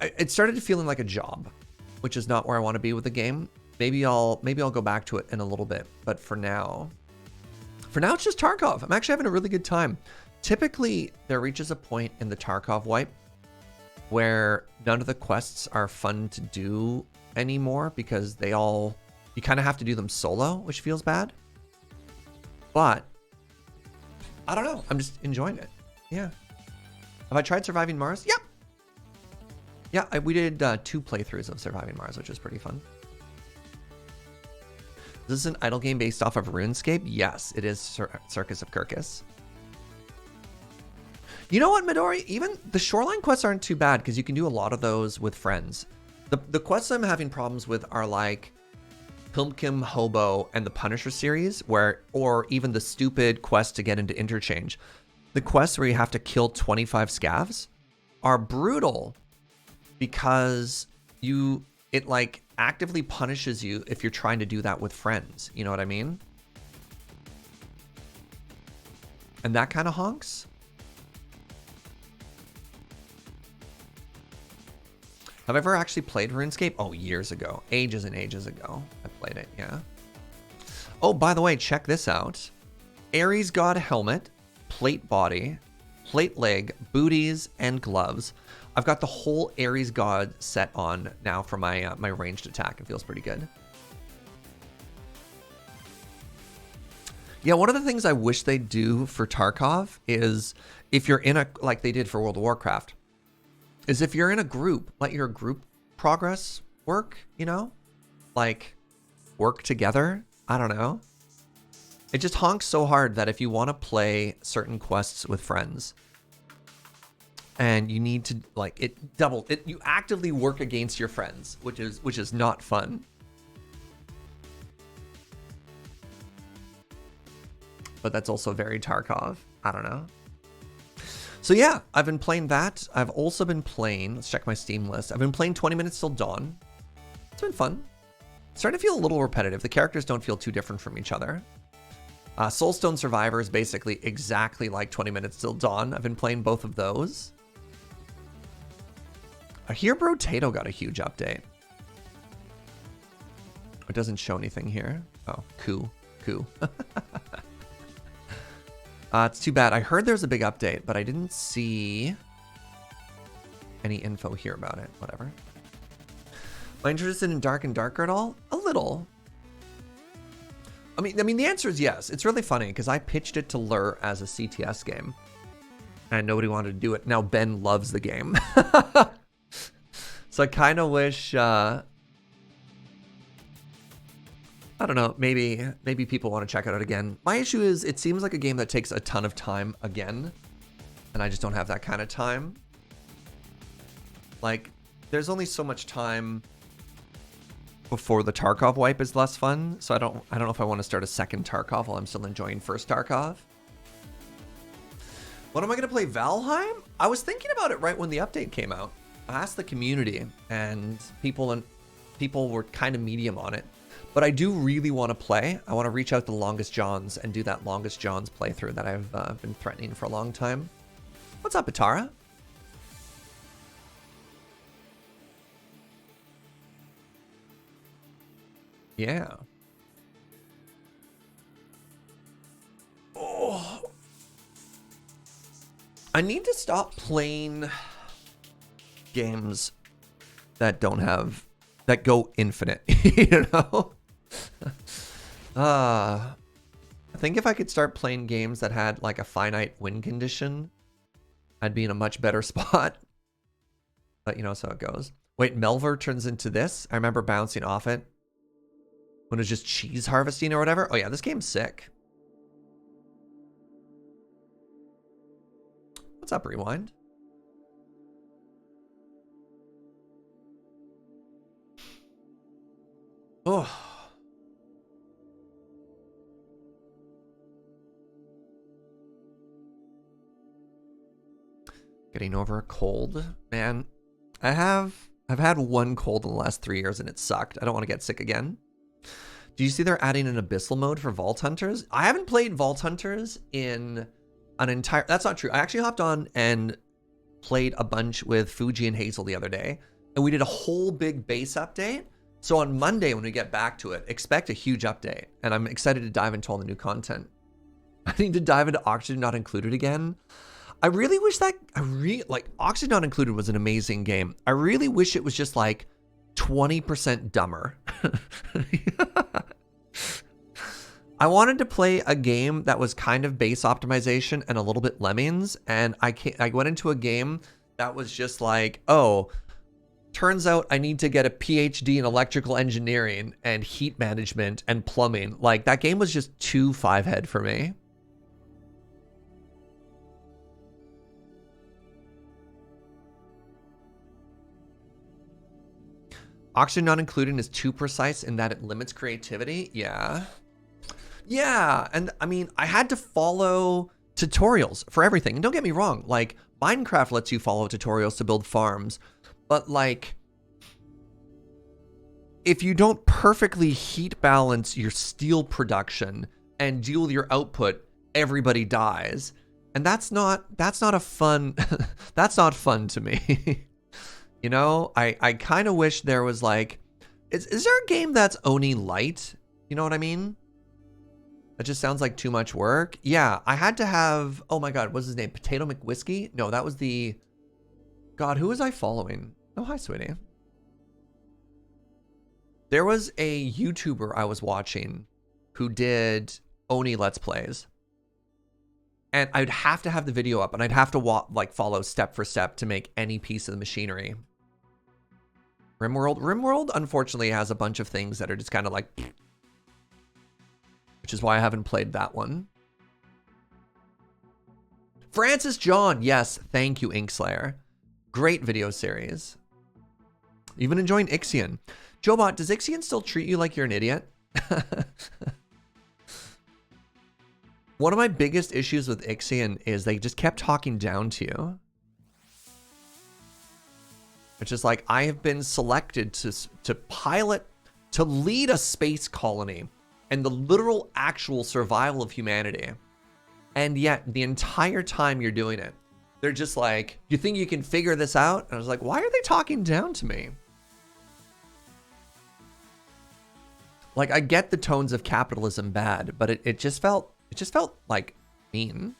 Speaker 1: It started feeling like a job, which is not where I want to be with the game. Maybe I'll go back to it in a little bit, but for now it's just Tarkov. I'm actually having a really good time. Typically, there reaches a point in the Tarkov wipe where none of the quests are fun to do anymore because you kind of have to do them solo, which feels bad. But I don't know. I'm just enjoying it. Yeah. Have I tried Surviving Mars? Yep. Yeah, we did 2 playthroughs of Surviving Mars, which was pretty fun. Is this an idle game based off of RuneScape? Yes, it is Circus of Kirkus. You know what, Midori? Even the shoreline quests aren't too bad because you can do a lot of those with friends. The quests I'm having problems with are like Pilmkim, Hobo, and the Punisher series, or even the stupid quest to get into Interchange. The quests where you have to kill 25 scavs are brutal because it like actively punishes you if you're trying to do that with friends. You know what I mean? And that kind of honks. Have I ever actually played RuneScape? Oh, years ago. Ages and ages ago. I played it, yeah. Oh, by the way, check this out. Ares God helmet, plate body, plate leg, booties, and gloves. I've got the whole Ares God set on now for my ranged attack. It feels pretty good. Yeah, one of the things I wish they'd do for Tarkov is if you're in a, like they did for World of Warcraft, is if you're in a group, let your group progress work, you know? Like, work together? I don't know. It just honks so hard that if you want to play certain quests with friends, and you need to, like, you actively work against your friends, which is not fun. But that's also very Tarkov. I don't know. So yeah, I've been playing that. I've also been playing, let's check my Steam list. I've been playing 20 Minutes Till Dawn. It's been fun. It's starting to feel a little repetitive. The characters don't feel too different from each other. Soulstone Survivor is basically exactly like 20 Minutes Till Dawn. I've been playing both of those. I hear Brotato got a huge update. It doesn't show anything here. Oh, cool. It's too bad. I heard there's a big update, but I didn't see any info here about it. Whatever. Am I interested in Dark and Darker at all? A little. I mean, the answer is yes. It's really funny because I pitched it to Lur as a CTS game, and nobody wanted to do it. Now Ben loves the game, so I kind of wish. I don't know, maybe people want to check it out again. My issue is it seems like a game that takes a ton of time again, and I just don't have that kind of time. Like, there's only so much time before the Tarkov wipe is less fun, so I don't know if I want to start a second Tarkov while I'm still enjoying first Tarkov. When am I going to play Valheim? I was thinking about it right when the update came out. I asked the community, and people were kind of medium on it. But I do really want to play. I want to reach out to Longest Johns and do that Longest Johns playthrough that I've been threatening for a long time. What's up, Atara? Yeah. Oh. I need to stop playing games that go infinite, you know? I think if I could start playing games that had like a finite win condition, I'd be in a much better spot. But you know, so it goes. Wait, Melvor turns into this? I remember bouncing off it when it was just cheese harvesting or whatever. Oh yeah, this game's sick. What's up, Rewind? Oh. Getting over a cold. Man, I've had one cold in the last 3 years and it sucked. I don't want to get sick again. Do you see they're adding an abyssal mode for Vault Hunters? I haven't played Vault Hunters in an entire... That's not true. I actually hopped on and played a bunch with Fuji and Hazel the other day, and we did a whole big base update. So on Monday, when we get back to it, expect a huge update, and I'm excited to dive into all the new content. I need to dive into Oxygen Not Included again. I really wish that... like, Oxygen Not Included was an amazing game. I really wish it was just like 20% dumber. I wanted to play a game that was kind of base optimization and a little bit lemmings, and I went into a game that was just like, oh, turns out I need to get a PhD in electrical engineering and heat management and plumbing. Like, that game was just too five-head for me. Oxygen Not Included is too precise in that it limits creativity. Yeah. Yeah, and I mean, I had to follow tutorials for everything. And don't get me wrong, like, Minecraft lets you follow tutorials to build farms, but like, if you don't perfectly heat balance your steel production and deal with your output, everybody dies. And that's not a fun, that's not fun to me. You know, I kind of wish there was like, is there a game that's Oni light? You know what I mean? That just sounds like too much work. Yeah, I had to have, oh my God, what's his name? Potato McWhiskey? No, that was the, God, who was I following? Oh, hi, sweetie. There was a YouTuber I was watching who did Oni Let's Plays. And I'd have to have the video up, and I'd have to like follow step for step to make any piece of the machinery. RimWorld, unfortunately, has a bunch of things that are just kind of like, which is why I haven't played that one. Francis John, yes, thank you, Inkslayer. Great video series. Even enjoying Ixion. Jobot, does Ixion still treat you like you're an idiot? One of my biggest issues with Ixion is they just kept talking down to you. It's just like, I have been selected to pilot, to lead a space colony and the literal actual survival of humanity. And yet, the entire time you're doing it, they're just like, you think you can figure this out? And I was like, why are they talking down to me? Like, I get the tones of capitalism bad, but it just felt like mean.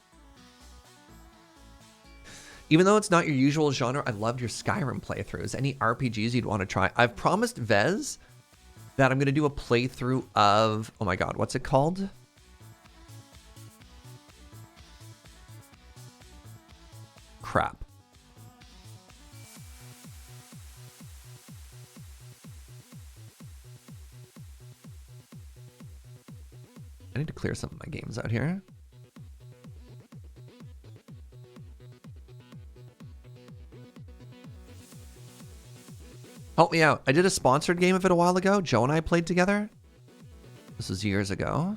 Speaker 1: Even though it's not your usual genre, I loved your Skyrim playthroughs. Any RPGs you'd want to try? I've promised Vez that I'm going to do a playthrough of, oh my God, what's it called? Crap. I need to clear some of my games out here. Help me out. I did a sponsored game of it a while ago. Joe and I played together. This was years ago.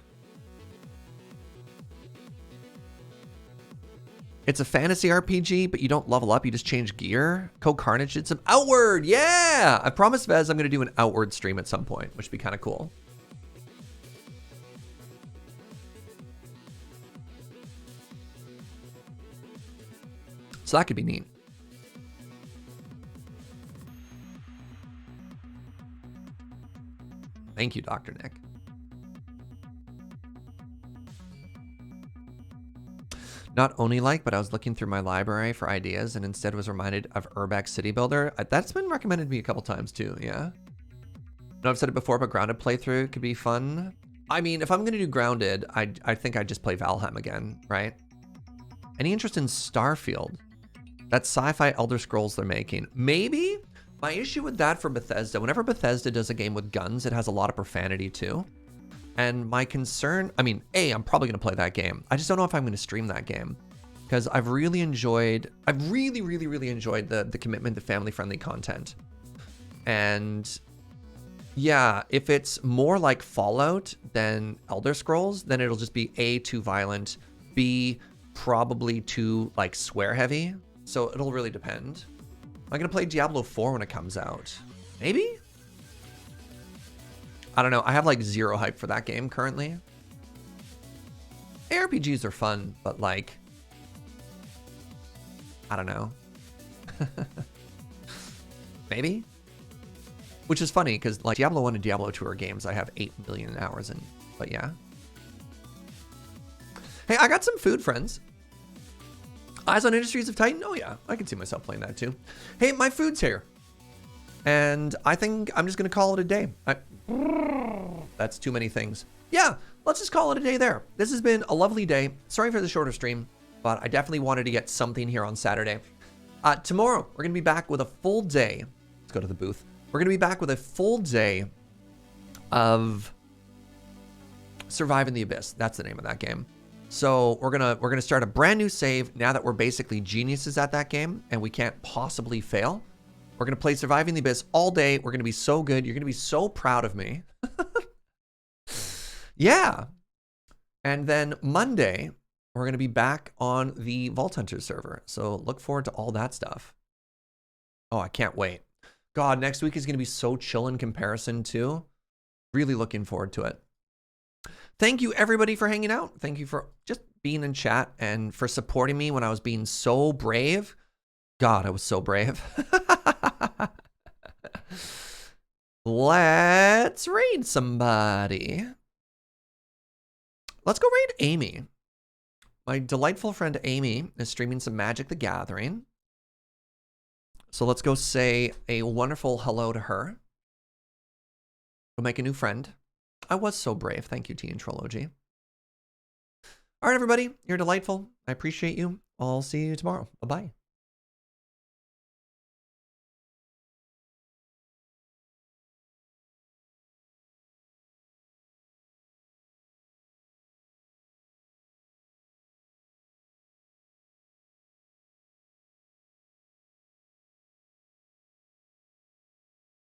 Speaker 1: It's a fantasy RPG, but you don't level up. You just change gear. Code Carnage did some Outward. Yeah! I promised Vez I'm going to do an Outward stream at some point, which would be kind of cool. So that could be neat. Thank you, Dr. Nick. Not only like, but I was looking through my library for ideas and instead was reminded of Urbex City Builder. That's been recommended to me a couple times too, yeah. No, I've said it before, but Grounded playthrough could be fun. I mean, if I'm going to do Grounded, I think I'd just play Valheim again, right? Any interest in Starfield? That sci-fi Elder Scrolls they're making. Maybe? My issue with that for Bethesda, whenever Bethesda does a game with guns, it has a lot of profanity too. And my concern, I mean, I'm probably going to play that game. I just don't know if I'm going to stream that game. Because I've really enjoyed, really enjoyed the commitment to family-friendly content. And yeah, if it's more like Fallout than Elder Scrolls, then it'll just be A, too violent, B, probably too like swear-heavy. So it'll really depend. Am I going to play Diablo 4 when it comes out? Maybe? I don't know. I have like zero hype for that game currently. ARPGs are fun, but like, I don't know. Maybe? Which is funny because like Diablo 1 and Diablo 2 are games I have 8 million hours in, but yeah. Hey, I got some food, friends. Eyes on Industries of Titan? Oh yeah, I can see myself playing that too. Hey, my food's here. And I think I'm just gonna call it a day. That's too many things. Yeah, let's just call it a day there. This has been a lovely day. Sorry for the shorter stream, but I definitely wanted to get something here on Saturday. Tomorrow, we're gonna be back with a full day. Let's go to the booth. We're gonna be back with a full day of Surviving the Abyss. That's the name of that game. So we're gonna start a brand new save now that we're basically geniuses at that game and we can't possibly fail. We're gonna play Surviving the Abyss all day. We're gonna be so good. You're gonna be so proud of me. Yeah. And then Monday, we're gonna be back on the Vault Hunters server. So look forward to all that stuff. Oh, I can't wait. God, next week is gonna be so chill in comparison too. Really looking forward to it. Thank you, everybody, for hanging out. Thank you for just being in chat and for supporting me when I was being so brave. God, I was so brave. Let's raid somebody. Let's go raid Amy. My delightful friend Amy is streaming some Magic the Gathering. So let's go say a wonderful hello to her. We'll make a new friend. I was so brave. Thank you, T and Trology. All right, everybody, you're delightful. I appreciate you. I'll see you tomorrow. Bye-bye.